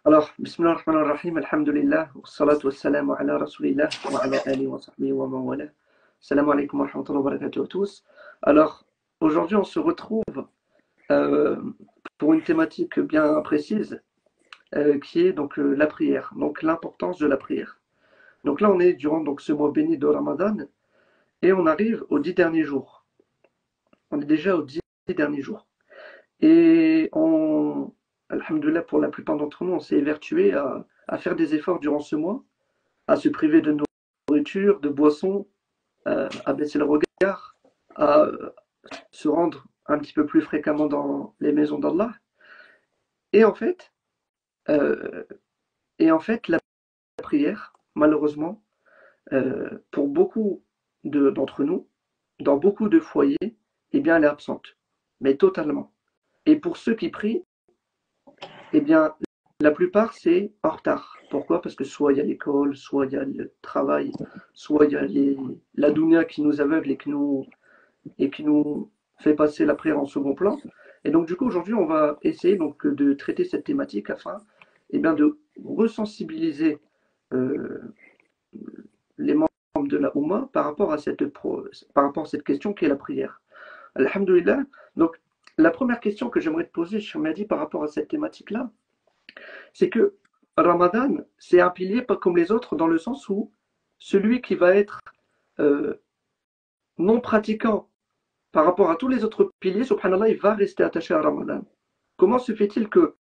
Alors, Bismillah ar-Rahman ar-Rahim, Alhamdulillah, wa salatu wa salamu ala Rasulillah, wa ala alihi wa sahbihi wa man wala. Salam alaikum wa rahmatullahi wa barakatuh à tous. Alors, aujourd'hui, on se retrouve euh, pour une thématique bien précise qui est donc la prière, donc l'importance de la prière. Donc là, on est durant donc, ce mois béni de Ramadan et on arrive aux 10 derniers jours. On est déjà aux 10 derniers jours. Et alhamdoulilah, pour la plupart d'entre nous, on s'est évertué à faire des efforts durant ce mois, à se priver de nourriture, de boissons, à baisser le regard, à se rendre un petit peu plus fréquemment dans les maisons d'Allah. Et en fait, euh, la prière, malheureusement, pour beaucoup d'entre nous, dans beaucoup de foyers, eh bien, elle est absente, mais totalement. Et pour ceux qui prient, eh bien, la plupart, c'est en retard. Pourquoi? Parce que soit il y a l'école, soit il y a le travail, soit il y a la dounia qui nous aveugle et qui nous fait passer la prière en second plan. Et donc, du coup, aujourd'hui, on va essayer donc, de traiter cette thématique afin eh bien, de resensibiliser euh, les membres de la Oumma par rapport à cette question qui est la prière. Alhamdulillah. Donc, la première question que j'aimerais te poser, Cheikh Mahdi, par rapport à cette thématique-là, c'est que Ramadan, c'est un pilier pas comme les autres dans le sens où celui qui va être euh, non pratiquant par rapport à tous les autres piliers, subhanallah, il va rester attaché à Ramadan. Comment se fait-il que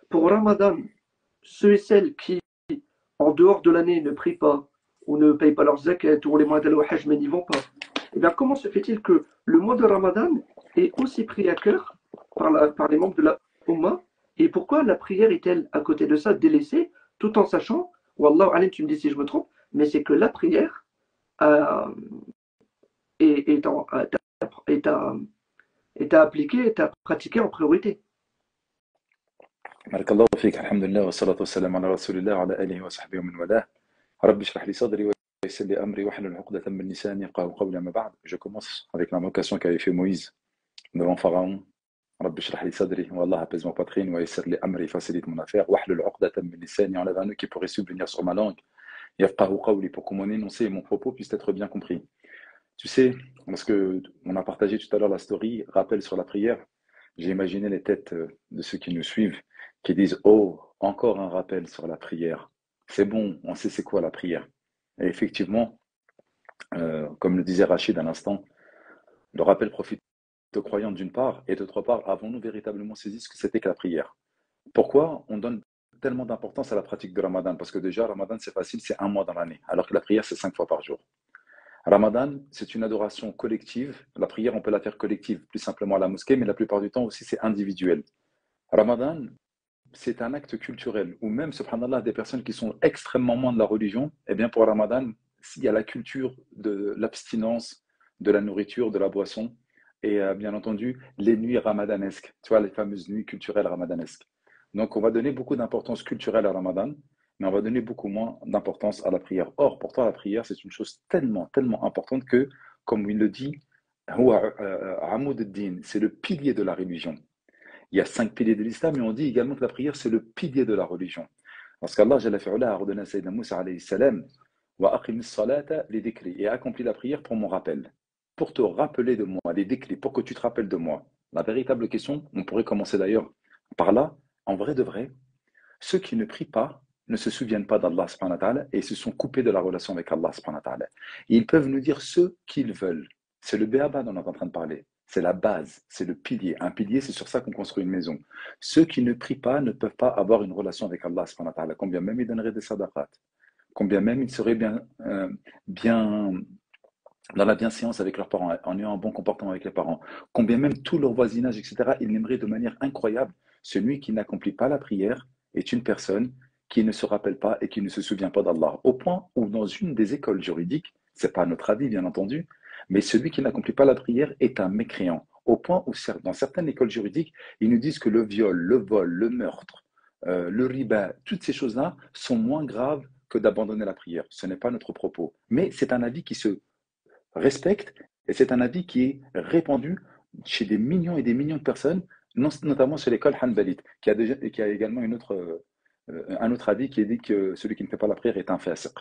pour Ramadan, ceux et celles qui, en dehors de l'année, ne prient pas, ou ne payent pas leurs zakat, ou les mois d'aller au Hajj, mais n'y vont pas, eh bien, comment se fait-il que le mois de Ramadan est aussi pris à cœur par les membres de la Ummah, et pourquoi la prière est-elle, à côté de ça, délaissée, tout en sachant, Wallah alim, tu me dis si je me trompe, mais c'est que la prière euh, est, est, en- est à, est à appliquer, est à pratiquer en priorité. بارك الله فيك. الحمد لله والصلاة والسلام على رسول الله وعلى آله وصحبه ومن والاه. رب اشرح لي صدري ويسر لي أمري واحلل عقدة من لساني يفقهوا قولي. أما بعد, je commence avec l'invocation qu'avait fait Moïse devant Pharaon. رب اشرح لي صدري, oh Allah, apaise ma poitrine, ويسر لي أمري, facilite mon affaire, واحلل عقدة من لساني, enlève un nœud qui pourrait subvenir sur ma langue, يفقهوا قولي, pour que mon énoncé et mon propos puissent être bien compris. Tu sais, parce que on a partagé tout à l'heure la story, rappel sur la prière, j'ai imaginé les têtes de ceux qui nous suivent qui disent: Oh, encore un rappel sur la prière. C'est bon, on sait c'est quoi la prière. Et effectivement, comme le disait Rachid à l'instant, le rappel profite aux croyants d'une part, et d'autre part, avons-nous véritablement saisi ce que c'était que la prière? Pourquoi on donne tellement d'importance à la pratique de Ramadan? Parce que déjà, Ramadan, c'est facile, c'est un mois dans l'année, alors que la prière, c'est 5 fois par jour. Ramadan, c'est une adoration collective. La prière, on peut la faire collective, plus simplement à la mosquée, mais la plupart du temps aussi, c'est individuel. Ramadan, c'est un acte culturel, ou même, subhanallah, des personnes qui sont extrêmement loin de la religion, eh bien, pour Ramadan, s'il y a la culture de l'abstinence, de la nourriture, de la boisson, et bien entendu, les nuits ramadanesques, tu vois, les fameuses nuits culturelles ramadanesques. Donc, on va donner beaucoup d'importance culturelle à Ramadan, mais on va donner beaucoup moins d'importance à la prière. Or, pourtant, la prière, c'est une chose tellement, tellement importante que, comme il le dit, Amoud ad-Din, c'est le pilier de la religion. Il y a 5 piliers de l'islam, mais on dit également que la prière, c'est le pilier de la religion. Parce qu'Allah Jalla fi'ala a ordonné à Sayyidina Moussa alayhi salam wa aqim salata li dhikri, et accomplit la prière pour mon rappel, pour te rappeler de moi, les dhikri, pour que tu te rappelles de moi. La véritable question, on pourrait commencer d'ailleurs par là, en vrai de vrai, ceux qui ne prient pas ne se souviennent pas d'Allah subhanahu wa ta'ala et se sont coupés de la relation avec Allah subhanahu wa ta'ala. Ils peuvent nous dire ce qu'ils veulent. C'est le béaba dont on est en train de parler. C'est la base, c'est le pilier. Un pilier, c'est sur ça qu'on construit une maison. Ceux qui ne prient pas ne peuvent pas avoir une relation avec Allah subhanahu wa ta'ala. Combien même ils donneraient des sadaqat, combien même ils seraient bien dans la bienséance avec leurs parents, en ayant un bon comportement avec les parents, combien même tout leur voisinage, etc., ils l'aimeraient de manière incroyable. Celui qui n'accomplit pas la prière est une personne qui ne se rappelle pas et qui ne se souvient pas d'Allah. Au point où, dans une des écoles juridiques, c'est pas notre avis, bien entendu, mais celui qui n'accomplit pas la prière est un mécréant. Au point où, dans certaines écoles juridiques, ils nous disent que le viol, le vol, le meurtre, le riba, toutes ces choses-là sont moins graves que d'abandonner la prière. Ce n'est pas notre propos. Mais c'est un avis qui se respecte, et c'est un avis qui est répandu chez des millions et des millions de personnes, notamment chez l'école Hanbalite, qui a également une autre un autre hadith qui dit que celui qui ne fait pas la prière est un fasiq.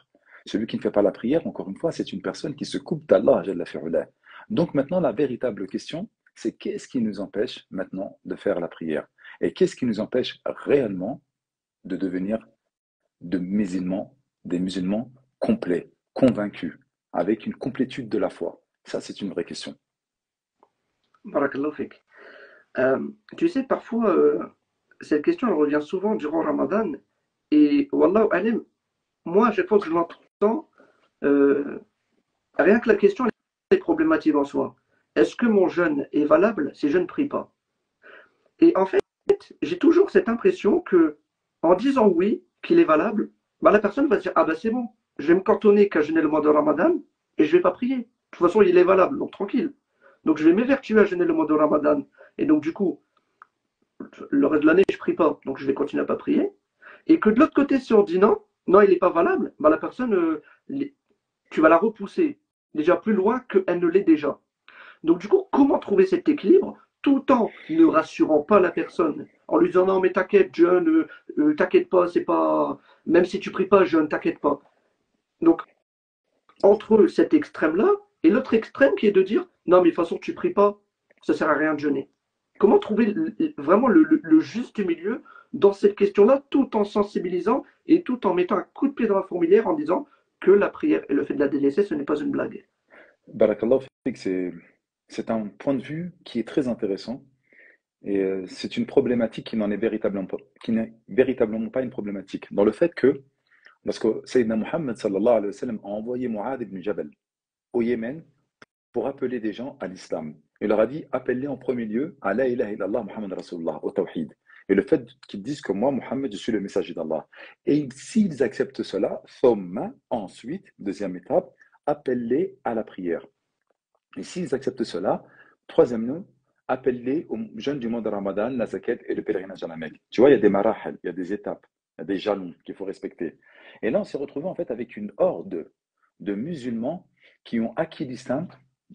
Celui qui ne fait pas la prière, encore une fois, c'est une personne qui se coupe d'Allah Jalla fi'ula. Donc maintenant, la véritable question, c'est qu'est-ce qui nous empêche maintenant de faire la prière? Et qu'est-ce qui nous empêche réellement de devenir des musulmans complets, convaincus, avec une complétude de la foi? Ça, c'est une vraie question. Barakallahu fik. Euh, Tu sais, parfois, cette question elle revient souvent durant Ramadan. Et Wallahu alam, moi, à chaque fois que je l'entends, euh, rien que la question est problématique en soi. Est-ce que mon jeûne est valable si je ne prie pas? Et en fait, j'ai toujours cette impression que, en disant oui, qu'il est valable, bah, la personne va se dire, ah bah c'est bon, je vais me cantonner qu'à jeûner le mois de Ramadan et je vais pas prier. De toute façon, il est valable, donc tranquille. Donc je vais m'évertuer à jeûner le mois de Ramadan. Et donc du coup, le reste de l'année, je prie pas, donc je vais continuer à pas prier. Et que de l'autre côté, si on dit non, non, il n'est pas valable, bah, la personne, tu vas la repousser déjà plus loin qu'elle ne l'est déjà. Donc du coup, comment trouver cet équilibre tout en ne rassurant pas la personne, en lui disant non mais t'inquiète jeune, t'inquiète pas, c'est pas, même si tu pries pas jeune, t'inquiète pas. Donc entre cet extrême-là et l'autre extrême qui est de dire non mais de toute façon tu pries pas, ça sert à rien de jeûner. Comment trouver vraiment le juste milieu dans cette question-là, tout en sensibilisant et tout en mettant un coup de pied dans la fourmilière en disant que la prière et le fait de la délaisser, ce n'est pas une blague. Barakallah, c'est un point de vue qui est très intéressant. Et c'est une problématique qui n'est véritablement pas une problématique. Dans le fait que, lorsque Sayyidina Muhammad sallallahu alayhi wa sallam a envoyé Mu'adh ibn Jabal au Yémen pour appeler des gens à l'islam, il leur a dit, appelez en premier lieu à la ilaha illallah Muhammad Rasulullah, au tawhid. Et le fait qu'ils disent que moi, Muhammad, je suis le messager d'Allah. Et s'ils acceptent cela, thumma, ensuite, deuxième étape, appelez à la prière. Et s'ils acceptent cela, troisièmement, appelle-les aux jeunes du mois de Ramadan, la zakat et le pèlerinage à la Mecque. Tu vois, il y a des marahel, il y a des étapes, il y a des jalons qu'il faut respecter. Et là, on s'est retrouvé en fait avec une horde de musulmans qui ont acquis l'islam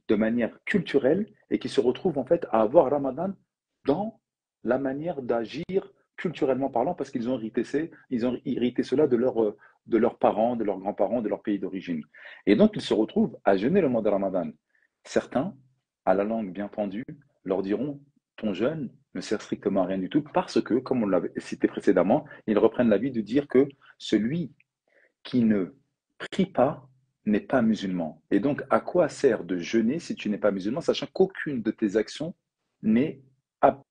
de manière culturelle et qui se retrouvent en fait à avoir Ramadan dans la manière d'agir culturellement parlant parce ils ont hérité cela de leurs parents, de leurs grands-parents, de leur pays d'origine. Et donc, ils se retrouvent à jeûner le mois de Ramadan. Certains, à la langue bien pendue, leur diront ton jeûne ne sert strictement à rien du tout parce que, comme on l'avait cité précédemment, ils reprennent l'avis de dire que celui qui ne prie pas n'est pas musulman. Et donc, à quoi sert de jeûner si tu n'es pas musulman, sachant qu'aucune de tes actions n'est à,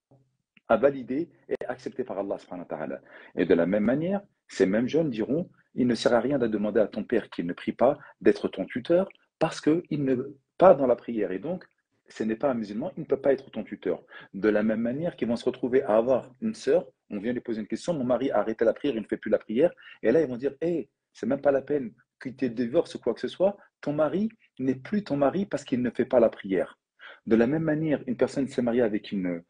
à valider et acceptée par Allah subhanahu wa ta'ala. Et de la même manière, ces mêmes jeunes diront il ne sert à rien de demander à ton père qui ne prie pas d'être ton tuteur parce qu'il ne pas dans la prière. Et donc, ce n'est pas un musulman, il ne peut pas être ton tuteur. De la même manière qu'ils vont se retrouver à avoir une sœur, on vient lui poser une question, mon mari a arrêté la prière, il ne fait plus la prière. Et là, ils vont dire, hey, c'est même pas la peine que tu divorces ou quoi que ce soit, ton mari n'est plus ton mari parce qu'il ne fait pas la prière. De la même manière, une personne s'est mariée avec une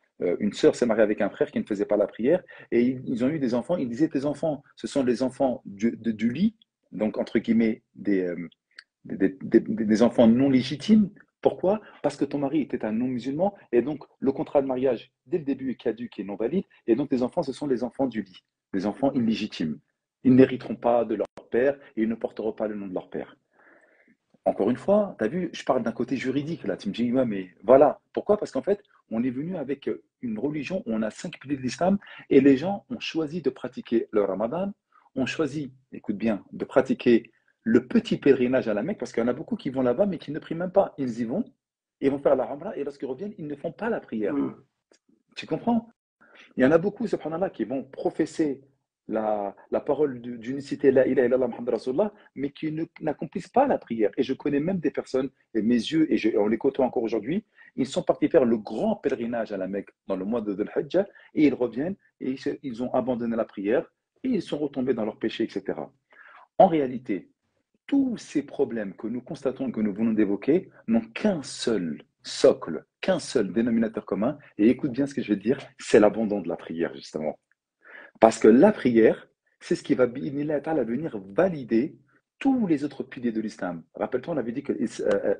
sœur s'est mariée avec un frère qui ne faisait pas la prière et ils ont eu des enfants. Ils disaient tes enfants, ce sont les enfants du lit, donc entre guillemets des enfants non légitimes. Pourquoi? Parce que ton mari était un non-musulman et donc le contrat de mariage dès le début est caduc et non valide et donc tes enfants ce sont les enfants du lit, les enfants illégitimes. Ils n'hériteront pas de leur père et ils ne porteront pas le nom de leur père. Encore une fois, tu as vu, je parle d'un côté juridique là. Tu me dis, ouais, mais voilà. Pourquoi? Parce qu'en fait, on est venu avec une religion où on a 5 piliers de l'islam et les gens ont choisi de pratiquer le ramadan, ont choisi, écoute bien, de pratiquer le petit pèlerinage à la Mecque parce qu'il y en a beaucoup qui vont là-bas mais qui ne prient même pas. Ils y vont, ils vont faire la ramra et lorsqu'ils reviennent, ils ne font pas la prière. Hmm. Tu comprends? Il y en a beaucoup, subhanallah, qui vont professer la parole d'unicité, la ilaha illallah Muhammad Rasulullah, mais qui n'accomplissent pas la prière. Et je connais même des personnes, et mes yeux, on les côtoie encore aujourd'hui, ils sont partis faire le grand pèlerinage à la Mecque dans le mois de Dhul Hijjah, et ils reviennent, et ils ont abandonné la prière, et ils sont retombés dans leurs péchés, etc. En réalité, tous ces problèmes que nous constatons, que nous venons d'évoquer, n'ont qu'un seul socle, qu'un seul dénominateur commun. Et écoute bien ce que je vais te dire, c'est l'abandon de la prière, justement. Parce que la prière, c'est ce qui va venir valider tous les autres piliers de l'islam. Rappelle-toi, on avait dit que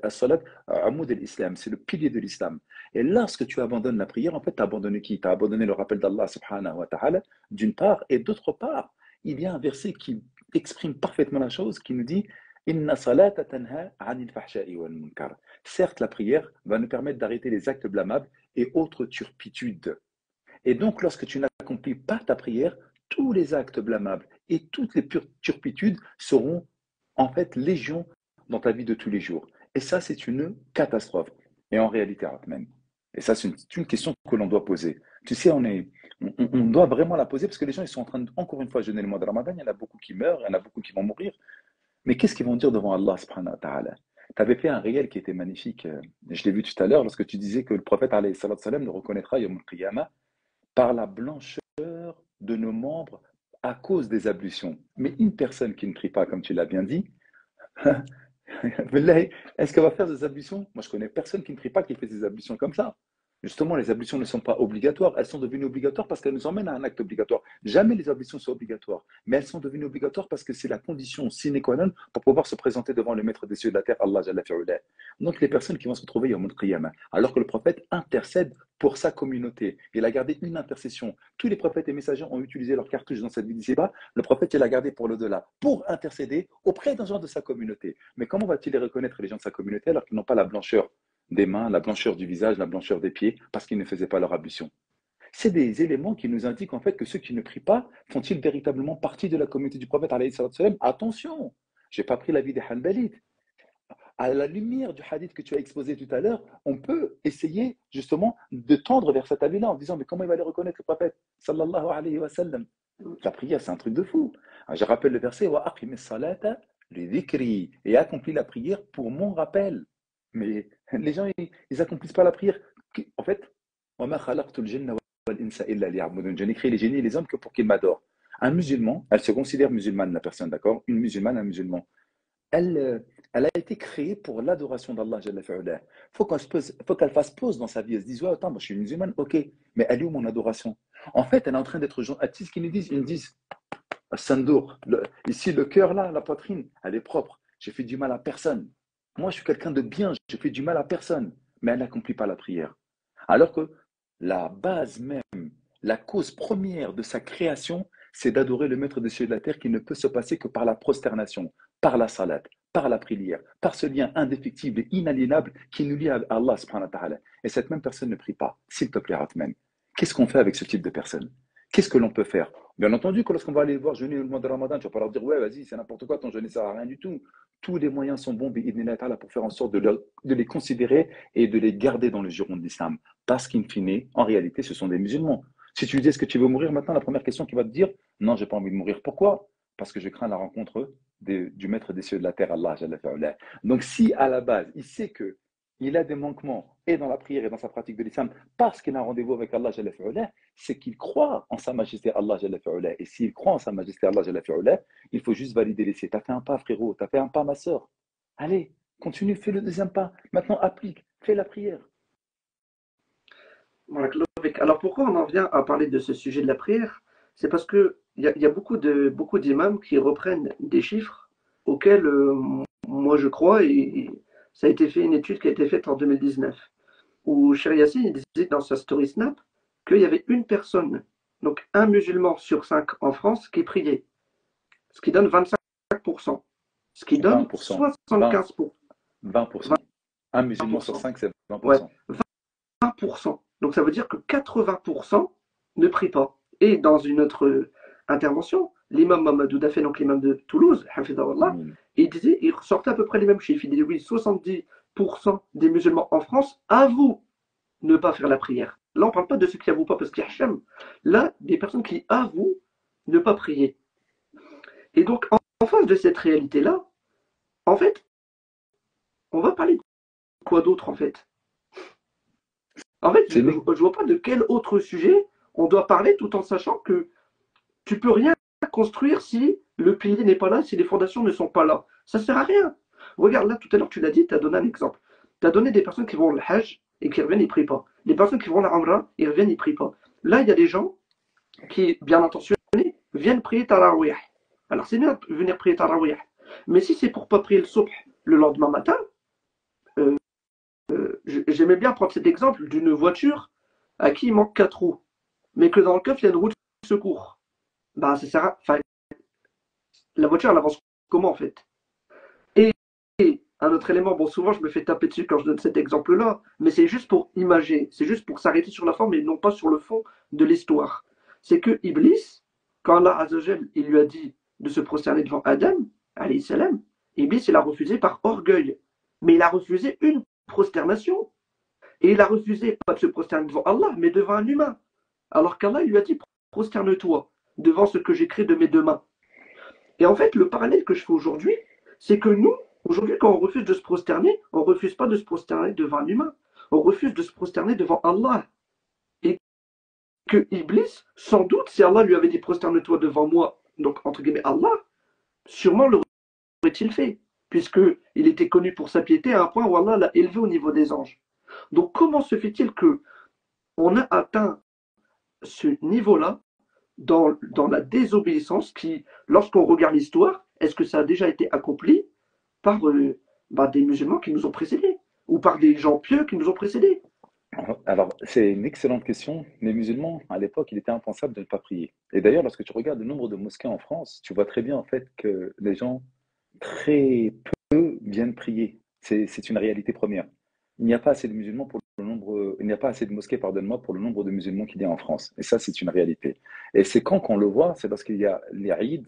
la salat, amoud de l'islam, c'est le pilier de l'islam. Et lorsque tu abandonnes la prière, en fait, tu as abandonné qui? Tu as abandonné le rappel d'Allah subhanahu wa ta'ala, d'une part, et d'autre part, il y a un verset qui exprime parfaitement la chose, qui nous dit Inna salata tanha anil fahsha'i wal munkar. Certes, la prière va nous permettre d'arrêter les actes blâmables et autres turpitudes. Et donc, lorsque tu n'accomplis pas ta prière, tous les actes blâmables et toutes les turpitudes seront en fait légion dans ta vie de tous les jours. Et ça, c'est une catastrophe. Et en réalité, même. Et ça, c'est une question que l'on doit poser. Tu sais, on doit vraiment la poser parce que les gens, ils sont en train de, encore une fois, jeûner le mois de Ramadan. Il y en a beaucoup qui meurent, il y en a beaucoup qui vont mourir. Mais qu'est-ce qu'ils vont dire devant Allah subhanahu wa ta'ala? Tu avais fait un réel qui était magnifique. Je l'ai vu tout à l'heure lorsque tu disais que le prophète alayhi salam le reconnaîtra yawm al-qiyamah par la blancheur de nos membres à cause des ablutions. Mais une personne qui ne prie pas, comme tu l'as bien dit, est-ce qu'elle va faire des ablutions? Moi, je connais personne qui ne prie pas qui fait des ablutions comme ça. Justement, les ablutions ne sont pas obligatoires. Elles sont devenues obligatoires parce qu'elles nous emmènent à un acte obligatoire. Jamais les ablutions sont obligatoires, mais elles sont devenues obligatoires parce que c'est la condition sine qua non pour pouvoir se présenter devant le maître des cieux et de la terre, Allah Jalla fi'ula. Donc, les personnes qui vont se retrouver au Qiyamah, alors que le prophète intercède pour sa communauté. Il a gardé une intercession. Tous les prophètes et messagers ont utilisé leur cartouche dans cette vie d'ici-bas. Le prophète, il a gardé pour l'au-delà, pour intercéder auprès d'un genre de sa communauté. Mais comment va-t-il les reconnaître, les gens de sa communauté, alors qu'ils n'ont pas la blancheur des mains, la blancheur du visage, la blancheur des pieds, parce qu'ils ne faisaient pas leur ablution? C'est des éléments qui nous indiquent en fait que ceux qui ne prient pas font-ils véritablement partie de la communauté du prophète alayhi salam? Attention, je n'ai pas pris l'avis des Hanbalites. À la lumière du hadith que tu as exposé tout à l'heure, on peut essayer justement de tendre vers cet avis-là en disant mais comment il va les reconnaître le prophète sallallahu alayhi wa sallam? La prière, c'est un truc de fou. Je rappelle le verset wa aqimis salata li dhikri, et accomplis la prière pour mon rappel. Mais les gens, ils accomplissent pas la prière. En fait, wa ma khalaqtul jinna wal insa illa liya'budun. Je n'ai créé les génies et les hommes que pour qu'ils m'adorent. Un musulman, elle se considère musulmane, la personne, d'accord? Une musulmane, un musulman. Elle a été créée pour l'adoration d'Allah Jalla fi'ala. Faut qu'elle fasse pause dans sa vie. Elle se dise, ouais, attends, moi, je suis musulmane, ok, mais elle est où mon adoration? En fait, elle est en train d'être gentille. Ce qu'ils nous disent, ils nous disent, Sandour, ici, le cœur, là, la poitrine, elle est propre. J'ai fait du mal à personne. Moi, je suis quelqu'un de bien, je fais du mal à personne. Mais elle n'accomplit pas la prière. Alors que la base même, la cause première de sa création, c'est d'adorer le maître des cieux et de la terre qui ne peut se passer que par la prosternation, par la salat, par la prière, par ce lien indéfectible et inaliénable qui nous lie à Allah subhanahu wa ta'ala. Et cette même personne ne prie pas. S'il te plaît, Ratman, qu'est-ce qu'on fait avec ce type de personne? Qu'est-ce que l'on peut faire? Bien entendu que lorsqu'on va aller voir jeûner le mois de Ramadan, tu vas pas leur dire, ouais, vas-y, c'est n'importe quoi, ton jeûne ne sert à rien du tout. Tous les moyens sont bons, bi'idhnillah ta'ala, pour faire en sorte de les considérer et de les garder dans le giron de l'islam. Parce qu'in fine, en réalité, ce sont des musulmans. Si tu lui dis, est-ce que tu veux mourir maintenant, la première question qu'il va te dire, non, j'ai pas envie de mourir. Pourquoi? Parce que je crains la rencontre du maître des cieux et de la terre, Allah Jalla fi'ala. Donc, si à la base, il sait que il a des manquements et dans la prière et dans sa pratique de l'islam parce qu'il a un rendez-vous avec Allah Jalla fi'ala, c'est qu'il croit en sa majesté Allah Jalla fi'ala. Et s'il croit en sa majesté Allah Jalla fi'ala, il faut juste valider l'essai. Tu as fait un pas, frérot, tu as fait un pas, ma soeur. Allez, continue, fais le deuxième pas. Maintenant, applique, fais la prière. Alors pourquoi on en vient à parler de ce sujet de la prière? C'est parce que il y a beaucoup d'imams qui reprennent des chiffres auxquels moi je crois, et ça a été fait, une étude qui a été faite en 2019 où Cheikh Yassine il disait dans sa story Snap qu'il y avait une personne, donc un musulman sur 5 en France qui priait, ce qui donne 25%, ce qui donne 20%. 75%. 20%. Un musulman sur 5, c'est 20%. Ouais, 20%. Donc ça veut dire que 80% ne prient pas. Et dans une autre intervention, l'imam Mamadou Dafé, donc l'imam de Toulouse, hafidahullah, il ressortait à peu près les mêmes chiffres. Il disait oui, 70% des musulmans en France avouent ne pas faire la prière. Là, on ne parle pas de ceux qui avouent pas parce qu'il y a Hachem. Là, des personnes qui avouent ne pas prier. Et donc, en face de cette réalité-là, en fait, on va parler de quoi d'autre, en fait? En fait, je ne vois pas de quel autre sujet on doit parler tout en sachant que tu peux rien construire si le pilier n'est pas là, si les fondations ne sont pas là. Ça ne sert à rien. Regarde, là, tout à l'heure, tu l'as dit, tu as donné un exemple. Tu as donné des personnes qui vont au Hajj et qui reviennent, ils ne prient pas. Les personnes qui vont à la Umrah, ils reviennent, ils ne prient pas. Là, il y a des gens qui, bien intentionnés, viennent prier Tarawih. Alors, c'est bien de venir prier Tarawih. Mais si c'est pour ne pas prier le Subh le lendemain matin, j'aimais bien prendre cet exemple d'une voiture à qui il manque 4 roues, mais que dans le coffre, il y a une roue de secours. Bah, ça sert à... enfin, la voiture, elle avance comment en fait? Et un autre élément, bon, souvent je me fais taper dessus quand je donne cet exemple-là, mais c'est juste pour imager, c'est juste pour s'arrêter sur la forme et non pas sur le fond de l'histoire. C'est que Iblis, quand Allah Azzawajal, il lui a dit de se prosterner devant Adam, alayhi salam, Iblis, il a refusé par orgueil. Mais il a refusé une prosternation. Et il a refusé pas de se prosterner devant Allah, mais devant un humain. Alors qu'Allah lui a dit, prosterne-toi devant ce que j'ai créé de mes deux mains. Et en fait, le parallèle que je fais aujourd'hui, c'est que nous, aujourd'hui, quand on refuse de se prosterner, on ne refuse pas de se prosterner devant un humain. On refuse de se prosterner devant Allah. Et que Iblis, sans doute, si Allah lui avait dit prosterne-toi devant moi, donc entre guillemets Allah, sûrement l'aurait-il fait, puisqu'il était connu pour sa piété à un point où Allah l'a élevé au niveau des anges. Donc comment se fait-il que on a atteint ce niveau-là dans la désobéissance qui, lorsqu'on regarde l'histoire, est-ce que ça a déjà été accompli par des musulmans qui nous ont précédés ou par des gens pieux qui nous ont précédés? Alors, c'est une excellente question. Les musulmans, à l'époque, il était impensable de ne pas prier. Et d'ailleurs, lorsque tu regardes le nombre de mosquées en France, tu vois très bien en fait que les gens très peu viennent prier. C'est une réalité première. Il n'y a pas assez de musulmans pour le nombre, il n'y a pas assez de mosquées, pardonne-moi, pour le nombre de musulmans qu'il y a en France. Et ça, c'est une réalité. Et c'est quand qu'on le voit, c'est lorsqu'il y a les Eid,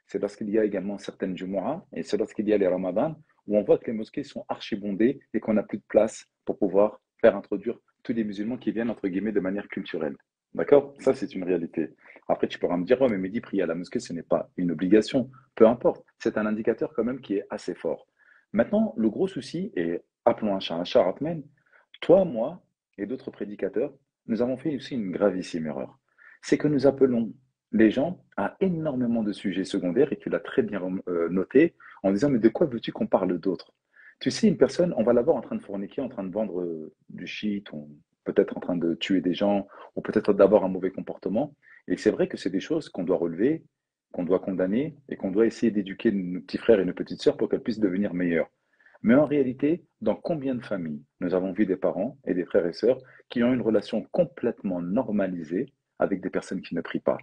c'est lorsqu'il y a également certaines Jumu'ah, et c'est lorsqu'il y a les Ramadan, où on voit que les mosquées sont archibondées et qu'on n'a plus de place pour pouvoir faire introduire tous les musulmans qui viennent, entre guillemets, de manière culturelle. D'accord? Ça, c'est une réalité. Après, tu pourras me dire, ouais, mais Mehdi, prier à la mosquée, ce n'est pas une obligation. Peu importe. C'est un indicateur quand même qui est assez fort. Maintenant, le gros souci, et appelons un chat Ratman, toi, moi et d'autres prédicateurs, nous avons fait aussi une gravissime erreur. C'est que nous appelons les gens à énormément de sujets secondaires, et tu l'as très bien noté, en disant, mais de quoi veux-tu qu'on parle d'autre? Tu sais, une personne, on va la voir en train de forniquer, en train de vendre du shit, ou peut-être en train de tuer des gens, ou peut-être d'avoir un mauvais comportement. Et c'est vrai que c'est des choses qu'on doit relever, qu'on doit condamner, et qu'on doit essayer d'éduquer nos petits frères et nos petites sœurs pour qu'elles puissent devenir meilleures. Mais en réalité, dans combien de familles nous avons vu des parents et des frères et sœurs qui ont une relation complètement normalisée avec des personnes qui ne prient pas?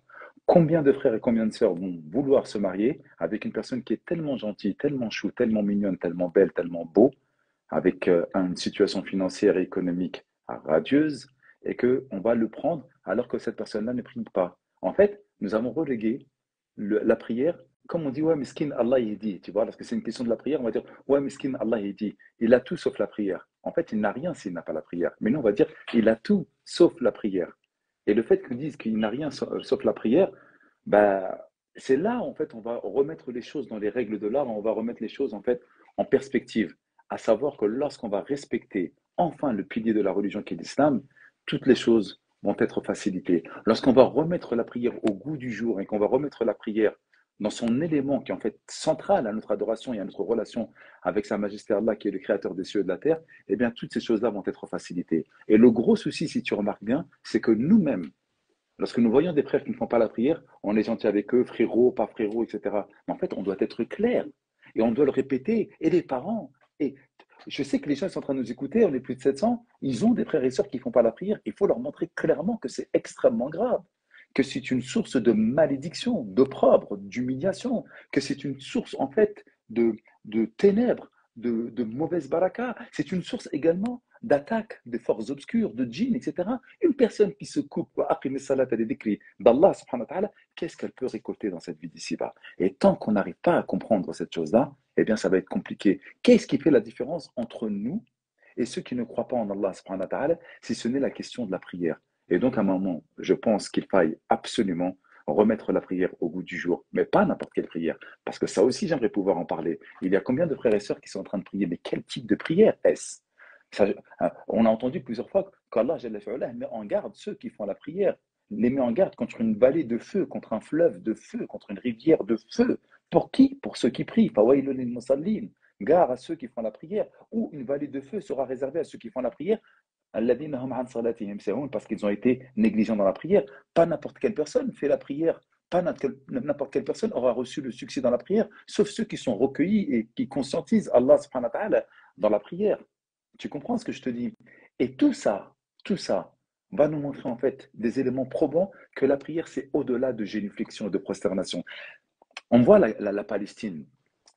Combien de frères et combien de sœurs vont vouloir se marier avec une personne qui est tellement gentille, tellement chou, tellement mignonne, tellement belle, tellement beau, avec une situation financière et économique radieuse, et qu'on va le prendre alors que cette personne-là ne prie pas? En fait, nous avons relégué la prière, comme on dit, ouais, miskin, Allah il dit, tu vois, parce que c'est une question de la prière, on va dire, ouais, miskin, Allah il dit, il a tout sauf la prière. En fait, il n'a rien s'il n'a pas la prière. Mais nous, on va dire, il a tout sauf la prière. Et le fait qu'ils disent qu'il n'a rien sauf la prière, bah, c'est là, en fait, on va remettre les choses dans les règles de l'art, on va remettre les choses, en fait, en perspective. À savoir que lorsqu'on va respecter enfin le pilier de la religion qui est l'islam, toutes les choses vont être facilitées. Lorsqu'on va remettre la prière au goût du jour et qu'on va remettre la prière dans son élément qui est en fait central à notre adoration et à notre relation avec Sa Majesté Allah qui est le créateur des cieux et de la terre, eh bien toutes ces choses-là vont être facilitées. Et le gros souci, si tu remarques bien, c'est que nous-mêmes, lorsque nous voyons des frères qui ne font pas la prière, on est gentil avec eux, frérot, pas frérot, etc. Mais en fait, on doit être clair et on doit le répéter. Et les parents, et je sais que les gens sont en train de nous écouter, on est plus de 700, ils ont des frères et sœurs qui ne font pas la prière. Il faut leur montrer clairement que c'est extrêmement grave, que c'est une source de malédiction, d'opprobre, d'humiliation, que c'est une source en fait de ténèbres, de mauvaise baraka. C'est une source également d'attaque des forces obscures, de djinns, etc. Une personne qui se coupe, d'Allah subhanahu wa ta'ala, qu'est-ce qu'elle peut récolter dans cette vie d'ici-bas? Et tant qu'on n'arrive pas à comprendre cette chose-là, eh bien ça va être compliqué. Qu'est-ce qui fait la différence entre nous et ceux qui ne croient pas en Allah subhanahu wa ta'ala, si ce n'est la question de la prière? Et donc à un moment, je pense qu'il faille absolument remettre la prière au goût du jour, mais pas n'importe quelle prière, parce que ça aussi j'aimerais pouvoir en parler. Il y a combien de frères et sœurs qui sont en train de prier, mais quel type de prière est-ce? Ça, on a entendu plusieurs fois qu'Allah Jalla fi'ala met en garde ceux qui font la prière, les met en garde contre une vallée de feu, contre un fleuve de feu, contre une rivière de feu. Pour qui? Pour ceux qui prient. Fawailun lil musallin. Gare à ceux qui font la prière. Ou une vallée de feu sera réservée à ceux qui font la prière. Alladhina hum an salatihim sahun, parce qu'ils ont été négligents dans la prière. Pas n'importe quelle personne fait la prière. Pas n'importe quelle personne aura reçu le succès dans la prière, sauf ceux qui sont recueillis et qui conscientisent Allah subhanahu wa ta'ala dans la prière. Tu comprends ce que je te dis? Et tout ça va nous montrer en fait des éléments probants que la prière, c'est au-delà de génuflexion et de prosternation. On voit la Palestine,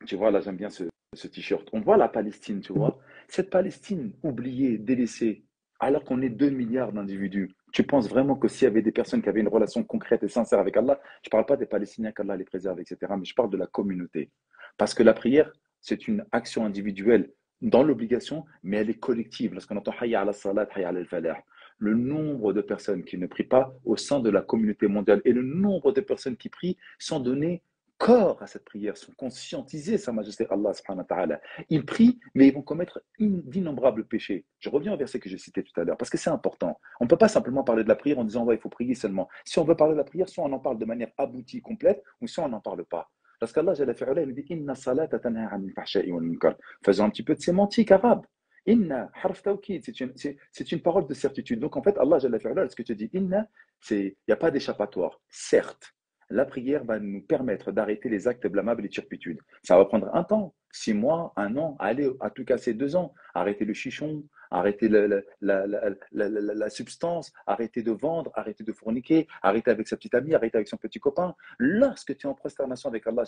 tu vois, là j'aime bien ce t-shirt. On voit la Palestine, tu vois. Cette Palestine oubliée, délaissée, alors qu'on est 2 milliards d'individus. Tu penses vraiment que s'il y avait des personnes qui avaient une relation concrète et sincère avec Allah, je ne parle pas des Palestiniens qu'Allah les préserve, etc., mais je parle de la communauté. Parce que la prière, c'est une action individuelle dans l'obligation, mais elle est collective. Lorsqu'on entend Hayya ala salat, Hayya ala al-falah, le nombre de personnes qui ne prient pas au sein de la communauté mondiale et le nombre de personnes qui prient sans donner corps à cette prière, sont conscientisés, Sa Majesté Allah subhanahu wa ta'ala. Ils prient, mais ils vont commettre d'innombrables péchés. Je reviens au verset que j'ai cité tout à l'heure, parce que c'est important. On ne peut pas simplement parler de la prière en disant, ouais, il faut prier seulement. Si on veut parler de la prière, soit on en parle de manière aboutie, complète, ou soit on n'en parle pas. Parce qu'Allah, il nous dit, Inna salata tanha anil fahsha'i wal munkar. Faisons un petit peu de sémantique arabe. Inna, harf tawkid, c'est une parole de certitude. Donc en fait, Allah, ce que tu dis, Inna, il n'y a pas d'échappatoire. Certes, la prière va nous permettre d'arrêter les actes blâmables et turpitudes. Ça va prendre un temps, 6 mois, un an, allez, à tout casser 2 ans. Arrêter le chichon, arrêter la substance, arrêter de vendre, arrêter de fourniquer, arrêter avec sa petite amie, arrêter avec son petit copain. Lorsque tu es en prosternation avec Allah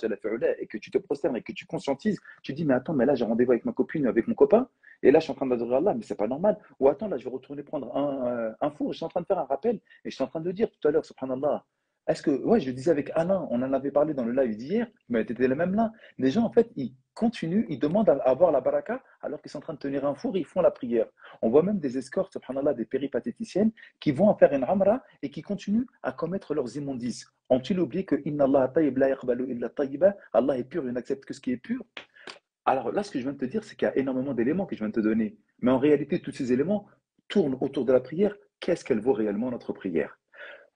et que tu te prosternes et que tu conscientises, tu dis, mais attends, mais là j'ai rendez-vous avec ma copine, avec mon copain, et là je suis en train d'adorer Allah, mais c'est pas normal. Ou attends, là je vais retourner prendre un four, je suis en train de faire un rappel, et je suis en train de dire tout à l'heure, subhanallah, est-ce que, ouais, je le disais avec Alain, on en avait parlé dans le live d'hier, mais tu étais le même là. Les gens, en fait, ils continuent, ils demandent à avoir la baraka alors qu'ils sont en train de tenir un four et ils font la prière. On voit même des escortes, subhanallah, des péripatéticiennes qui vont en faire une amra et qui continuent à commettre leurs immondices. Ont-ils oublié que Inna Allah tayyib la yaqbalu illa tayyiba, Allah est pur, il n'accepte que ce qui est pur? Alors là, ce que je viens de te dire, c'est qu'il y a énormément d'éléments que je viens de te donner. Mais en réalité, tous ces éléments tournent autour de la prière. Qu'est-ce qu'elle vaut réellement, notre prière?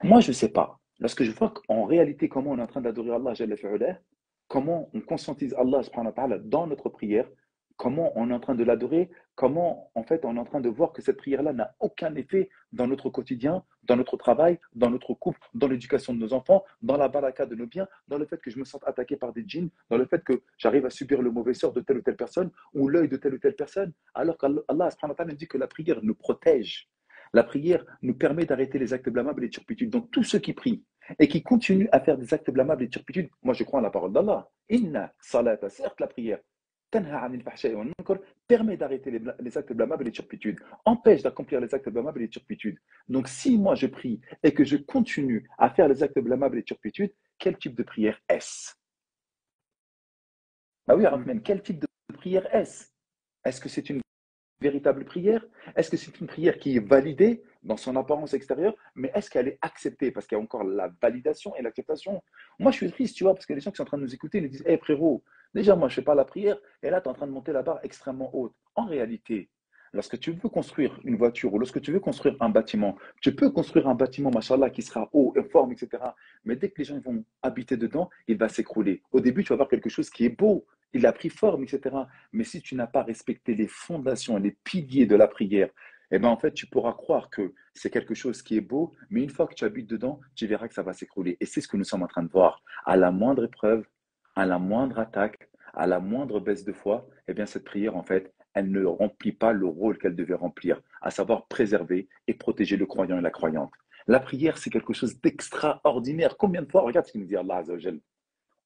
Moi, je ne sais pas. Lorsque je vois qu'en réalité, comment on est en train d'adorer Allah, Jalla fi'ala, comment on conscientise Allah subhanahu wa ta'ala dans notre prière, comment on est en train de l'adorer, comment en fait on est en train de voir que cette prière-là n'a aucun effet dans notre quotidien, dans notre travail, dans notre couple, dans l'éducation de nos enfants, dans la baraka de nos biens, dans le fait que je me sente attaqué par des djinns, dans le fait que j'arrive à subir le mauvais sort de telle ou telle personne ou l'œil de telle ou telle personne, alors qu'Allah subhanahu wa ta'ala dit que la prière nous protège. La prière nous permet d'arrêter les actes blâmables et les turpitudes. Donc, tous ceux qui prient et qui continuent à faire des actes blâmables et turpitudes, moi je crois en la parole d'Allah. Inna salata, certes la prière, tanha anil fahsha'i wal munkar, permet d'arrêter les actes blâmables et les turpitudes, empêche d'accomplir les actes blâmables et les turpitudes. Donc, si moi je prie et que je continue à faire les actes blâmables et les turpitudes, quel type de prière est-ce? Ah oui, Rahman, quel type de prière est-ce? Est-ce que c'est une véritable prière? Est-ce que c'est une prière qui est validée dans son apparence extérieure, mais est-ce qu'elle est acceptée? Parce qu'il y a encore la validation et l'acceptation. Moi, je suis triste, tu vois, parce que les gens qui sont en train de nous écouter, ils nous disent, hé frérot, déjà, moi, je ne fais pas la prière, et là, tu es en train de monter la barre extrêmement haute. En réalité, lorsque tu veux construire une voiture ou lorsque tu veux construire un bâtiment, tu peux construire un bâtiment, machallah, qui sera haut, informe, etc. Mais dès que les gens vont habiter dedans, il va s'écrouler. Au début, tu vas voir quelque chose qui est beau, il a pris forme, etc. Mais si tu n'as pas respecté les fondations et les piliers de la prière, eh ben en fait, tu pourras croire que c'est quelque chose qui est beau, mais une fois que tu habites dedans, tu verras que ça va s'écrouler. Et c'est ce que nous sommes en train de voir. À la moindre épreuve, à la moindre attaque, à la moindre baisse de foi, eh bien cette prière, en fait, elle ne remplit pas le rôle qu'elle devait remplir, à savoir préserver et protéger le croyant et la croyante. La prière, c'est quelque chose d'extraordinaire. Combien de fois, regarde ce qu'il nous dit Allah Azza wa Jal.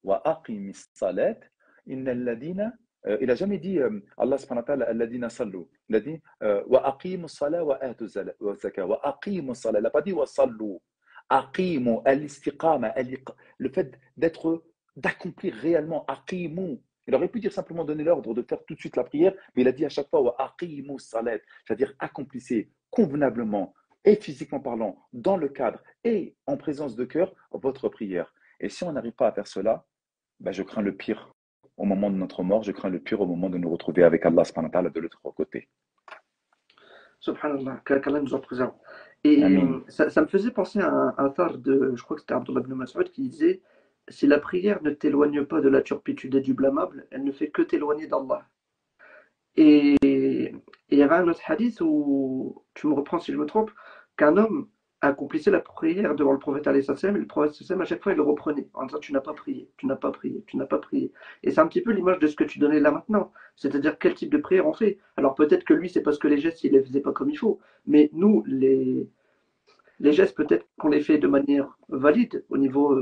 Wa aqimis salat, innal ladina. Il n'a jamais dit Allah subhanahu wa ta'ala, alladina sallu. Il a dit wa aqimus salat wa atu zaka. Wa aqimus salat. Il n'a pas dit wa sallu. Aqimu, al-istiqama, le fait d'accomplir réellement, aqimu. Il aurait pu dire simplement donner l'ordre de faire tout de suite la prière, mais il a dit à chaque fois wa aqimus salat, c'est-à-dire accomplissez convenablement et physiquement parlant, dans le cadre et en présence de cœur, votre prière. Et si on n'arrive pas à faire cela, ben, je crains le pire au moment de notre mort, je crains le pire au moment de nous retrouver avec Allah subhanahu wa ta'ala de l'autre côté. Subhanallah, qu'Allah nous en préserve. Et Amin. ça me faisait penser à un thar de, je crois que c'était Abdullah ibn Mas'ud qui disait, si la prière ne t'éloigne pas de la turpitude et du blâmable, elle ne fait que t'éloigner d'Allah. Et il y avait un autre hadith où, tu me reprends si je me trompe, qu'un homme accomplissait la prière devant le prophète alayhi salam, et le prophète alayhi salam, à chaque fois il le reprenait en disant tu n'as pas prié, tu n'as pas prié, tu n'as pas prié. Et c'est un petit peu l'image de ce que tu donnais là maintenant, c'est-à-dire quel type de prière on fait. Alors peut-être que lui c'est parce que les gestes il les faisait pas comme il faut, mais nous les gestes peut-être qu'on les fait de manière valide au niveau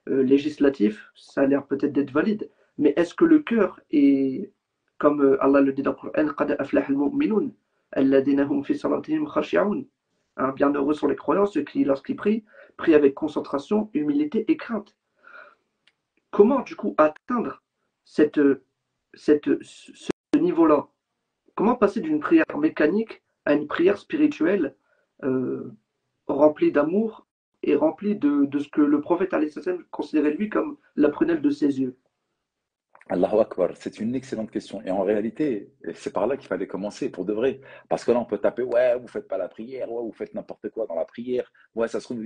législatif, ça a l'air peut-être d'être valide. Mais est-ce que le cœur est, comme Allah le dit dans le Coran, قَدْ أَفْلَحَ الْمُؤْمِنُونَ الَّذِينَ هُمْ فِي صَلَاتِهِمْ خَاشِعُونَ. Hein, bienheureux sont les croyants, ceux qui, lorsqu'ils prient avec concentration, humilité et crainte. Comment, du coup, atteindre cette, ce niveau-là? Comment passer d'une prière mécanique à une prière spirituelle euh, remplie d'amour et remplie de ce que le prophète alayhi salam considérait lui comme la prunelle de ses yeux? Allahu Akbar, c'est une excellente question. Et en réalité, c'est par là qu'il fallait commencer, pour de vrai. Parce que là, on peut taper, ouais, vous faites pas la prière, ouais, vous faites n'importe quoi dans la prière, ouais, ça se trouve,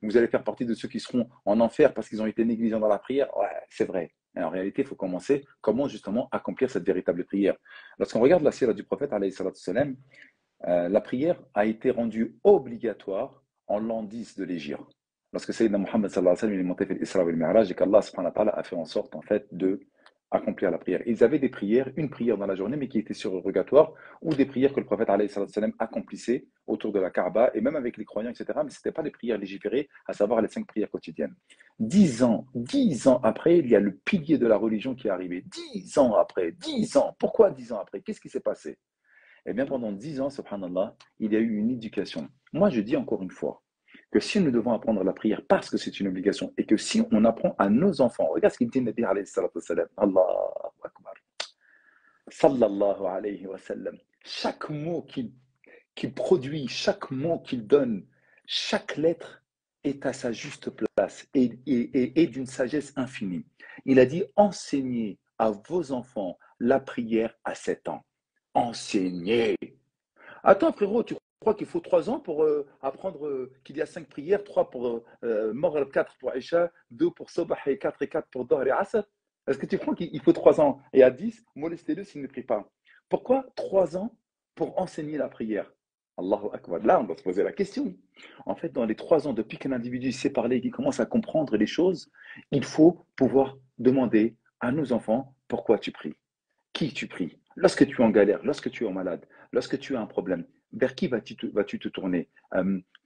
vous allez faire partie de ceux qui seront en enfer parce qu'ils ont été négligents dans la prière. Ouais, c'est vrai. Et en réalité, il faut commencer comment justement accomplir cette véritable prière. Lorsqu'on regarde la sira du prophète, alayhi salatu wassalam, la prière a été rendue obligatoire en l'an 10 de l'Hégire. Lorsque Sayyidina Muhammad sallallahu alayhi wa sallam il est monté fait l'Isra wal Mi'raj et qu'Allah subhanahu wa ta'ala a fait en sorte en fait de accomplir la prière. Ils avaient des prières, une prière dans la journée, mais qui était surrogatoire, ou des prières que le prophète alayhi salatu wassalam accomplissait autour de la Kaaba, et même avec les croyants, etc. Mais ce n'était pas des prières légiférées, à savoir les 5 prières quotidiennes. 10 ans après, il y a le pilier de la religion qui est arrivé. 10 ans après, 10 ans. Pourquoi 10 ans après? Qu'est-ce qui s'est passé? Eh bien, pendant 10 ans, subhanallah, il y a eu une éducation. Moi, je dis encore une fois que si nous devons apprendre la prière parce que c'est une obligation et que si on apprend à nos enfants, regarde ce qu'il dit Nabi alayhi salatu wassalam, Allahu Akbar, sallallahu alayhi wa sallam, chaque mot qu'il produit, chaque mot qu'il donne, chaque lettre est à sa juste place et d'une sagesse infinie. Il a dit, enseignez à vos enfants la prière à 7 ans. Enseigner. Attends, frérot, tu crois qu'il faut 3 ans pour apprendre qu'il y a 5 prières, 3 pour Maghrib, 4 pour Isha, 2 pour Sabah et 4 pour Dohr et Asr? Est-ce que tu crois qu'il faut 3 ans? Et à 10, molestez-le s'il ne prie pas. Pourquoi 3 ans pour enseigner la prière? Allahu Akbar. Là, on doit se poser la question. En fait, dans les 3 ans, depuis qu'un individu sait parler et qu'il commence à comprendre les choses, il faut pouvoir demander à nos enfants pourquoi tu pries. Qui tu pries? Lorsque tu es en galère, lorsque tu es malade, lorsque tu as un problème, vers qui vas-tu te tourner?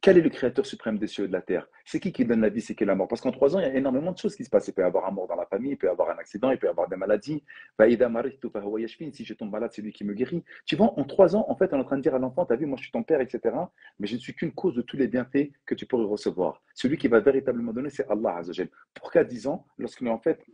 Quel est le créateur suprême des cieux et de la terre? C'est qui donne la vie, c'est qui la mort? Parce qu'en 3 ans, il y a énormément de choses qui se passent. Il peut y avoir un mort dans la famille, il peut y avoir un accident, il peut y avoir des maladies. Si je tombe malade, c'est lui qui me guérit. Tu vois, en 3 ans, en fait, on est en train de dire à l'enfant, t'as vu, moi je suis ton père, etc. Mais je ne suis qu'une cause de tous les bienfaits que tu pourrais recevoir. Celui qui va véritablement donner, c'est Allah Azzawajal. Pour qu'à 10 ans, lorsqu'on est en fait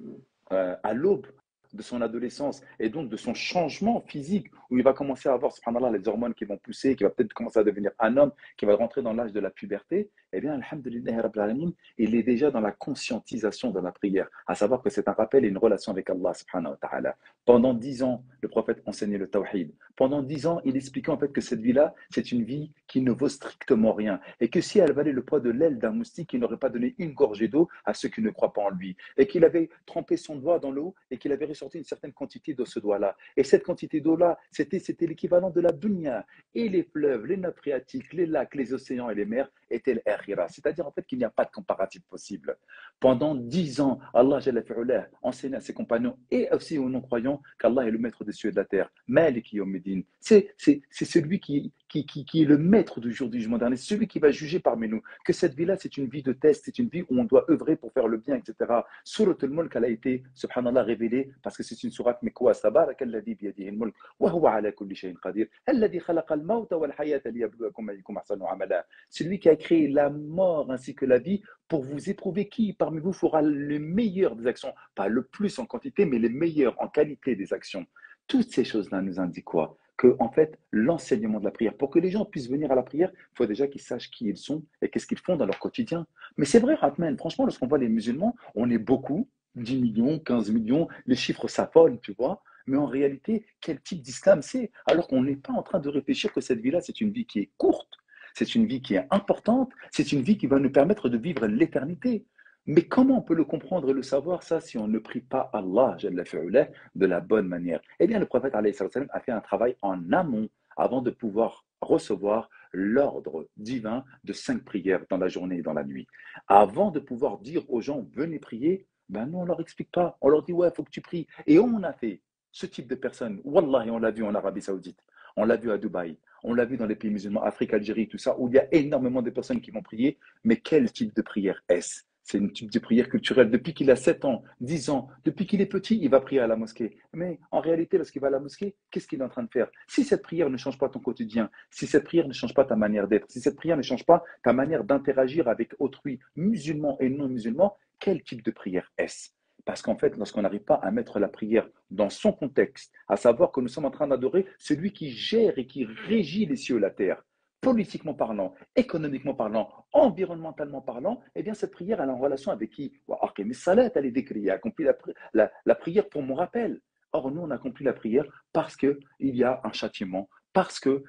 à l'aube de son adolescence et donc de son changement physique où il va commencer à avoir, subhanallah, les hormones qui vont pousser, qui va peut-être commencer à devenir un homme, qui va rentrer dans l'âge de la puberté, eh bien, alhamdulillah, rabbil alamin, il est déjà dans la conscientisation de la prière, à savoir que c'est un rappel et une relation avec Allah, subhanahu wa ta'ala. Pendant 10 ans, le prophète enseignait le tawhid. Pendant 10 ans, il expliquait en fait que cette vie-là, c'est une vie qui ne vaut strictement rien et que si elle valait le poids de l'aile d'un moustique, il n'aurait pas donné une gorgée d'eau à ceux qui ne croient pas en lui. Et qu'il avait trempé son doigt dans l'eau et qu'il avait ressorti une certaine quantité de ce doigt-là. Et cette quantité d'eau-là, c'était l'équivalent de la dunya. Et les fleuves, les nappes phréatiques, les lacs, les océans et les mers étaient l'akhira. C'est-à-dire en fait qu'il n'y a pas de comparatif possible. Pendant 10 ans, Allah Jalla fi'ula enseigne à ses compagnons et aussi aux non-croyants qu'Allah est le maître des cieux et de la terre. Malik Yawmiddin. C'est celui qui est le maître du jour du jugement dernier, c'est celui qui va juger parmi nous. Que cette vie-là, c'est une vie de test, c'est une vie où on doit œuvrer pour faire le bien, etc. Surat al-Mulk, elle a été, subhanallah, révélée parce que c'est une sourate Mekwa, Tabarak alladhi biyadihi al-mulk, wa huwa ala kulli shay'in qadir, alladhi khalaqa al-mawta wal hayata liyabluwakum ayyukum ahsanu amala. Celui qui a créé la mort ainsi que la vie pour vous éprouver qui parmi vous fera le meilleur des actions, pas le plus en quantité, mais les meilleurs en qualité des actions. Toutes ces choses-là nous indiquent quoi? Que, en fait, l'enseignement de la prière, pour que les gens puissent venir à la prière, il faut déjà qu'ils sachent qui ils sont et qu'est-ce qu'ils font dans leur quotidien. Mais c'est vrai, Ratman, franchement, lorsqu'on voit les musulmans, on est beaucoup, 10 millions, 15 millions, les chiffres s'affolent, tu vois. Mais en réalité, quel type d'islam c'est? Alors qu'on n'est pas en train de réfléchir que cette vie-là, c'est une vie qui est courte, c'est une vie qui est importante, c'est une vie qui va nous permettre de vivre l'éternité. Mais comment on peut le comprendre et le savoir, ça, si on ne prie pas Allah, Jalla fi'ulah, de la bonne manière? Eh bien, le prophète alayhi salam, a fait un travail en amont avant de pouvoir recevoir l'ordre divin de 5 prières dans la journée et dans la nuit. Avant de pouvoir dire aux gens, venez prier, ben non, on ne leur explique pas. On leur dit, ouais, il faut que tu pries. Et on a fait ce type de personnes. Wallahi, on l'a vu en Arabie Saoudite. On l'a vu à Dubaï. On l'a vu dans les pays musulmans, Afrique, Algérie, tout ça, où il y a énormément de personnes qui vont prier. Mais quel type de prière est-ce? C'est une type de prière culturelle. Depuis qu'il a 7 ans, 10 ans, depuis qu'il est petit, il va prier à la mosquée. Mais en réalité, lorsqu'il va à la mosquée, qu'est-ce qu'il est en train de faire? Si cette prière ne change pas ton quotidien, si cette prière ne change pas ta manière d'être, si cette prière ne change pas ta manière d'interagir avec autrui, musulman et non musulman, quel type de prière est-ce? Parce qu'en fait, lorsqu'on n'arrive pas à mettre la prière dans son contexte, à savoir que nous sommes en train d'adorer celui qui gère et qui régit les cieux et la terre, politiquement parlant, économiquement parlant, environnementalement parlant, eh bien cette prière, elle est en relation avec qui? Mais Salat, elle est décrite, il a accompli la prière pour mon rappel. Or, nous, on accomplit la prière parce qu'il y a un châtiment, parce que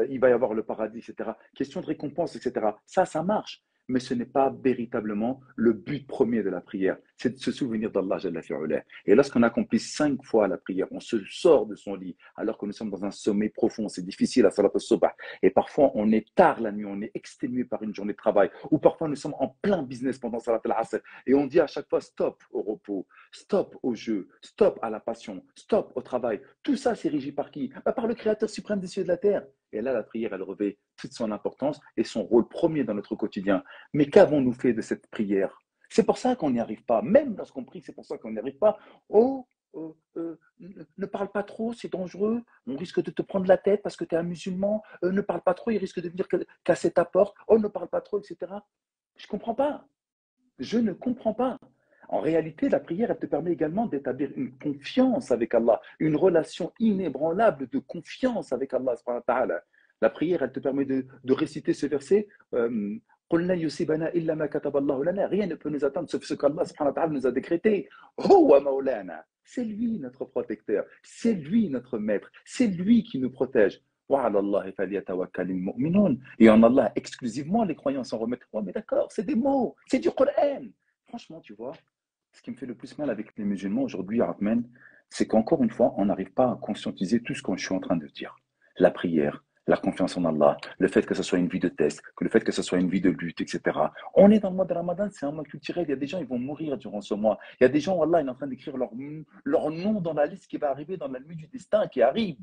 il va y avoir le paradis, etc. Question de récompense, etc. Ça marche. Mais ce n'est pas véritablement le but premier de la prière. C'est de se souvenir d'Allah Jalla fi'ala. Et lorsqu'on accomplit 5 fois la prière, on se sort de son lit alors que nous sommes dans un sommeil profond. C'est difficile à Salat al-Subh. Et parfois, on est tard la nuit, on est exténué par une journée de travail. Ou parfois, nous sommes en plein business pendant Salat al-Asr. Et on dit à chaque fois stop au repos, stop au jeu, stop à la passion, stop au travail. Tout ça, c'est régi par qui? Par le Créateur suprême des cieux et de la terre. Et là, la prière, elle revêt toute son importance et son rôle premier dans notre quotidien. Mais qu'avons-nous fait de cette prière? C'est pour ça qu'on n'y arrive pas. Même lorsqu'on prie, c'est pour ça qu'on n'y arrive pas. Oh, ne parle pas trop, c'est dangereux. On risque de te prendre la tête parce que tu es un musulman. Ne parle pas trop, il risque de venir casser ta porte. Oh, ne parle pas trop, etc. Je ne comprends pas. Je ne comprends pas. En réalité, la prière, elle te permet également d'établir une confiance avec Allah, une relation inébranlable de confiance avec Allah subhanahu wa ta'ala. La prière, elle te permet de réciter ce verset. قُلْ لَنْ يُصِيبَنَا إِلَّا مَا كَتَبَ اللَّهُ لَنَا. Rien ne peut nous atteindre sauf ce qu'Allah subhanahu wa ta'ala nous a décrété. هُوَ مَوْلَانَا. C'est lui notre protecteur, c'est lui notre maître, c'est lui qui nous protège. وَعَلَى اللَّهِ فَلْيَتَوَكَّلِ الْمُؤْمِنُونَ. Et en Allah, exclusivement, les croyants s'en remettent. Oh, mais d'accord, c'est des mots, c'est du Coran. Franchement, tu vois, ce qui me fait le plus mal avec les musulmans aujourd'hui, Ahmed, c'est qu'encore une fois, on n'arrive pas à conscientiser tout ce que je suis en train de dire. La prière, la confiance en Allah, le fait que ce soit une vie de test, que le fait que ce soit une vie de lutte, etc. On est dans le mois de Ramadan, c'est un mois culturel. Il y a des gens, ils vont mourir durant ce mois. Il y a des gens, Allah, il est en train d'écrire leur nom dans la liste qui va arriver dans la nuit du destin qui arrive.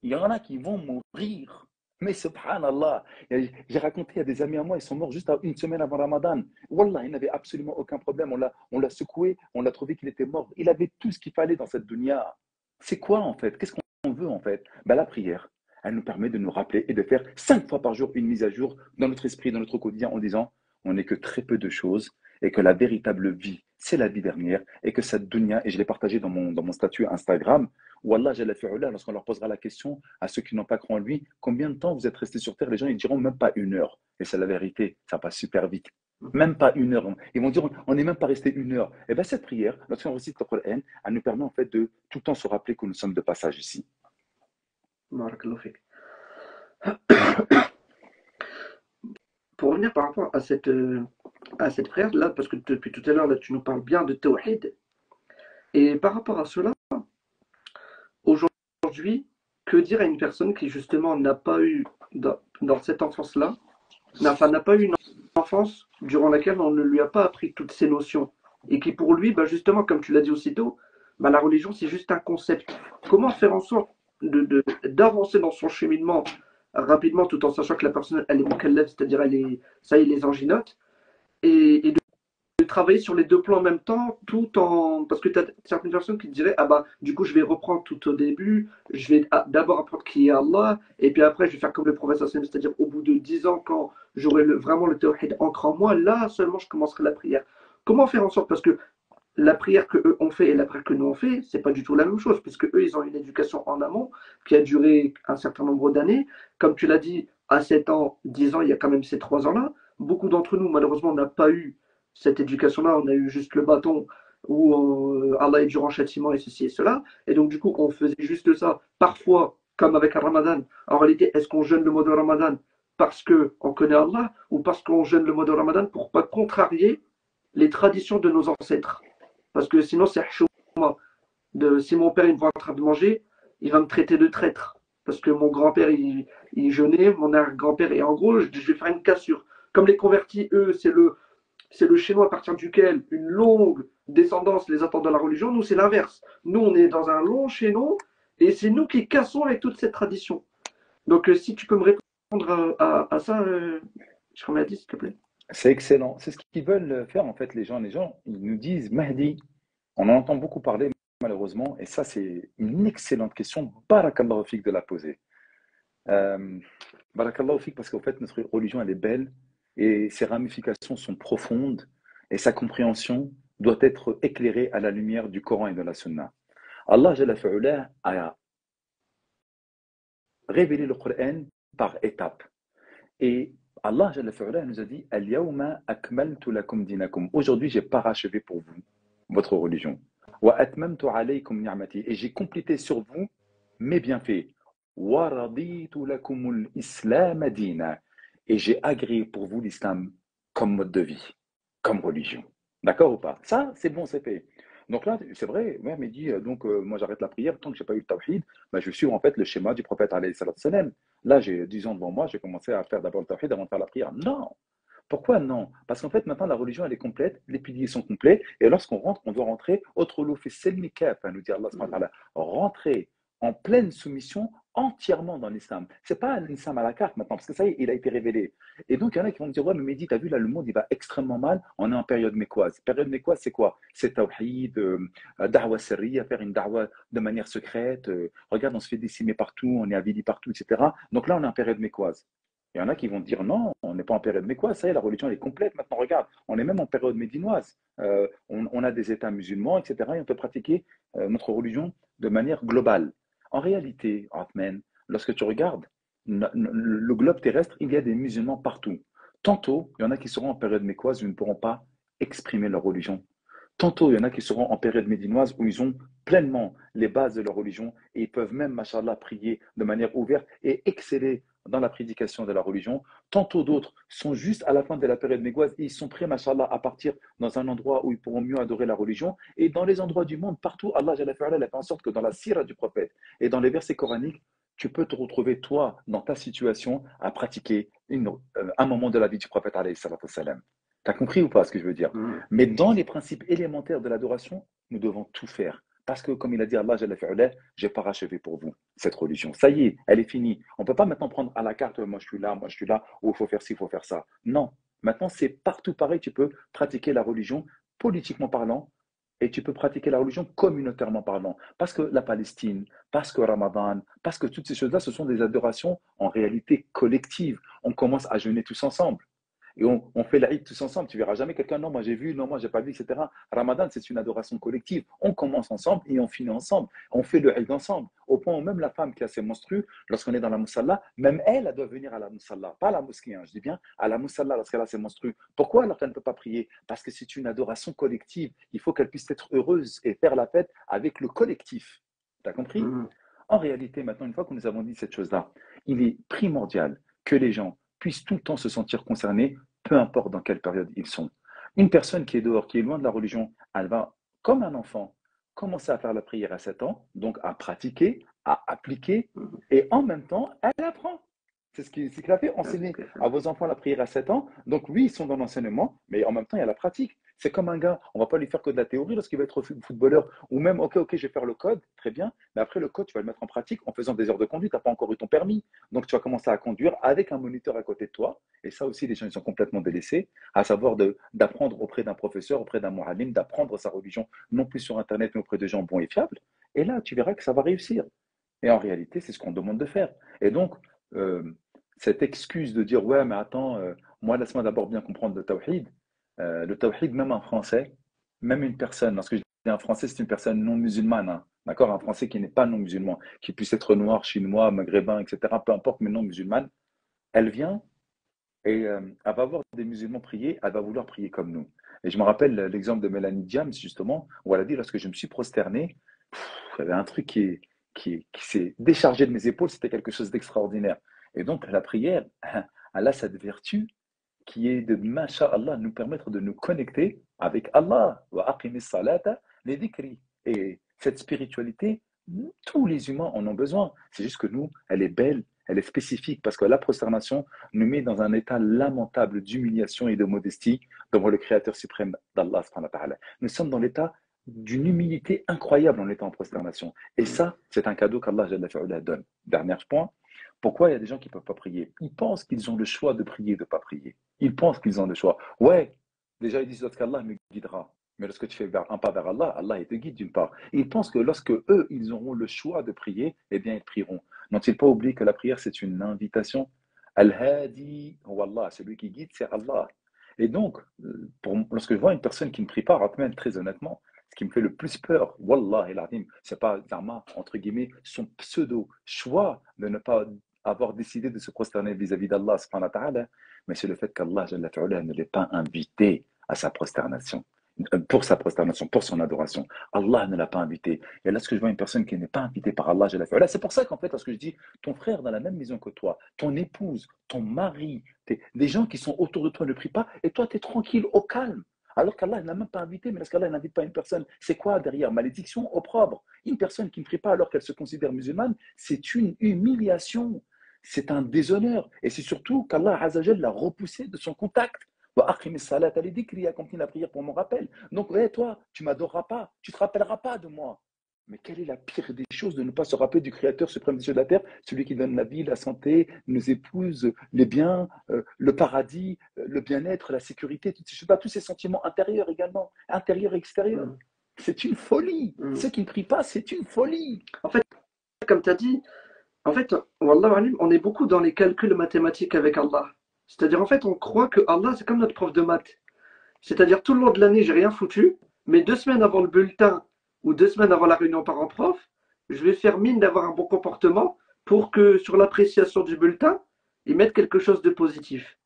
Il y en a qui vont mourir. Mais subhanallah, j'ai raconté à des amis à moi, ils sont morts juste une semaine avant Ramadan. Wallah, il n'avait absolument aucun problème. On l'a secoué, on a trouvé qu'il était mort. Il avait tout ce qu'il fallait dans cette dunya. C'est quoi en fait? Qu'est-ce qu'on veut en fait? La prière, elle nous permet de nous rappeler et de faire 5 fois par jour une mise à jour dans notre esprit, dans notre quotidien en disant on n'est que très peu de choses et que la véritable vie, c'est la vie dernière et que cette dunya, et je l'ai partagé dans mon statut Instagram, où Allah, lorsqu'on leur posera la question à ceux qui n'ont pas cru en lui, combien de temps vous êtes restés sur terre? Les gens, ils diront même pas 1 heure. Et c'est la vérité, ça passe super vite. Même pas 1 heure. Ils vont dire, on n'est même pas resté 1 heure. Et bien, cette prière, lorsqu'on récite le Coran, elle nous permet en fait de tout le temps se rappeler que nous sommes de passage ici. Barakallahu fik. Pour revenir par rapport à cette prière-là, parce que depuis tout à l'heure, là, tu nous parles bien de Tawhid. Et par rapport à cela, aujourd'hui, que dire à une personne qui justement n'a pas eu, dans cette enfance-là, n'a pas eu une enfance durant laquelle on ne lui a pas appris toutes ces notions. Et qui pour lui, justement, comme tu l'as dit aussitôt, la religion, c'est juste un concept. Comment faire en sorte d'avancer dans son cheminement rapidement, tout en sachant que la personne, elle est mukallaf, c'est-à-dire ça y est, les anginotes, et de travailler sur les deux plans en même temps, tout en... Parce que tu as certaines personnes qui te diraient, du coup, je vais reprendre tout au début, je vais d'abord apprendre qui est Allah, et puis après, je vais faire comme le prophète, c'est-à-dire au bout de 10 ans, quand j'aurai vraiment le tawhid ancré en moi, là seulement je commencerai la prière. Comment faire en sorte, parce que la prière que eux ont fait et la prière que nous on fait, c'est pas du tout la même chose, puisque eux, ils ont une éducation en amont qui a duré un certain nombre d'années. Comme tu l'as dit, à 7 ans, 10 ans, il y a quand même ces 3 ans-là. Beaucoup d'entre nous, malheureusement, n'a pas eu cette éducation-là. On a eu juste le bâton où Allah est dur en châtiment et ceci et cela. Et donc, du coup, on faisait juste ça. Parfois, comme avec le Ramadan, en réalité, est-ce qu'on jeûne le mois de Ramadan parce qu'on connaît Allah ou parce qu'on jeûne le mois de Ramadan pour pas contrarier les traditions de nos ancêtres? Parce que sinon, c'est chouma. Si mon père il me voit en train de manger, il va me traiter de traître. Parce que mon grand-père, il jeûnait, mon arrière-grand-père, et en gros, je vais faire une cassure. Comme les convertis, eux, c'est le chaînon à partir duquel une longue descendance les attend dans la religion. Nous, c'est l'inverse. Nous, on est dans un long chaînon, et c'est nous qui cassons avec toute cette tradition. Donc, si tu peux me répondre à ça, je dit, s'il te plaît. C'est excellent. C'est ce qu'ils veulent faire en fait les gens. Les gens, ils nous disent Mahdi. On en entend beaucoup parler malheureusement. Et ça, c'est une excellente question. Barakallahu fik de la poser. Euh, Barakallahu fik parce qu'en fait, notre religion, elle est belle et ses ramifications sont profondes et sa compréhension doit être éclairée à la lumière du Coran et de la Sunna. Allah Jalla fa'ala, a révélé le Coran par étapes. Et Allah Jalla fa'ala, nous a dit Al-yawma akmaltu lakum dinakum. Aujourd'hui, j'ai parachevé pour vous votre religion. Wa atmamtu alaykum ni'mati. Et j'ai complété sur vous mes bienfaits. Wa raditu lakumul islam dina. Et j'ai agréé pour vous l'islam comme mode de vie, comme religion. D'accord ou pas? Ça, c'est bon, c'est fait. Donc là, c'est vrai, ouais, mais dit, moi j'arrête la prière, tant que j'ai pas eu le tawhid, bah, je suis en fait le schéma du prophète alayhi salatu salam. Là, j'ai 10 ans devant moi, j'ai commencé à faire d'abord le tawhid avant de faire la prière. Non! Pourquoi non? Parce qu'en fait, maintenant, la religion, elle est complète, les piliers sont complets, et lorsqu'on rentre, on doit rentrer, autre lot fait selmikaf, nous dit Allah subhanahu wa ta'ala, rentrer en pleine soumission entièrement dans l'islam. C'est pas un islam à la carte maintenant, parce que ça y est, il a été révélé. Et donc, il y en a qui vont me dire, ouais, mais Mehdi, t'as vu, là, le monde, il va extrêmement mal, on est en période mécoise. Période mécoise, c'est quoi? C'est tawhid, da'wa sirriya, faire une da'wa de manière secrète, regarde, on se fait décimer partout, on est avili partout, etc. Donc là, on est en période mécoise. Il y en a qui vont dire non, on n'est pas en période mécoise, ça y est, la religion elle est complète. Maintenant, regarde, on est même en période médinoise. On a des États musulmans, etc. Et on peut pratiquer notre religion de manière globale. En réalité, Othman, lorsque tu regardes le globe terrestre, il y a des musulmans partout. Tantôt, il y en a qui seront en période mécoise où ils ne pourront pas exprimer leur religion. Tantôt, il y en a qui seront en période médinoise où ils ont pleinement les bases de leur religion et ils peuvent même, machallah, prier de manière ouverte et exceller dans la prédication de la religion. Tantôt d'autres sont juste à la fin de la période mégoise et ils sont prêts, machallah, à partir dans un endroit où ils pourront mieux adorer la religion. Et dans les endroits du monde, partout, Allah Jalla fa'ala, a fait en sorte que dans la sira du prophète et dans les versets coraniques, tu peux te retrouver, toi, dans ta situation, à pratiquer un moment de la vie du prophète, alayhi salatu wassalam. T'as compris ou pas ce que je veux dire? Mhm. Mais dans les principes élémentaires de l'adoration, nous devons tout faire. Parce que, comme il a dit Allah, j'ai parachevé pour vous cette religion. Ça y est, elle est finie. On ne peut pas maintenant prendre à la carte, moi je suis là, ou il faut faire ci, il faut faire ça. Non. Maintenant, c'est partout pareil. Tu peux pratiquer la religion politiquement parlant et tu peux pratiquer la religion communautairement parlant. Parce que la Palestine, parce que Ramadan, parce que toutes ces choses-là, ce sont des adorations en réalité collectives. On commence à jeûner tous ensemble. Et on fait l'Aïd tous ensemble. Tu verras jamais quelqu'un, non, moi j'ai vu, non, moi j'ai pas vu, etc. Ramadan, c'est une adoration collective. On commence ensemble et on finit ensemble. On fait le Aïd ensemble. Au point où même la femme qui a ses menstrues, lorsqu'on est dans la moussalla, même elle, elle doit venir à la moussalla. Pas à la mosquée, hein, je dis bien à la moussalla lorsqu'elle a ses menstrues. Pourquoi alors qu'elle ne peut pas prier? Parce que c'est une adoration collective. Il faut qu'elle puisse être heureuse et faire la fête avec le collectif. Tu as compris? Mhm. En réalité, maintenant, une fois que nous avons dit cette chose-là, il est primordial que les gens puissent tout le temps se sentir concernés, peu importe dans quelle période ils sont. Une personne qui est dehors, qui est loin de la religion, elle va, comme un enfant, commencer à faire la prière à 7 ans, donc à pratiquer, à appliquer, Mhm. et en même temps, elle apprend. C'est ce qu'il a fait, Ouais, c'est ce enseigner qu'elle fait. à vos enfants la prière à 7 ans. Donc oui, ils sont dans l'enseignement, mais en même temps, il y a la pratique. C'est comme un gars, on ne va pas lui faire que de la théorie lorsqu'il va être footballeur, ou même, ok, je vais faire le code, très bien, mais après le code, tu vas le mettre en pratique en faisant des heures de conduite, tu n'as pas encore eu ton permis. Donc tu vas commencer à conduire avec un moniteur à côté de toi, et ça aussi, les gens, ils sont complètement délaissés, à savoir d'apprendre auprès d'un professeur, auprès d'un mu'allim, d'apprendre sa religion, non plus sur Internet, mais auprès de gens bons et fiables. Et là, tu verras que ça va réussir. Et en réalité, c'est ce qu'on demande de faire. Et donc, euh, cette excuse de dire, ouais, mais attends, moi, laisse-moi d'abord bien comprendre le tawhid, même en français, même une personne, lorsque je dis un français, c'est une personne non musulmane, hein, d'accord? Un français qui n'est pas non musulman, qui puisse être noir, chinois, maghrébin, etc., peu importe, mais non musulmane, elle vient et elle va voir des musulmans prier, elle va vouloir prier comme nous. Et je me rappelle l'exemple de Mélanie Diams, justement, où elle a dit, lorsque je me suis prosterné, il y avait un truc qui s'est déchargé de mes épaules, c'était quelque chose d'extraordinaire. Et donc, la prière, elle a cette vertu qui est de, masha'Allah, nous permettre de nous connecter avec Allah. Wa aqimis salata li dhikri. Et cette spiritualité, tous les humains en ont besoin. C'est juste que nous, elle est belle, elle est spécifique, parce que la prosternation nous met dans un état lamentable d'humiliation et de modestie devant le Créateur suprême d'Allah, subhanahu wa ta'ala. Nous sommes dans l'état d'une humilité incroyable en étant en prosternation. Et Mhm. ça, c'est un cadeau qu'Allah Jalla fi'ala donne. Dernier point, pourquoi il y a des gens qui ne peuvent pas prier? Ils pensent qu'ils ont le choix de prier et de ne pas prier. Ils pensent qu'ils ont le choix. Ouais, déjà ils disent lorsqu'Allah me guidera. Mais lorsque tu fais un pas vers Allah, Allah il te guide d'une part. Ils pensent que lorsque eux, ils auront le choix de prier, eh bien ils prieront. N'ont-ils pas oublié que la prière, c'est une invitation? Al-Hadi, Wallah, celui qui guide, c'est Allah. Et donc, lorsque je vois une personne qui ne prie pas, Rahman, très honnêtement, ce qui me fait le plus peur, Wallah et l'Azim, c'est pas Zama, entre guillemets, son pseudo-choix de ne pas avoir décidé de se prosterner vis-à-vis d'Allah, subhanahu wa ta'ala, mais c'est le fait qu'Allah Jalla ta'ala, ne l'ait pas invité à sa prosternation, pour sa prosternation, pour son adoration. Allah ne l'a pas invité. Et lorsque je vois une personne qui n'est pas invitée par Allah Jalla ta'ala, c'est pour ça qu'en fait, lorsque je dis ton frère dans la même maison que toi, ton épouse, ton mari, des gens qui sont autour de toi ne prient pas, et toi, tu es tranquille, au calme. Alors qu'Allah n'a même pas invité, mais lorsqu'Allah n'invite pas une personne, c'est quoi derrière? Malédiction, opprobre. Une personne qui ne prie pas alors qu'elle se considère musulmane, c'est une humiliation, c'est un déshonneur. Et c'est surtout qu'Allah Azzawajal l'a repoussé de son contact. Wa aqim as-salat li dhikri, accomplis la prière pour mon rappel. Donc, ouais, toi, tu m'adoreras pas, tu te rappelleras pas de moi. Mais quelle est la pire des choses de ne pas se rappeler du Créateur suprême des cieux et de la terre, celui qui donne la vie, la santé, nos épouses, les biens, le paradis, le bien-être, la sécurité, je sais pas, tous ces sentiments intérieurs également, intérieurs et extérieurs. Mm. C'est une folie. Mm. Ceux qui ne prient pas, c'est une folie. En fait, comme tu as dit, en fait, Wallah alim, on est beaucoup dans les calculs mathématiques avec Allah. C'est-à-dire, en fait, on croit que Allah, c'est comme notre prof de maths. C'est-à-dire, tout le long de l'année, j'ai rien foutu, mais 2 semaines avant le bulletin ou 2 semaines avant la réunion parents-prof, je vais faire mine d'avoir un bon comportement pour que sur l'appréciation du bulletin, ils mettent quelque chose de positif.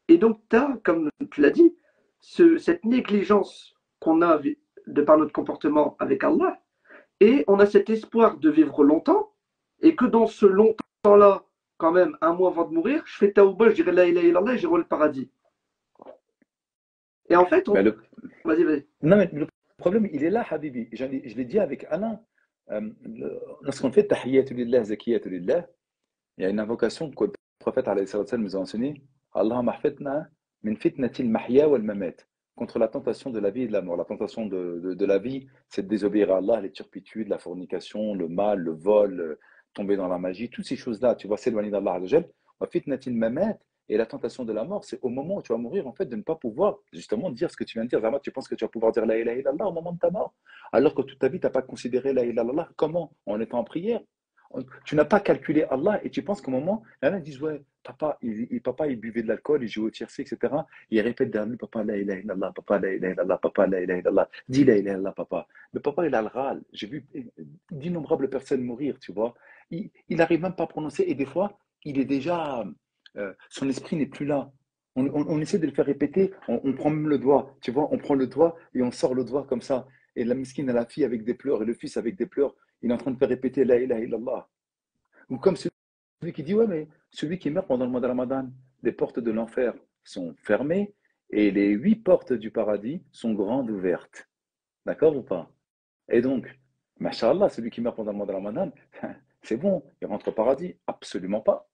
Et donc, tu as, comme tu l'as dit, cette négligence qu'on a de par notre comportement avec Allah, et on a cet espoir de vivre longtemps, et que dans ce longtemps-là, quand même, un mois avant de mourir, je fais taouba, je dirais la ilaha illallah et j'irai le paradis. Et en fait, Ben, vas-y, vas-y. non, mais le problème, il est là, Habibi. Je l'ai dit avec Alain. Lorsqu'on fait Tahiyyatulillah, Zakiyatulillah, il y a une invocation que le prophète alayhi salatu wa sallam nous a enseignée. Allahumma hafidna min fitnatil mahya wal mamat. Contre la tentation de la vie et de la mort. La tentation de la vie, c'est de désobéir à Allah, les turpitudes, la fornication, le mal, le vol, tomber dans la magie, toutes ces choses-là, tu vois, s'éloigner d'Allah Azza wa Jal. Wa fitnatil mamat. Et la tentation de la mort, c'est au moment où tu vas mourir, en fait, de ne pas pouvoir justement dire ce que tu viens de dire. Vraiment, tu penses que tu vas pouvoir dire la ilaha illallah au moment de ta mort, alors que toute ta vie, tu n'as pas considéré la ilaha illallah. Comment? En étant en prière. Tu n'as pas calculé Allah et tu penses qu'au moment, il y en a qui disent, ouais, papa, il buvait de l'alcool, il jouait au tiercé, etc. Et il répète derrière lui, papa, la ilaha illallah, papa, la ilaha illallah, papa, la ilaha illallah. Dis la ilaha illallah, papa. Mais papa, il a le râle. J'ai vu d'innombrables personnes mourir, tu vois. Il n'arrive même pas à prononcer et des fois, il est déjà, son esprit n'est plus là. On essaie de le faire répéter, on prend même le doigt, tu vois, on prend le doigt et on sort le doigt comme ça. Et la miskine a la fille avec des pleurs et le fils avec des pleurs. Il est en train de faire répéter la ilaha illallah. Ou comme celui qui dit, ouais, mais celui qui meurt pendant le mois de Ramadan, les portes de l'enfer sont fermées et les 8 portes du paradis sont grandes ouvertes. D'accord ou pas? Et donc, Masha'Allah, celui qui meurt pendant le mois de Ramadan, c'est bon, il rentre au paradis? Absolument pas.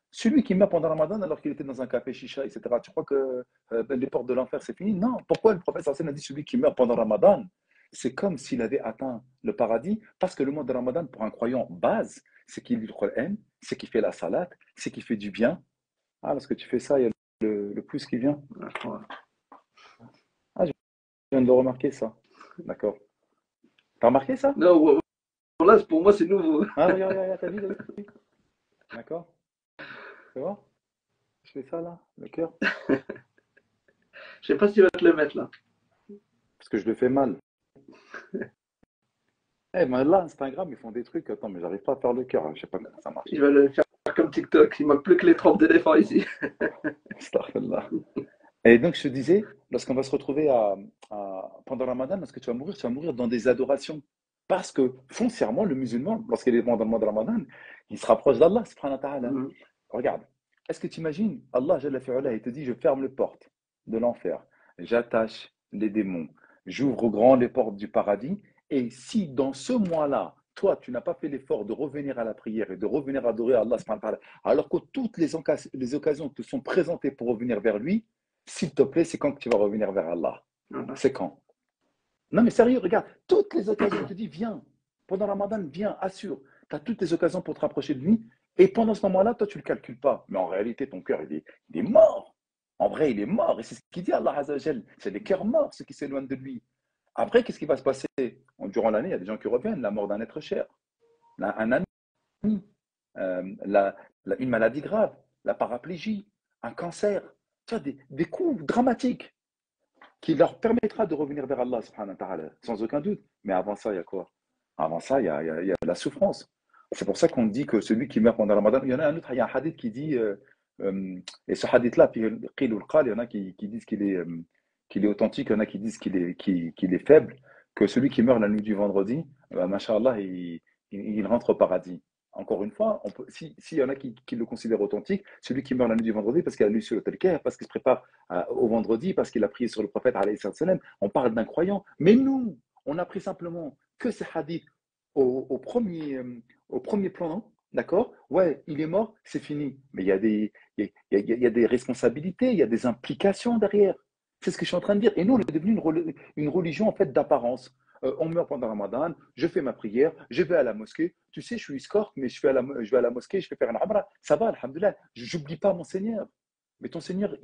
Celui qui meurt pendant le Ramadan alors qu'il était dans un café chicha, etc., tu crois que les portes de l'enfer, c'est fini? Non. Pourquoi le prophète sallallahu alayhi wa sallam a dit celui qui meurt pendant le Ramadan? C'est comme s'il avait atteint le paradis, parce que le mois de Ramadan, pour un croyant, base, c'est qu'il lit le Coran, c'est qu'il fait la salat, c'est qu'il fait du bien. Ah, lorsque tu fais ça, il y a le pouce qui vient. Ah, je viens de le remarquer, ça. D'accord. T'as remarqué ça? Non, là, pour moi, c'est nouveau. Ah, regarde, regarde, t'as vu? D'accord. Tu vois? Je fais ça, là, le cœur. Je sais pas s'il va te le mettre là. Parce que je le fais mal. Eh, mais là, Instagram, ils font des trucs. Attends, mais j'arrive pas à faire le cœur, hein. Je sais pas comment ça marche. Il va le faire comme TikTok. Il manque plus que les trompes d'éléphant ici. Astaghfirullah. Et donc, je te disais, lorsqu'on va se retrouver pendant Ramadan, lorsque tu vas mourir dans des adorations. Parce que foncièrement, le musulman, lorsqu'il est dans le mois de Ramadan, il se rapproche d'Allah, subhanahu wa ta'ala. Mm. Regarde, est-ce que tu imagines, Allah Jalla fi'ala, il te dit, je ferme les portes de l'enfer, j'attache les démons, j'ouvre grand les portes du paradis, et si dans ce mois-là, toi, tu n'as pas fait l'effort de revenir à la prière et de revenir adorer Allah, subhanahu wa ta'ala, alors que toutes les occasions te sont présentées pour revenir vers lui, s'il te plaît, c'est quand que tu vas revenir vers Allah? Voilà. C'est quand? Non, mais sérieux, regarde, toutes les occasions, il te dit, viens, pendant Ramadan, viens, assure. Tu as toutes les occasions pour te rapprocher de lui. Et pendant ce moment-là, toi, tu ne le calcules pas. Mais en réalité, ton cœur, il est mort. En vrai, il est mort. Et c'est ce qu'il dit Allah Azza wa Jal. C'est les cœurs morts, ceux qui s'éloignent de lui. Après, qu'est-ce qui va se passer? Durant l'année, il y a des gens qui reviennent. La mort d'un être cher, un ami, euh, la- une maladie grave, la paraplégie, un cancer. Tu vois, des coups dramatiques qui leur permettra de revenir vers Allah subhanahu wa ta'ala, sans aucun doute. Mais avant ça, il y a quoi? Avant ça, il y a la souffrance. C'est pour ça qu'on dit que celui qui meurt pendant le Ramadan, il y en a un autre, il y a un hadith qui dit, et ce hadith-là, il y en a qui disent qu'il est authentique, il y en a qui disent qu'il est faible, que celui qui meurt la nuit du vendredi, masha'Allah, il rentre au paradis. Encore une fois, s'il y en a qui le considèrent authentique, celui qui meurt la nuit du vendredi parce qu'il a lu sur le tel parce qu'il se prépare au vendredi, parce qu'il a prié sur le prophète, alayhi salam, on parle d'un croyant. Mais nous, on a pris simplement que ces hadiths au premier, au premier plan, d'accord? Ouais, il est mort, c'est fini. Mais il y a des responsabilités, il y a des implications derrière. C'est ce que je suis en train de dire. Et nous, on est devenu une religion en fait d'apparence. On meurt pendant Ramadan, je fais ma prière, je vais à la mosquée. Tu sais, je suis escorte, mais je vais à la mosquée, je fais faire un amra. Ça va, alhamdoulilah. Je n'oublie pas mon Seigneur. Mais ton Seigneur,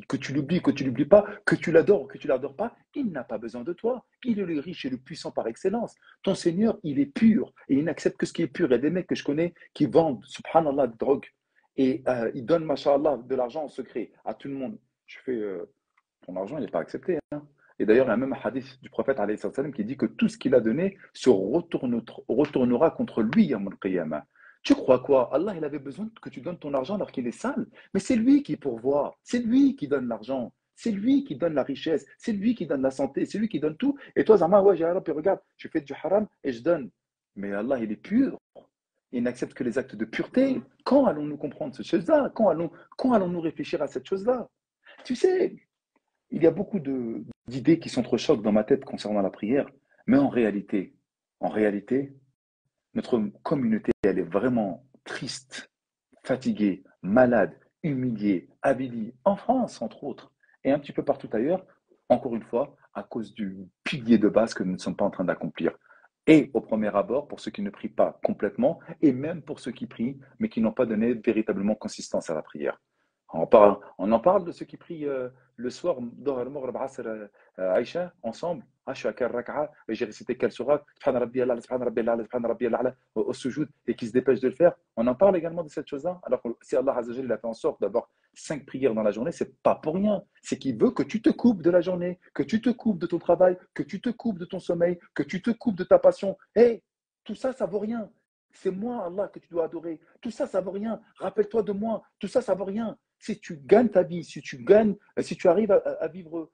que tu l'oublies, que tu l'oublies pas, que tu l'adores, que tu l'adores pas, il n'a pas besoin de toi. Il est le riche et le puissant par excellence. Ton Seigneur, il est pur et il n'accepte que ce qui est pur. Il y a des mecs que je connais qui vendent, subhanallah, de drogue et ils donnent, mashallah, de l'argent en secret à tout le monde. Je fais, ton argent, il n'est pas accepté, hein. Et d'ailleurs, il y a même un hadith du prophète alayhi salam, qui dit que tout ce qu'il a donné retournera contre lui, yawm al-qiyamah. Tu crois quoi? Allah, il avait besoin que tu donnes ton argent alors qu'il est sale. Mais c'est lui qui pourvoit, c'est lui qui donne l'argent, c'est lui qui donne la richesse, c'est lui qui donne la santé, c'est lui qui donne tout. Et toi, Zama, ouais, j'ai un puis regarde, je fais du haram et je donne. Mais Allah, il est pur. Il n'accepte que les actes de pureté. Quand allons-nous comprendre cette chose-là? Quand allons-nous réfléchir à cette chose-là? Tu sais, il y a beaucoup d'idées qui s'entrechoquent dans ma tête concernant la prière, mais en réalité, notre communauté, elle est vraiment triste, fatiguée, malade, humiliée, avilie, en France, entre autres, et un petit peu partout ailleurs, encore une fois, à cause du pilier de base que nous ne sommes pas en train d'accomplir. Et au premier abord, pour ceux qui ne prient pas complètement, et même pour ceux qui prient, mais qui n'ont pas donné véritablement consistance à la prière. On en parle de ceux qui prient le soir, Dohr, Maghrib, Asr, Aïcha, ensemble. Ah, je suis à quelle raka'a et j'ai récité quelle sourate, Subhan Rabbi Allah, Subhan Rabbi Allah, Subhan Rabbi Allah, au sujoud, et qui se dépêchent de le faire. On en parle également de cette chose-là. Alors que si Allah Azza wa Jalla a fait en sorte d'avoir 5 prières dans la journée, c'est pas pour rien. C'est qu'il veut que tu te coupes de la journée, que tu te coupes de ton travail, que tu te coupes de ton sommeil, que tu te coupes de ta passion. Hé, tout ça, ça vaut rien. C'est moi, Allah, que tu dois adorer. Tout ça, ça vaut rien. Rappelle-toi de moi. Tout ça, ça vaut rien. Si tu gagnes ta vie, si tu arrives à vivre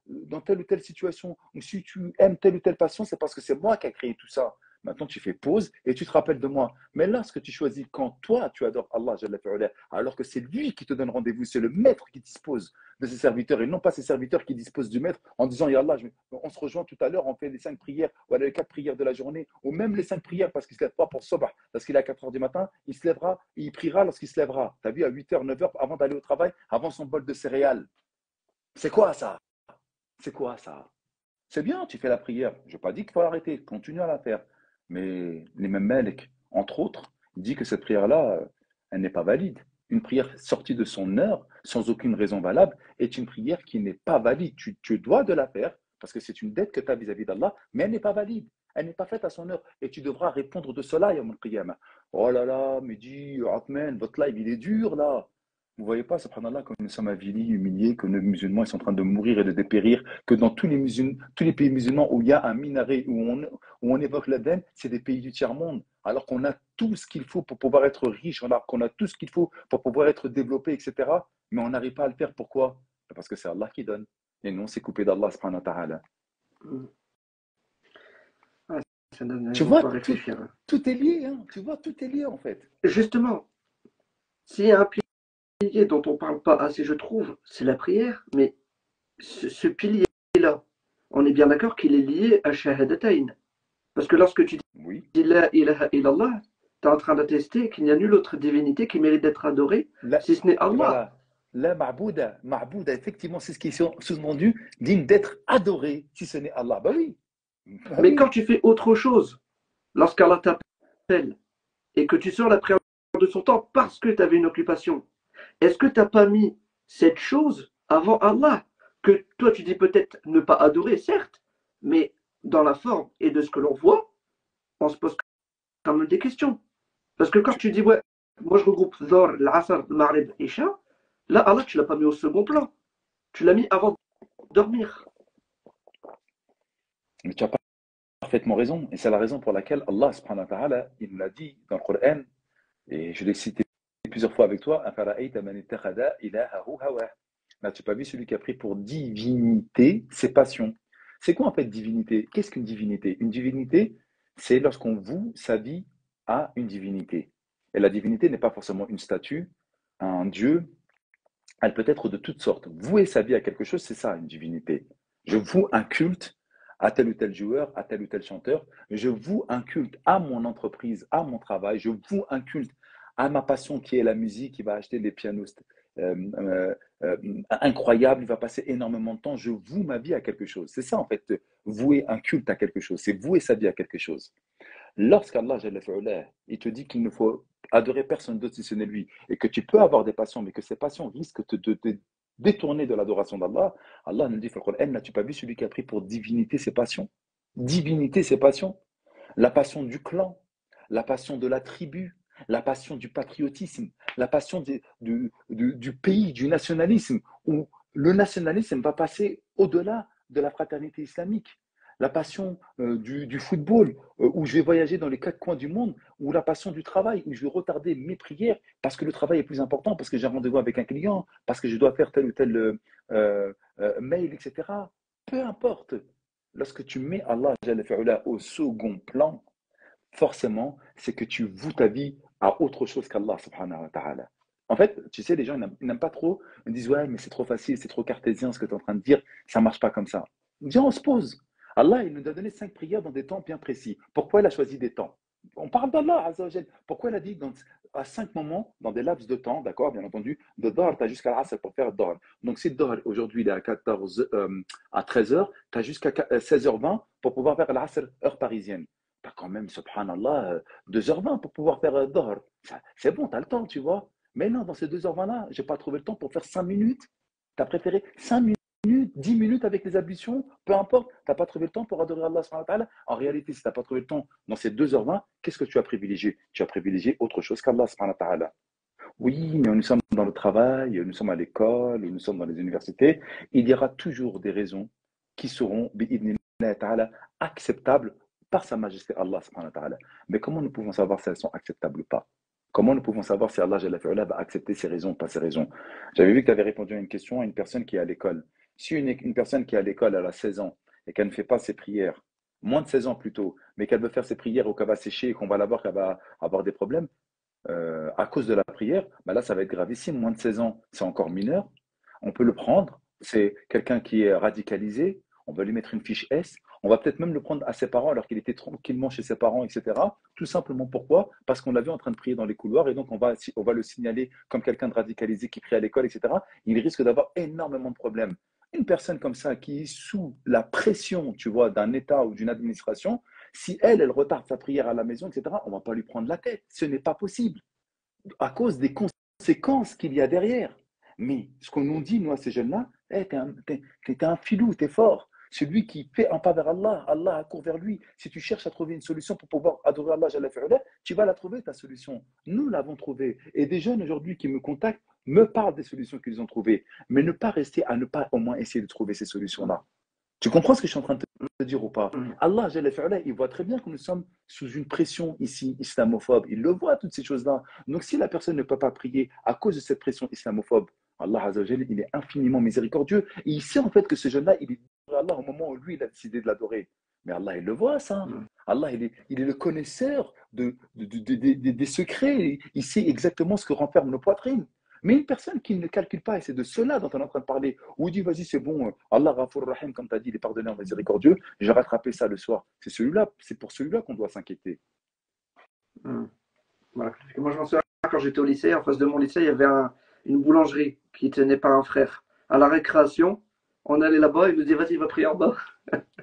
dans telle ou telle situation, ou si tu aimes telle ou telle passion, c'est parce que c'est moi qui ai créé tout ça. Maintenant, tu fais pause et tu te rappelles de moi. Mais là, ce que tu choisis quand toi, tu adores Allah, Jalla fi'ala, alors que c'est lui qui te donne rendez-vous, c'est le maître qui dispose de ses serviteurs et non pas ses serviteurs qui disposent du maître en disant, Ya Allah, on se rejoint tout à l'heure, on fait les 5 prières, ou les 4 prières de la journée, ou même les 5 prières parce qu'il ne se lève pas pour Sobah, parce qu'il est à 4 heures du matin, il se lèvera et il priera lorsqu'il se lèvera. Tu as vu, à 8 heures, 9 heures, avant d'aller au travail, avant son bol de céréales. C'est quoi ça? C'est quoi ça? C'est bien, tu fais la prière. Je n'ai pas dit qu'il faut l'arrêter, continue à la faire. Mais l'imam Malik, entre autres, dit que cette prière-là, elle n'est pas valide. Une prière sortie de son heure, sans aucune raison valable, est une prière qui n'est pas valide. Tu dois de la faire, parce que c'est une dette que tu as vis-à-vis d'Allah, mais elle n'est pas valide. Elle n'est pas faite à son heure. Et tu devras répondre de cela, Yawm al-Qiyamah. Oh là là, mais dis, Atman, votre live, il est dur là. Vous voyez pas, subhanallah, que nous sommes avilis, humiliés, que nos musulmans ils sont en train de mourir et de dépérir, que dans tous les pays musulmans où il y a un minaret, où on évoque l'Aden, c'est des pays du tiers-monde, alors qu'on a tout ce qu'il faut pour pouvoir être riche, alors qu'on a tout ce qu'il faut pour pouvoir être développé, etc. Mais on n'arrive pas à le faire. Pourquoi? Parce que c'est Allah qui donne. Et nous, on s'est coupé d'Allah, subhanahu wa ta'ala. Ah, ça donne Tu raison de vois, quoi réfléchir. tout est lié, hein. Tu vois, tout est lié en fait. Justement, s'il y a un pilier dont on ne parle pas assez, je trouve, c'est la prière. Mais ce pilier-là, on est bien d'accord qu'il est lié à Shahadatayn. Parce que lorsque tu Oui. dis La ilaha illallah, tu es en train d'attester qu'il n'y a nulle autre divinité qui mérite d'être adorée La, si ce n'est Allah. voilà. La ma'bouda, effectivement, c'est ce qui est sous-entendu, digne d'être adoré, si ce n'est Allah. Bah oui. Bah Mais quand oui. tu fais autre chose, lorsqu'Allah t'appelle et que tu sors la prière de son temps parce que tu avais une occupation, est-ce que tu n'as pas mis cette chose avant Allah, que toi tu dis peut-être ne pas adorer, certes, mais dans la forme et de ce que l'on voit, on se pose quand même des questions. Parce que quand Tu- tu dis, ouais, moi je regroupe Dhor, l'Asr, le Maghrib, Isha, là, Allah, tu l'as pas mis au second plan. Tu l'as mis avant de dormir. mais tu as parfaitement raison. Et c'est la raison pour laquelle Allah, subhanahu wa ta'ala, il nous l'a dit dans le Coran, et je l'ai cité plusieurs fois avec toi, Afara'ayta man ittakhadha ilahahu hawah. N'as-tu pas vu celui qui a pris pour divinité ses passions? C'est quoi en fait divinité? Qu'est-ce qu'une divinité? Une divinité, c'est lorsqu'on voue sa vie à une divinité. Et la divinité n'est pas forcément une statue, un dieu, elle peut être de toutes sortes. Vouer sa vie à quelque chose, c'est ça une divinité. Je voue un culte à tel ou tel joueur, à tel ou tel chanteur. Je voue un culte à mon entreprise, à mon travail. Je voue un culte à ma passion qui est la musique. Il va acheter des pianos euh, euh, incroyables. Il va passer énormément de temps. Je voue ma vie à quelque chose. C'est ça en fait, vouer un culte à quelque chose. C'est vouer sa vie à quelque chose. Lorsqu'Allah, il te dit qu'il ne faut adorer personne d'autre si ce n'est lui, et que tu peux avoir des passions, mais que ces passions risquent de te détourner de l'adoration d'Allah, Allah nous dit, n'as-tu pas vu celui qui a pris pour divinité ses passions? Divinité ses passions? La passion du clan, la passion de la tribu, la passion du patriotisme, la passion du pays, du nationalisme, où le nationalisme va passer au-delà de la fraternité islamique. La passion du football, où je vais voyager dans les quatre coins du monde, ou la passion du travail, où je vais retarder mes prières parce que le travail est plus important, parce que j'ai un rendez-vous avec un client, parce que je dois faire tel ou tel mail, etc. Peu importe. Lorsque tu mets Allah au second plan, forcément, c'est que tu voues ta vie à autre chose qu'Allah subhanahu wa ta'ala. En fait, tu sais, les gens ils n'aiment pas trop, ils disent ouais, mais c'est trop facile, c'est trop cartésien ce que tu es en train de dire, ça ne marche pas comme ça. Viens, on se pose. Allah, il nous a donné 5 prières dans des temps bien précis. Pourquoi il a choisi des temps? On parle d'Allah, Azza wa Jal. Pourquoi il a dit à 5 moments, dans des laps de temps, d'accord, bien entendu, de Dhahr, tu as jusqu'à l'Asr pour faire Dhahr. Donc si Dhahr, aujourd'hui, il est à 13 heures, tu as jusqu'à 16h20 pour pouvoir faire l'Asr, heure parisienne. T'as quand même, subhanallah, 2h20 pour pouvoir faire Dhahr. C'est bon, tu as le temps, tu vois. Mais non, dans ces 2h20-là, je n'ai pas trouvé le temps pour faire 5 minutes. Tu as préféré 5 minutes, 10 minutes avec les ablutions, peu importe, tu n'as pas trouvé le temps pour adorer Allah subhanahu wa ta'ala. En réalité, si tu n'as pas trouvé le temps dans ces 2h20, qu'est-ce que tu as privilégié? Tu as privilégié autre chose qu'Allah subhanahu wa ta'ala. Oui, mais nous sommes dans le travail, nous sommes à l'école, nous sommes dans les universités. Il y aura toujours des raisons qui seront, bi'idhnillahi ta'ala, acceptables par Sa Majesté Allah subhanahu wa ta'ala. Mais comment nous pouvons savoir si elles sont acceptables ou pas? Comment nous pouvons savoir si Allah Jalla fi'ala, va accepter ces raisons ou pas ces raisons? J'avais vu que tu avais répondu à une question à une personne qui est à l'école. Si une personne qui est à l'école, elle a 16 ans et qu'elle ne fait pas ses prières, moins de 16 ans plutôt, mais qu'elle veut faire ses prières ou qu'elle va sécher et qu'on va la voir qu'elle va avoir des problèmes, à cause de la prière, bah là, ça va être gravissime. Moins de 16 ans, c'est encore mineur. On peut le prendre. C'est quelqu'un qui est radicalisé. On va lui mettre une fiche S. On va peut-être même le prendre à ses parents alors qu'il était tranquillement chez ses parents, etc. Tout simplement pourquoi? Parce qu'on l'a vu en train de prier dans les couloirs et donc on va le signaler comme quelqu'un de radicalisé qui prie à l'école, etc. Il risque d'avoir énormément de problèmes. Une personne comme ça qui est sous la pression, tu vois, d'un État ou d'une administration, si elle retarde sa prière à la maison, etc., on ne va pas lui prendre la tête. Ce n'est pas possible à cause des conséquences qu'il y a derrière. Mais ce qu'on nous dit, nous, à ces jeunes-là, hey, t'es un filou, t'es fort. Celui qui fait un pas vers Allah, Allah accourt vers lui. Si tu cherches à trouver une solution pour pouvoir adorer Allah, tu vas la trouver, ta solution. Nous l'avons trouvée. Et des jeunes aujourd'hui qui me contactent me parlent des solutions qu'ils ont trouvées. Mais ne pas rester à ne pas au moins essayer de trouver ces solutions-là. Tu comprends ce que je suis en train de te dire ou pas? Allah, il voit très bien que nous sommes sous une pression ici islamophobe. Il le voit, toutes ces choses-là. Donc, si la personne ne peut pas prier à cause de cette pression islamophobe, Allah, Azzawajal, il est infiniment miséricordieux. Et il sait en fait que ce jeune-là, il est Allah au moment où lui, il a décidé de l'adorer. Mais Allah, il le voit, ça. Allah, il est le connaisseur des secrets. Il sait exactement ce que renferment nos poitrines. Mais une personne qui ne calcule pas, et c'est de cela dont on est en train de parler, où il dit, vas-y, c'est bon, Allah Ghafour Rahim, comme tu as dit, il est pardonneur miséricordieux, j'ai rattrapé ça le soir. C'est pour celui-là qu'on doit s'inquiéter. Voilà. Moi, je m'en souviens quand j'étais au lycée, en face de mon lycée, il y avait une boulangerie qui tenait par un frère. À la récréation, on allait là-bas, il nous dit, vas-y, va prier en bas.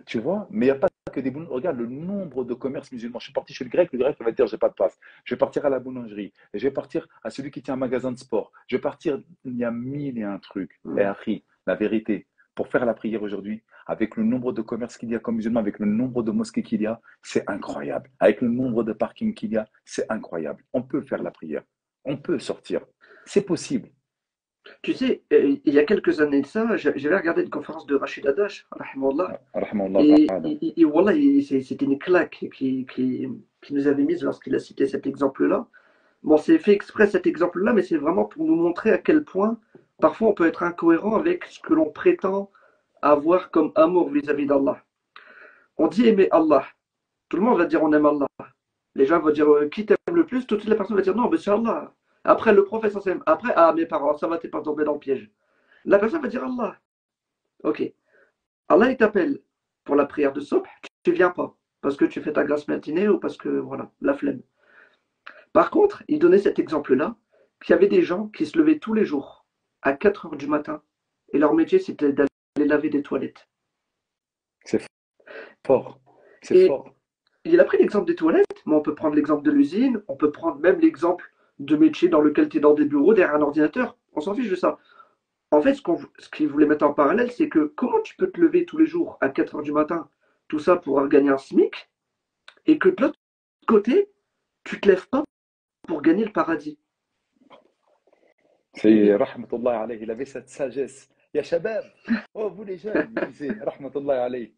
Tu vois, mais il n'y a pas que des boulangeries. Regarde le nombre de commerces musulmans. Je suis parti chez le grec va te dire j'ai pas de place. Je vais partir à la boulangerie. Je vais partir à celui qui tient un magasin de sport. Je vais partir, il y a mille et un trucs. Et Harry, la vérité, pour faire la prière aujourd'hui, avec le nombre de commerces qu'il y a comme musulmans, avec le nombre de mosquées qu'il y a, c'est incroyable. Avec le nombre de parkings qu'il y a, c'est incroyable. On peut faire la prière. On peut sortir. C'est possible. Tu sais, il y a quelques années de ça, j'avais regardé une conférence de Rachid Hadash, rahimahullah, Rahmahullah et, ta'ala. voilà, c'était une claque qui nous avait mise lorsqu'il a cité cet exemple-là. Bon, c'est fait exprès cet exemple-là, mais c'est vraiment pour nous montrer à quel point parfois on peut être incohérent avec ce que l'on prétend avoir comme amour vis-à-vis d'Allah. On dit aimer Allah. Tout le monde va dire on aime Allah. Les gens vont dire qui t'aime le plus. Toutes les personnes vont dire non, mais c'est Allah. Après le prophète, après, ah, mes parents, ça va, t'es pas tombé dans le piège. La personne va dire Allah. Ok. Allah, il t'appelle pour la prière de Subh, tu viens pas. Parce que tu fais ta grasse matinée ou parce que, voilà, la flemme. Par contre, il donnait cet exemple-là, qu'il y avait des gens qui se levaient tous les jours à 4 heures du matin et leur métier, c'était d'aller laver des toilettes. C'est fort. C'est Et fort. il a pris l'exemple des toilettes, mais on peut prendre l'exemple de l'usine, on peut prendre même l'exemple de métier dans lequel tu es dans des bureaux, derrière un ordinateur. On s'en fiche de ça. En fait, ce qu'il voulait mettre en parallèle, c'est que comment tu peux te lever tous les jours à 4 heures du matin, tout ça pour gagner un SMIC, et que de l'autre côté, tu te lèves pas pour gagner le paradis. C'est Rahmatullah alayhi. Il avait cette sagesse. Ya Shabab. Oh, vous les jeunes, il disait Rahmatullah alayhi.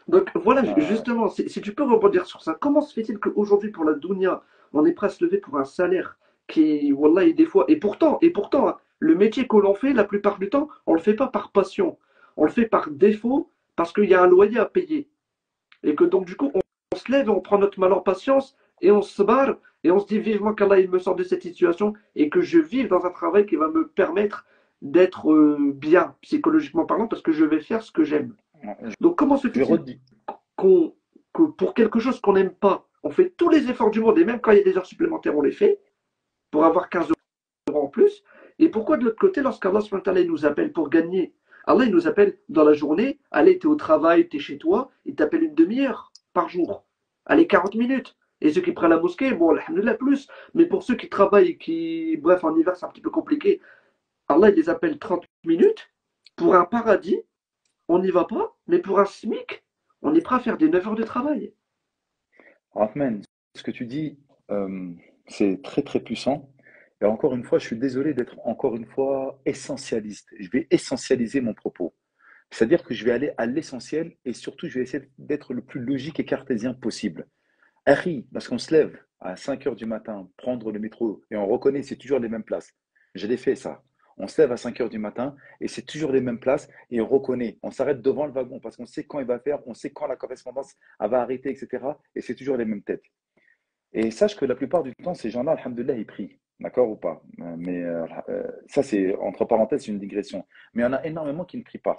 Donc voilà, Ah, justement, si tu peux rebondir sur ça, comment se fait-il qu'aujourd'hui, pour la dunya, on est prêt à se lever pour un salaire qui, wallah, et des fois, et pourtant, hein, le métier que l'on fait, la plupart du temps, on le fait pas par passion, on le fait par défaut, parce qu'il y a un loyer à payer. Et que donc, du coup, on se lève, on prend notre mal en patience, et on se barre, et on se dit vivement qu'Allah, il me sort de cette situation, et que je vive dans un travail qui va me permettre d'être bien, psychologiquement parlant, parce que je vais faire ce que j'aime. Donc, comment se je fait-il redis. qu'on, que pour quelque chose qu'on n'aime pas, on fait tous les efforts du monde, et même quand il y a des heures supplémentaires, on les fait, pour avoir 15 euros en plus. Et pourquoi de l'autre côté, lorsqu'Allah il nous appelle pour gagner, Allah il nous appelle dans la journée, allez, t'es au travail, t'es chez toi, il t'appelle une demi-heure par jour. Allez, 40 minutes. Et ceux qui prennent la mosquée, bon, alhamdoulilah, plus. Mais pour ceux qui travaillent et qui, bref, en hiver, c'est un petit peu compliqué, Allah il les appelle 30 minutes. Pour un paradis, on n'y va pas, mais pour un SMIC, on est prêt à faire des 9 heures de travail. Rahman, ce que tu dis, euh, c'est très très puissant. Et encore une fois, je suis désolé d'être encore une fois essentialiste. Je vais essentialiser mon propos. C'est-à-dire que je vais aller à l'essentiel et surtout, je vais essayer d'être le plus logique et cartésien possible. Harry, parce qu'on se lève à 5 heures du matin, prendre le métro, et on reconnaît, c'est toujours les mêmes places. Je l'ai fait, ça. On se lève à 5 heures du matin, et c'est toujours les mêmes places, et on reconnaît. On s'arrête devant le wagon, parce qu'on sait quand il va faire, on sait quand la correspondance elle va arrêter, etc. Et c'est toujours les mêmes têtes. Et sache que la plupart du temps, ces gens-là, alhamdoulilah, ils prient. D'accord ou pas? Mais ça, c'est, entre parenthèses, c'est une digression. Mais il y en a énormément qui ne prient pas.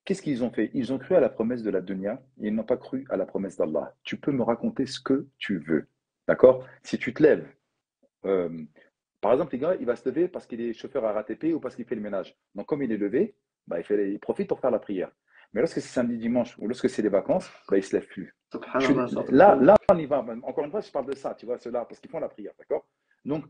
Qu'est-ce qu'ils ont fait? Ils ont cru à la promesse de la dunya et ils n'ont pas cru à la promesse d'Allah. Tu peux me raconter ce que tu veux. D'accord? Si tu te lèves, euh, par exemple, les gars, il va se lever parce qu'il est chauffeur à RATP ou parce qu'il fait le ménage. Donc, comme il est levé, bah, il profite pour faire la prière. Mais lorsque c'est samedi, dimanche ou lorsque c'est les vacances, bah, il ne se lève plus. Subhanallah, c'est un truc de Là, ouf. on y va. Encore une fois, je parle de ça, tu vois, ceux-là, parce qu'ils font la prière, d'accord? Donc,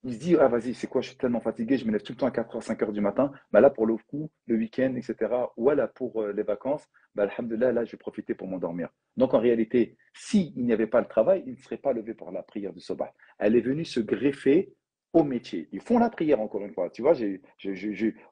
il se dit, ah vas-y, c'est quoi, je suis tellement fatigué, je me lève tout le temps à 4 heures, 5 heures du matin. Bah là, pour le coup, le week-end, etc., ou là, pour les vacances, bah, alhamdoulilah, là, je vais profiter pour m'endormir. Donc, en réalité, s'il n'y avait pas le travail, il ne serait pas levé pour la prière du sabbat. Elle est venue se greffer au métier. Ils font la prière, encore une fois. Tu vois,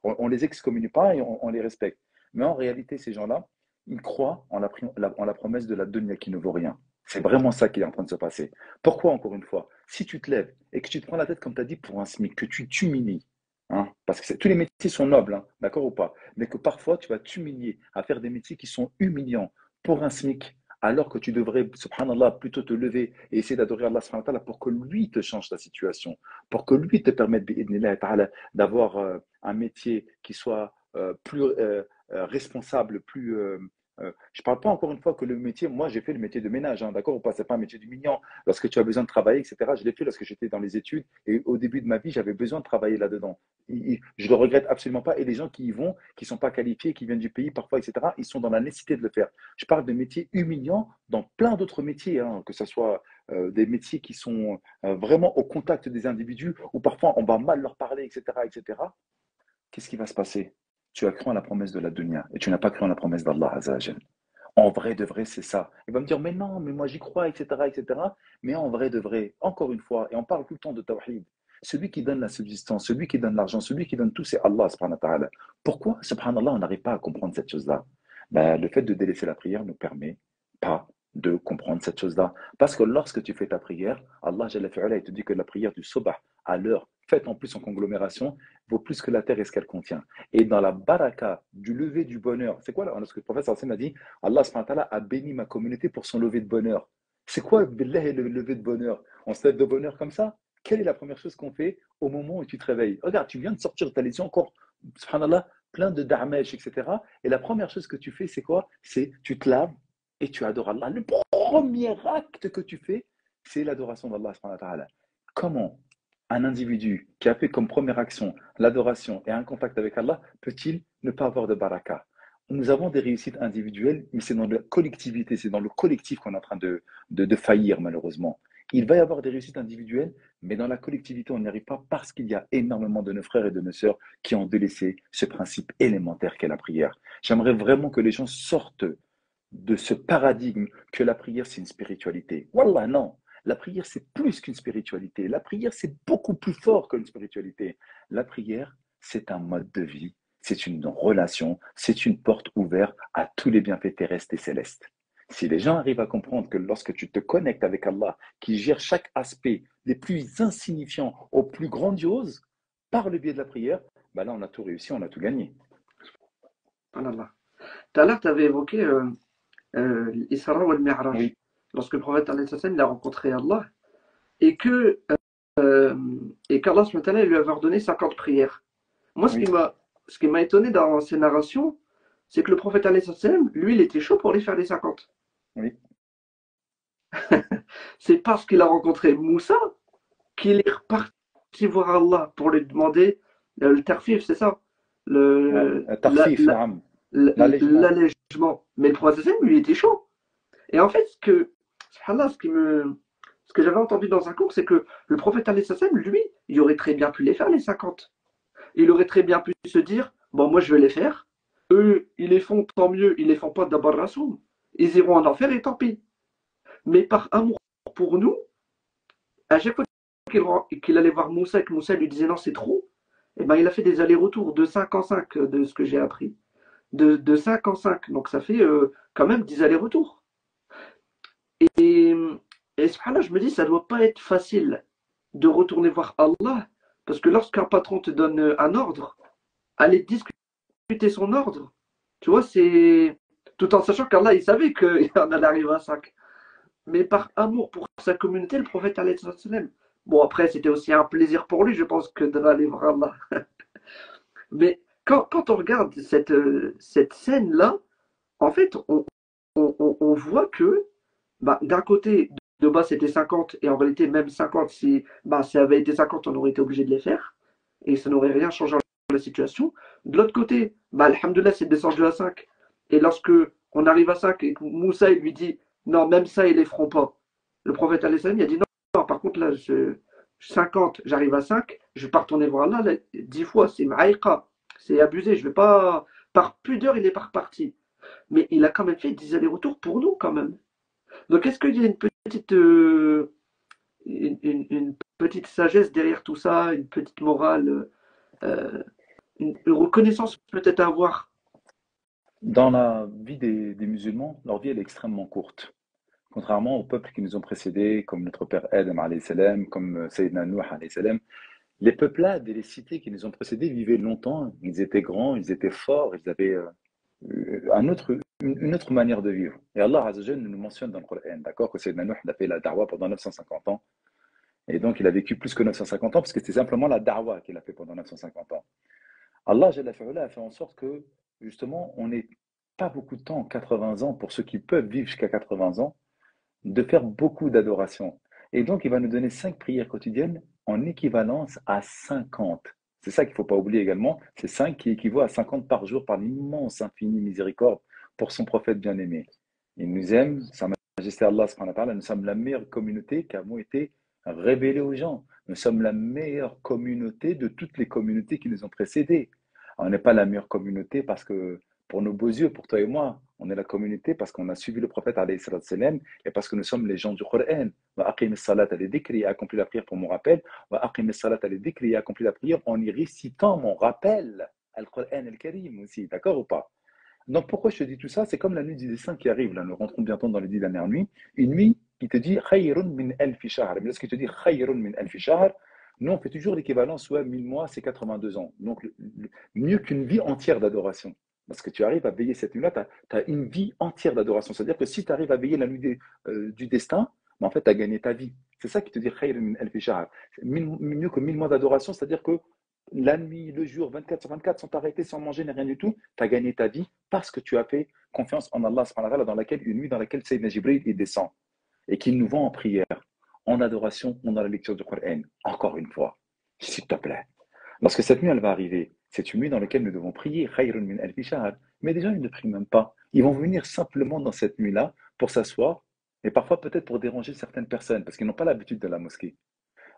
on les excommunie pas et on les respecte. Mais en réalité, ces gens-là, ils croient en la promesse de la dunya qui ne vaut rien. C'est vraiment ça qui est en train de se passer. Pourquoi, encore une fois, si tu te lèves et que tu te prends la tête, comme tu as dit, pour un SMIC, que tu t'humilies, hein, parce que tous les métiers sont nobles, hein, d'accord ou pas, mais que parfois tu vas t'humilier à faire des métiers qui sont humiliants pour un SMIC, alors que tu devrais, subhanallah, plutôt te lever et essayer d'adorer Allah subhanahu wa ta'ala pour que lui te change ta situation, pour que lui te permette bi'idhnillah ta'ala, d'avoir un métier qui soit plus responsable, plus Je ne parle pas encore une fois que le métier, moi j'ai fait le métier de ménage, hein, d'accord, ou pas, c'est pas un métier d'humiliant. Lorsque tu as besoin de travailler, etc., je l'ai fait lorsque j'étais dans les études et au début de ma vie, j'avais besoin de travailler là-dedans. Je le regrette absolument pas. Et les gens qui y vont, qui ne sont pas qualifiés, qui viennent du pays parfois, etc., ils sont dans la nécessité de le faire. Je parle de métiers humiliants dans plein d'autres métiers, hein, que ce soit des métiers qui sont vraiment au contact des individus, où parfois on va mal leur parler, etc., etc. Qu'est-ce qui va se passer? Tu as cru en la promesse de la dunya et tu n'as pas cru en la promesse d'Allah Azza wa Jal. En vrai de vrai, c'est ça. Il va me dire, mais non, mais moi j'y crois, etc., etc. Mais en vrai de vrai, encore une fois, et on parle tout le temps de tawhid, celui qui donne la subsistance, celui qui donne l'argent, celui qui donne tout, c'est Allah, subhanahu wa ta'ala. Pourquoi, subhanallah, on n'arrive pas à comprendre cette chose-là? Ben, le fait de délaisser la prière ne permet pas de comprendre cette chose-là. Parce que lorsque tu fais ta prière, Allah, Jalla fi'ala, il te dit que la prière du sobah à l'heure, faite en plus en conglomération, vaut plus que la terre et ce qu'elle contient. Et dans la baraka du lever du bonheur, c'est quoi là? Ce que le prophète sallallahu alayhi wa sallam a dit, Allah subhanahu wa ta'ala a béni ma communauté pour son lever de bonheur. C'est quoi, billah, le lever de bonheur? On se lève de bonheur comme ça? Quelle est la première chose qu'on fait au moment où tu te réveilles? Regarde, tu viens de sortir de ta les encore, subhanallah, plein de darmèches, etc. Et la première chose que tu fais, c'est quoi? C'est tu te laves et tu adores Allah. Le premier acte que tu fais, c'est l'adoration d'Allah subhanahu wa ta'ala. Comment un individu qui a fait comme première action l'adoration et un contact avec Allah peut-il ne pas avoir de baraka? Nous avons des réussites individuelles, mais c'est dans la collectivité, c'est dans le collectif qu'on est en train de faillir malheureusement. Il va y avoir des réussites individuelles, mais dans la collectivité, on n'y arrive pas parce qu'il y a énormément de nos frères et de nos sœurs qui ont délaissé ce principe élémentaire qu'est la prière. J'aimerais vraiment que les gens sortent de ce paradigme que la prière, c'est une spiritualité. Wallah, non. La prière, c'est plus qu'une spiritualité. La prière, c'est beaucoup plus fort qu'une spiritualité. La prière, c'est un mode de vie, c'est une relation, c'est une porte ouverte à tous les bienfaits terrestres et célestes. Si les gens arrivent à comprendre que lorsque tu te connectes avec Allah, qui gère chaque aspect, des plus insignifiants aux plus grandioses, par le biais de la prière, ben là, on a tout réussi, on a tout gagné. Subhanallah. Tout à l'heure, tu avais évoqué l'Isra ou le Oui, Mi'raj, lorsque le prophète alayhi salam, il a rencontré Allah, et que euh, et qu'Allah subhanahu wa ta'ala, lui avait ordonné 50 prières. Moi, oui, ce qui m'a étonné dans ces narrations, c'est que le prophète alayhi salam, lui, il était chaud pour les faire les 50. oui. C'est parce qu'il a rencontré Moussa qu'il est reparti voir Allah pour lui demander le tarfif, c'est ça, Ouais. le, Tarfif, naam. L'allègement. l'allègement. Mais le prophète sallam, lui, il était chaud. Et en fait, subhanallah, ce que j'avais entendu dans un cours, c'est que le prophète alayhi salam, lui, il aurait très bien pu les faire, les 50. Il aurait très bien pu se dire, bon, moi, je vais les faire. Eux, ils les font, tant mieux, ils les font pas d'abord rasoum. Ils iront en enfer et tant pis. Mais par amour pour nous, à chaque fois qu'il allait voir Moussa et que Moussa lui disait non, c'est trop, eh ben, il a fait des allers-retours de 5 en 5 de ce que j'ai appris. De 5 en 5. Donc ça fait quand même 10 allers-retours. Et, et subhanallah, je me dis, ça doit pas être facile de retourner voir Allah. Parce que lorsqu'un patron te donne un ordre, aller discuter son ordre, tu vois, c'est. Tout en sachant qu'Allah, il savait qu'il en allait arriver à 5. Mais par amour pour sa communauté, le prophète alayhi salam. Bon, après, c'était aussi un plaisir pour lui, je pense, que d'aller voir Allah. Mais quand on regarde cette scène-là, en fait, on voit que bah, d'un côté, de base, c'était 50, et en réalité, même 50, si bah, ça avait été 50, on aurait été obligé de les faire, et ça n'aurait rien changé dans la situation. De l'autre côté, bah, alhamdoulilah, c'est descendu à 5, et lorsque on arrive à 5, et que Moussa, il lui dit, non, même ça, ils les feront pas. Le prophète, alayhi salam, il a dit, non, non, par contre, là, 50, j'arrive à 5, je vais pas retourner voir là, 10 fois, c'est maïqa, c'est abusé, je vais pas, par pudeur, il est pas reparti. Mais il a quand même fait 10 allers-retours pour nous, quand même. Donc, est-ce qu'il y a une petite sagesse derrière tout ça, une petite morale, une reconnaissance peut-être à avoir? Dans la vie des musulmans, leur vie elle est extrêmement courte. Contrairement aux peuples qui nous ont précédés, comme notre père Adam alayhi salam, comme Sayyidina Nuh alayhi salam, les peuples-là, les cités qui nous ont précédés vivaient longtemps, ils étaient grands, ils étaient forts, ils avaient une autre manière de vivre. Et Allah Azza wa Jalla nous mentionne dans le Coran, d'accord, que Sayyidina Nuh a fait la da'wa pendant 950 ans. Et donc il a vécu plus que 950 ans, parce que c'était simplement la da'wa qu'il a fait pendant 950 ans. Allah Jalla fi'ala a fait en sorte que, justement, on est pas beaucoup de temps, 80 ans, pour ceux qui peuvent vivre jusqu'à 80 ans, de faire beaucoup d'adoration. Et donc, il va nous donner 5 prières quotidiennes en équivalence à 50. C'est ça qu'il ne faut pas oublier également. C'est 5 qui équivaut à 50 par jour par l'immense infinie miséricorde pour son prophète bien-aimé. Il nous aime, Sa Majesté Allah, subhanahu wa ta'ala, nous sommes la meilleure communauté qui avons été révélée aux gens. Nous sommes la meilleure communauté de toutes les communautés qui nous ont précédés. On n'est pas la meilleure communauté parce que, pour nos beaux yeux, pour toi et moi, on est la communauté parce qu'on a suivi le prophète alayhi salatu wassalam, et parce que nous sommes les gens du Coran. Wa aqim as-salat al-dhikri, et accomplis la prière pour mon rappel. Wa aqim as-salat al-dhikri, et accomplis la prière en y récitant mon rappel. Al-Qur'an al-Karim aussi, d'accord ou pas? Donc pourquoi je te dis tout ça? C'est comme la nuit du destin qui arrive, là, nous rentrons bientôt dans les 10 dernières nuits. Une nuit qui te dit khayrun min alfi shahr. Mais lorsqu'il te dit khayrun min alfi shahr, nous on fait toujours l'équivalence, ouais, 1000 mois, c'est 82 ans. Donc mieux qu'une vie entière d'adoration. Parce que tu arrives à veiller cette nuit-là, tu as une vie entière d'adoration. C'est-à-dire que si tu arrives à veiller la nuit du destin, ben, en fait, tu as gagné ta vie. C'est ça qui te dit khayrun min alfi shahr. Mieux que 1000 mois d'adoration, c'est-à-dire que la nuit, le jour, 24 sur 24, sans t'arrêter, sans manger, ni rien du tout, tu as gagné ta vie parce que tu as fait confiance en Allah, subhanahu wa ta'ala, une nuit dans laquelle Sayyidina Jibril il descend et qu'il nous vend en prière, en adoration, ou dans la lecture du Coran. Encore une fois, s'il te plaît. Lorsque cette nuit, elle va arriver, c'est une nuit dans laquelle nous devons prier, khayrun min alfi shahr. Mais des gens, ils ne prient même pas. Ils vont venir simplement dans cette nuit-là pour s'asseoir et parfois peut-être pour déranger certaines personnes parce qu'ils n'ont pas l'habitude de la mosquée.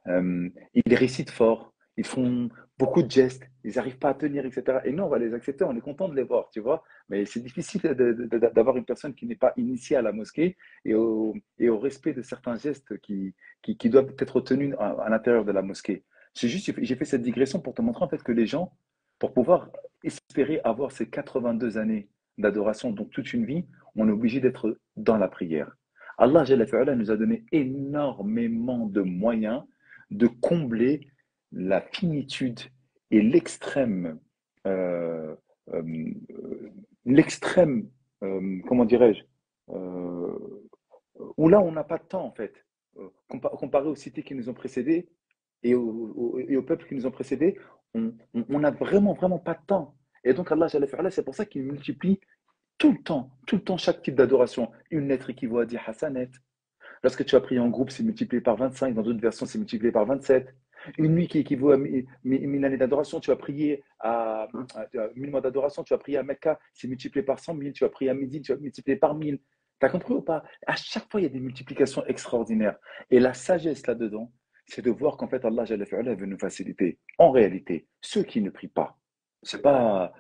Ils récitent fort, ils font beaucoup de gestes, ils n'arrivent pas à tenir, etc. Et nous, on va les accepter, on est content de les voir, tu vois. Mais c'est difficile d'avoir une personne qui n'est pas initiée à la mosquée et au respect de certains gestes qui doivent être tenus à l'intérieur de la mosquée. J'ai fait cette digression pour te montrer en fait que les gens, pour pouvoir espérer avoir ces 82 années d'adoration, donc toute une vie, on est obligé d'être dans la prière. Allah Jalla fi'ala, nous a donné énormément de moyens de combler la finitude et euh, euh, l'extrême, comment dirais-je, euh, où là on n'a pas de temps en fait, comparé aux cités qui nous ont précédés et aux peuples qui nous ont précédés, on n'a vraiment, vraiment pas de temps. Et donc Allah, c'est pour ça qu'il multiplie tout le temps chaque type d'adoration. Une lettre équivaut à 10 hasanat. Lorsque tu as prié en groupe, c'est multiplié par 25. Dans d'autres versions, c'est multiplié par 27. Une nuit qui équivaut à 1000 années d'adoration, tu as prié à 1000 mois d'adoration, tu as prié à Mecca, c'est multiplié par 100 000. Tu as prié à Médine, tu as multiplié par 1000. Tu as compris ou pas? À chaque fois, il y a des multiplications extraordinaires. Et la sagesse là-dedans, c'est de voir qu'en fait, Allah Jalla fi'ala veut nous faciliter. En réalité, ceux qui ne prient pas, c'est pas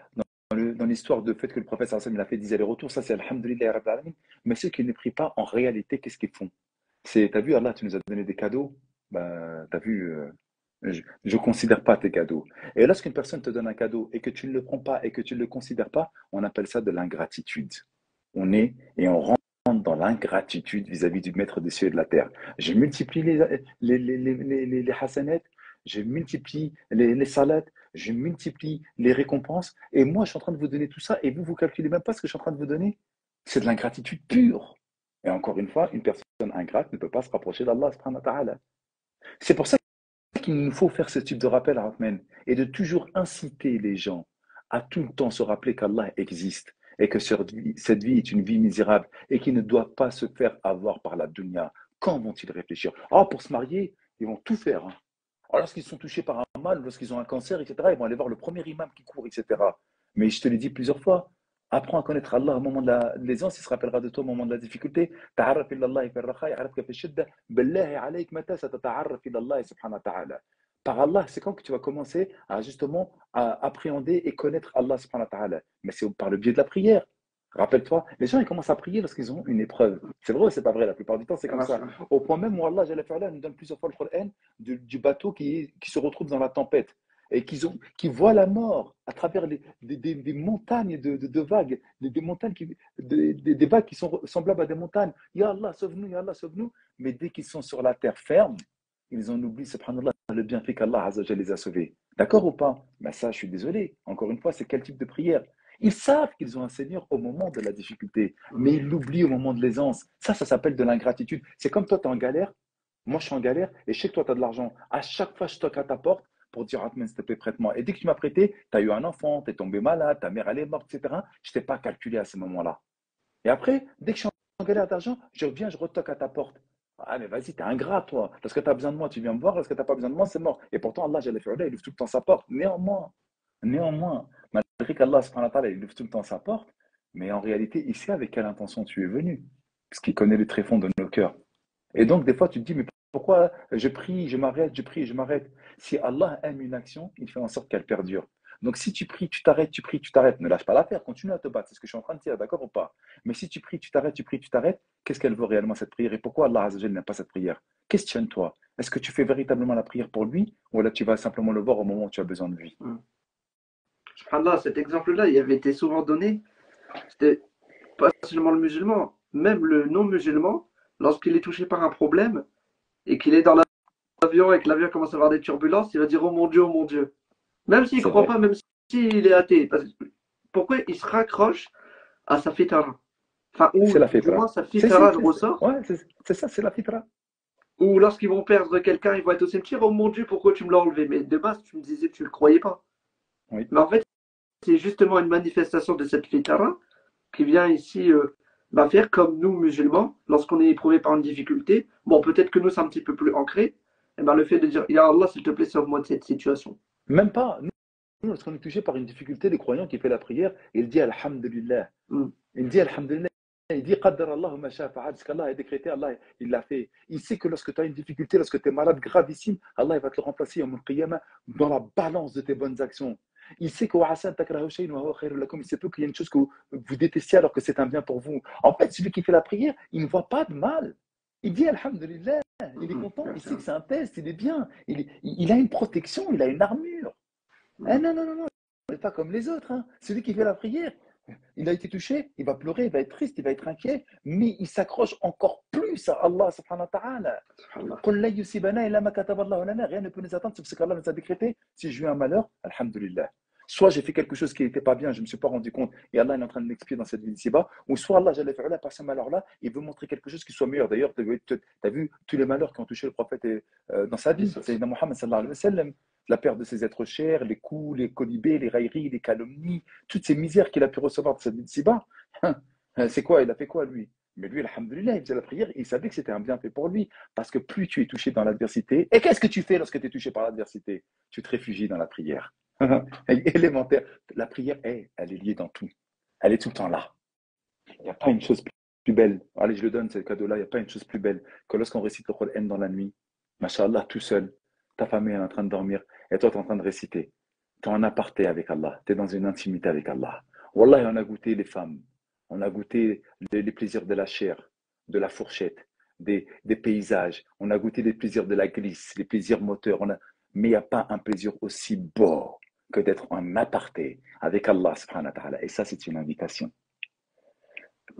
dans l'histoire de fait que le prophète sallallahu alayhi wa sallam, il a fait 10 allers-retours, ça c'est Alhamdulillah Rabbil Alamin. Mais ceux qui ne prient pas, en réalité, qu'est-ce qu'ils font? T'as vu, Allah, tu nous as donné des cadeaux. Ben, t'as vu, je ne considère pas tes cadeaux. Et lorsqu'une personne te donne un cadeau et que tu ne le prends pas et que tu ne le considères pas, on appelle ça de l'ingratitude. On rentre dans l'ingratitude vis-à-vis du maître des cieux et de la terre. Je multiplie les hasanats, je multiplie les salats, je multiplie les récompenses. Et moi, je suis en train de vous donner tout ça et vous, vous calculez même pas ce que je suis en train de vous donner. C'est de l'ingratitude pure. Et encore une fois, une personne ingrate ne peut pas se rapprocher d'Allah subhanahu wa ta'ala. C'est pour ça qu'il nous faut faire ce type de rappel, Rahman, et de toujours inciter les gens à tout le temps se rappeler qu'Allah existe et que cette vie est une vie misérable et qu'ils ne doivent pas se faire avoir par la dunya. Quand vont-ils réfléchir? Ah, pour se marier, ils vont tout faire, hein. Alors, lorsqu'ils sont touchés par un mal, lorsqu'ils ont un cancer, etc., ils vont aller voir le premier imam qui court, etc. Mais je te l'ai dit plusieurs fois, apprends à connaître Allah au moment de l'aisance, il se rappellera de toi au moment de la difficulté. تعرف إلى الله في الرخاء يعرفك في الشدة بالله عليك متى ستتعرف إلى الله سبحانه وتعالى. Par Allah, c'est quand que tu vas commencer à justement à appréhender et connaître Allah subhanahu wa ta'ala. Mais c'est par le biais de la prière. Rappelle-toi, les gens ils commencent à prier lorsqu'ils ont une épreuve. C'est vrai ou c'est pas vrai? La plupart du temps, c'est comme ça. Au point même où Allah Jalla fi'ala, nous donne plusieurs fois le Coran du bateau qui se retrouve dans la tempête et qui voient la mort à travers des montagnes de vagues, des montagnes des vagues qui sont semblables à des montagnes. Ya Allah, sauve-nous, Ya Allah, sauve-nous. Mais dès qu'ils sont sur la terre ferme, ils en oublient, subhanallah, le bienfait qu'Allah Azza wa Jalla les a sauvés. D'accord ou pas? Ben ça, je suis désolé. Encore une fois, c'est quel type de prière? Ils savent qu'ils ont un Seigneur au moment de la difficulté, mais ils l'oublient au moment de l'aisance. Ça s'appelle de l'ingratitude. C'est comme toi, tu es en galère, moi je suis en galère, et je sais que toi, tu as de l'argent. À chaque fois, je toque à ta porte pour dire, Atman, s'il te plaît, prête-moi. Et dès que tu m'as prêté, tu as eu un enfant, tu es tombé malade, ta mère elle est morte, etc. Je ne t'ai pas calculé à ce moment-là. Et après, dès que je suis en galère d'argent, je reviens, je retoque à ta porte. Ah, mais vas-y, t'es ingrat, toi. Lorsque tu as besoin de moi, tu viens me voir. Lorsque tu n'as pas besoin de moi, c'est mort. Et pourtant, Allah, il ouvre tout le temps sa porte. Néanmoins, malgré qu'Allah, subhanahu wa ta'ala, il ouvre tout le temps sa porte, mais en réalité, il sait avec quelle intention tu es venu. Parce qu'il connaît les tréfonds de nos cœurs. Et donc, des fois, tu te dis, mais pourquoi je prie, je m'arrête, je prie, je m'arrête. Si Allah aime une action, il fait en sorte qu'elle perdure. Donc, si tu pries, tu t'arrêtes, tu pries, tu t'arrêtes, ne lâche pas l'affaire, continue à te battre. C'est ce que je suis en train de dire, d'accord ou pas? Mais si tu pries, tu t'arrêtes, tu pries, tu t'arrêtes, qu'est-ce qu'elle vaut réellement cette prière et pourquoi Allah Azzawajal n'aime pas cette prière? Questionne-toi. Est-ce que tu fais véritablement la prière pour lui ou là tu vas simplement le voir au moment où tu as besoin de lui? Subhanallah, cet exemple-là, il avait été souvent donné. C'était pas seulement le musulman, même le non-musulman, lorsqu'il est touché par un problème et qu'il est dans l'avion et que l'avion commence à avoir des turbulences, il va dire oh mon Dieu, oh mon Dieu. Même s'il ne C'est croit vrai. pas, même s'il est athée. Pourquoi il se raccroche à sa fitara? Enfin, ou C'est la du fitra. moins sa fitara le ressort. Ouais, c'est ça, c'est la fitra. Ou lorsqu'ils vont perdre quelqu'un, ils vont être au cimetière. Oh mon Dieu, pourquoi tu me l'as enlevé? Mais de base, tu me disais que tu ne le croyais pas. Oui. Mais en fait, c'est justement une manifestation de cette fitara qui vient ici faire comme nous, musulmans, lorsqu'on est éprouvé par une difficulté. Bon, peut-être que nous, c'est un petit peu plus ancré. Et ben, le fait de dire, Ya Allah, s'il te plaît, sauve-moi de cette situation. Même pas. Nous, lorsqu'on est touché par une difficulté, les croyants qui fait la prière, il dit Alhamdulillah. Hmm. Il dit Alhamdulillah. Il dit Qaddar Allah ma sha'a fa'al. Ce qu'Allah a décrété, Allah, il l'a fait. Il sait que lorsque tu as une difficulté, lorsque tu es malade gravissime, Allah il va te le remplacer dans la balance de tes bonnes actions. Il sait que il se peut qu'il y ait une chose que vous détestiez alors que c'est un bien pour vous. En fait, celui qui fait la prière, il ne voit pas de mal. Il dit Alhamdulillah. Il est content. Il sait que c'est un test. Il est bien. Il a une protection. Il a une armure. Ah Hmm. non, non, non, non. Il n'est pas comme les autres. Hein. Celui qui fait la prière, il a été touché, il va pleurer, il va être triste, il va être inquiet, mais il s'accroche encore plus à Allah subhanahu wa ta'ala. Subhanallah. قل لن يصيبنا إلا ما كتب الله لنا. Rien ne peut nous attendre sauf ce qu'Allah nous a décrété. Si j'ai eu un malheur, alhamdulillah. Soit j'ai fait quelque chose qui n'était pas bien, je ne me suis pas rendu compte, et Allah est en train de m'expier dans cette vie ici-bas, ou soit Allah, par ce malheur-là, il veut montrer quelque chose qui soit meilleur. D'ailleurs, tu as vu tous les malheurs qui ont touché le prophète dans sa vie. Sayyidina Muhammad sallallahu alayhi wa sallam, la perte de ses êtres chers, les coups, les colibés, les railleries, les calomnies, toutes ces misères qu'il a pu recevoir de cette vie ici-bas. C'est quoi? Il a fait quoi, lui? Mais lui, alhamdulillah, il faisait la prière, il savait que c'était un bienfait pour lui. Parce que plus tu es touché dans l'adversité, et qu'est-ce que tu fais lorsque tu es touché par l'adversité? Tu te réfugies dans la prière. Élémentaire. La prière, elle est liée dans tout. Elle est tout le temps là. Il n'y a pas une chose plus belle. Allez, je le donne, ce cadeau-là. Il n'y a pas une chose plus belle que lorsqu'on récite le Coran dans la nuit. Masha'Allah, tout seul. Ta famille est en train de dormir et toi, tu es en train de réciter. Tu es en aparté avec Allah. Tu es dans une intimité avec Allah. Wallah, on a goûté les femmes. On a goûté les plaisirs de la chair, de la fourchette, des paysages. On a goûté les plaisirs de la glisse, les plaisirs moteurs. Mais il n'y a pas un plaisir aussi beau que d'être en aparté avec Allah subhanahu wa ta'ala. Et ça, c'est une invitation.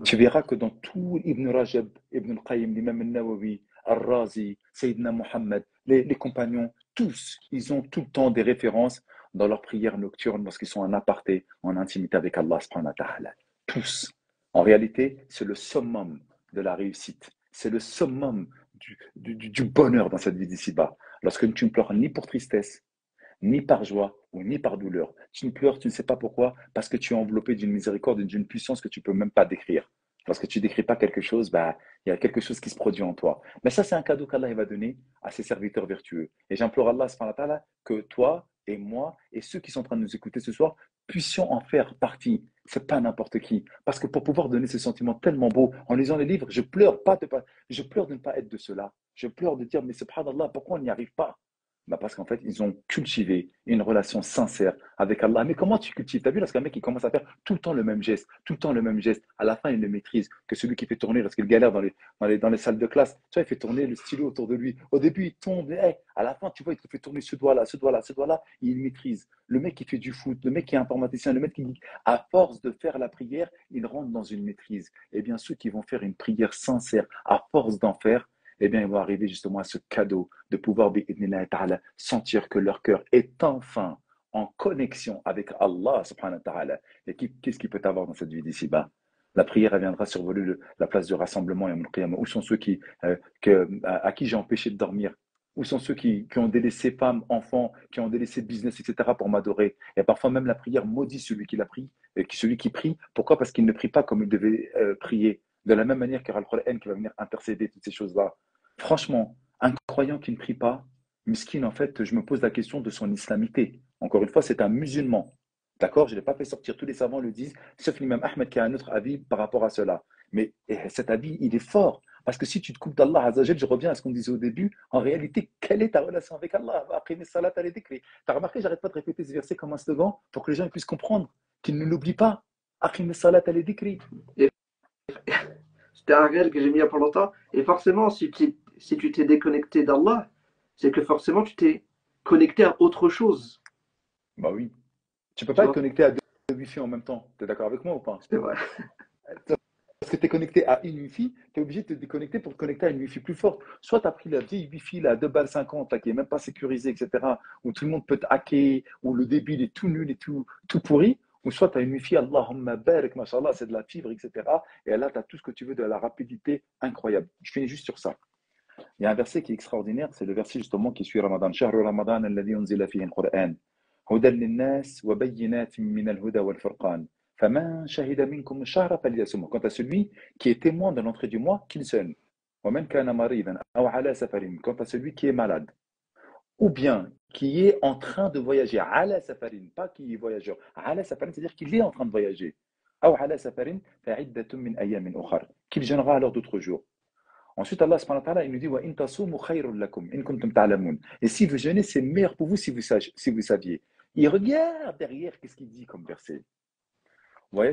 Tu verras que dans tout Ibn Rajab, Ibn al-Qayyim, l'imam al-Nawawi, Al-Razi, Sayyidina Muhammad, les compagnons, tous, ils ont tout le temps des références dans leurs prières nocturnes lorsqu'ils sont en aparté, en intimité avec Allah subhanahu wa ta'ala. Tous. En réalité, c'est le summum de la réussite. C'est le summum du bonheur dans cette vie d'ici-bas. Lorsque tu ne pleures ni pour tristesse, ni par joie ou ni par douleur. Tu ne pleures, tu ne sais pas pourquoi, parce que tu es enveloppé d'une miséricorde et d'une puissance que tu ne peux même pas décrire. Lorsque tu ne décris pas quelque chose, bah, il y a quelque chose qui se produit en toi. Mais ça, c'est un cadeau qu'Allah va donner à ses serviteurs vertueux. Et j'implore Allah subhanahu wa ta'ala, que toi et moi et ceux qui sont en train de nous écouter ce soir puissions en faire partie. C'est pas n'importe qui. Parce que pour pouvoir donner ce sentiment tellement beau, en lisant les livres, je pleure de ne pas être de cela. Je pleure de dire, mais subhanallah, pourquoi on n'y arrive pas? Bah parce qu'en fait, ils ont cultivé une relation sincère avec Allah. Mais comment tu cultives? Tu as vu, lorsqu'un mec il commence à faire tout le temps le même geste, tout le temps le même geste, à la fin, il le maîtrise. Que celui qui fait tourner lorsqu'il galère dans les salles de classe, tu vois, il fait tourner le stylo autour de lui. Au début, il tombe, à la fin, tu vois, il te fait tourner ce doigt-là, ce doigt-là, ce doigt-là, il maîtrise. Le mec qui fait du foot, le mec qui est informaticien, le mec qui, à force de faire la prière, il rentre dans une maîtrise. Eh bien, ceux qui vont faire une prière sincère, à force d'en faire, eh bien, ils vont arriver justement à ce cadeau de pouvoir sentir que leur cœur est enfin en connexion avec Allah subhanahu wa ta'ala. Et qu'est-ce qui peut avoir dans cette vie d'ici-bas? La prière, elle viendra survoler la place du rassemblement. Où sont ceux à qui j'ai empêché de dormir? Où sont ceux qui ont délaissé femmes, enfants, qui ont délaissé business, etc. pour m'adorer? Et parfois même la prière maudit celui qui l'a prie, et celui qui prie. Pourquoi? Parce qu'il ne prie pas comme il devait prier. De la même manière qu'il y aura le Coran qui va venir intercéder toutes ces choses-là. Franchement, un croyant qui ne prie pas, miskin, en fait, je me pose la question de son islamité. Encore une fois, c'est un musulman. D'accord? Je ne l'ai pas fait sortir. Tous les savants le disent, sauf l'imam Ahmed qui a un autre avis par rapport à cela. Mais cet avis, il est fort. Parce que si tu te coupes d'Allah Azzawajal, je reviens à ce qu'on disait au début, en réalité, quelle est ta relation avec Allah? Tu as remarqué, j'arrête pas de répéter ce verset comme un slogan pour que les gens puissent comprendre qu'ils ne l'oublient pas. Aqim salat al dhikri. Et c'était un réel que j'ai mis il y a pas longtemps. Et forcément, si tu t'es déconnecté d'Allah, c'est que forcément tu t'es connecté à autre chose. Bah oui. Tu peux Tu pas être vois? connecté à deux Wi-Fi en même temps. Tu es d'accord avec moi ou pas? C'est vrai. Parce que tu es connecté à une Wi-Fi, tu es obligé de te déconnecter pour te connecter à une Wi-Fi plus forte. Soit tu as pris la vieille Wi-Fi, la 2 balles 50, là, qui n'est même pas sécurisée, etc., où tout le monde peut te hacker, où le débit il est tout nul et tout pourri, ou soit tu as une Wi-Fi, Allahumma barik, mashallah, c'est de la fibre, etc. Et là, tu as tout ce que tu veux de la rapidité incroyable. Je finis juste sur ça. Il y a un verset qui est extraordinaire, c'est le verset justement qui suit Ramadan. Shahru Ramadan alladhi unzila fihi al-Qur'an. هدى للناس وبينات من الهدى والفرقان فمن شهد منكم الشهر فليصمه. Quant à celui qui est témoin de l'entrée du mois, qu'il jeûne. ومن كان مريضا أو على سفر. Quant à celui qui est malade ou bien qui est en train de voyager. على سفر, pas qui est voyageur. على سفر, c'est-à-dire qu'il est en train de voyager. أو على سفر فعدة من أيام أخر. Qu'il jeûnera alors d'autres jours. Ensuite, Allah subhanahu wa ta'ala, il nous dit وَإِن تَصُومُوا خَيْرٌ لَكُمْ إِن كُنتُمْ تَعْلَمُونَ. Et si vous jeûnez, c'est meilleur pour vous si vous saviez. Il regarde derrière, qu'est-ce qu'il dit comme verset? Vous voyez,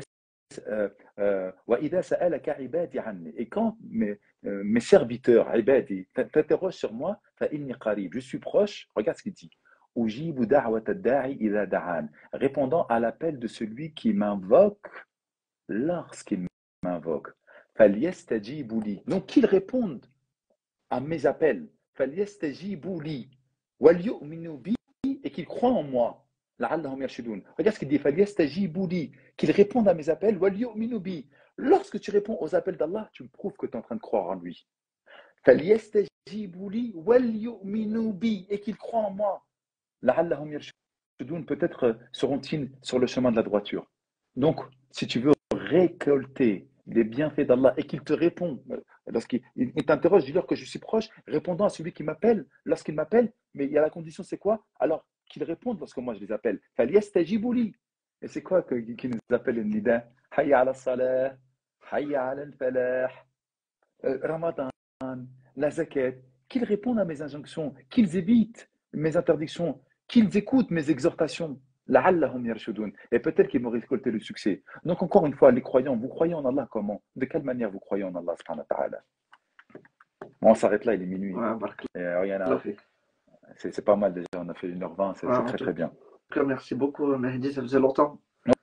وَإِذَا سَأَلَكَ عِبَادِي عَنِّي. Et quand mes serviteurs, عِبَادي, t'interrogent sur moi, فَإِنِّي قَرِيب. Je suis proche, regarde ce qu'il dit. أُجِيبُ دَعْوَةَ الدَّاعِ إِذَا دَعَانِ. Répondant à l'appel de celui qui m'invoque lorsqu'il m'invoque. فَلْيَسْتَجِيبُوا لِي. Donc qu'ils répondent à mes appels. فَلْيَسْتَجِيبُوا لِي وَلْيُؤْمِنُوا بِي. Et qu'ils croient en moi. لَعَلَّهُمْ يَرْشُدُونَ. Regarde ce qu'il dit. فَلْيَسْتَجِيبُوا لِي. Qu'ils répondent à mes appels. وَلْيُؤْمِنُوا بِي. Lorsque tu réponds aux appels d'Allah, tu me prouves que tu es en train de croire en lui. فَلْيَسْتَجِيبُوا لِي وَلْيُؤْمِنُوا بِي. Et qu'ils croient en moi. لَعَلَّهُمْ يَرْشُدُونَ. Peut-être seront-ils sur le chemin de la droiture. Donc, si tu veux récolter les bienfaits d'Allah et qu'il te répond, lorsqu'il t'interroge, dis-leur que je suis proche, répondant à celui qui m'appelle, lorsqu'il m'appelle, mais il y a la condition, c'est quoi? Alors qu'ils répondent lorsque moi je les appelle. فَلْيَسْتَجِيبُوا لِي. Et c'est quoi qui nous appelle le nida? Hayya ala salah, hayya ala al-falah, Ramadan, la zakat, qu'ils répondent à mes injonctions, qu'ils évitent mes interdictions, qu'ils écoutent mes exhortations. لعلهم يرشدون. Et peut-être qu'ils vont récolter le succès. Donc encore une fois, les croyants, vous croyez en Allah comment? De quelle manière vous croyez en Allah subhanahu wa ta'ala? Bon, on s'arrête là, il est minuit. Ouais, barakallahu Et, fik. c'est pas mal déjà, on a fait 1h20, Ouais, c'est en très tout très bien. cas, merci beaucoup, Mehdi. Ça faisait longtemps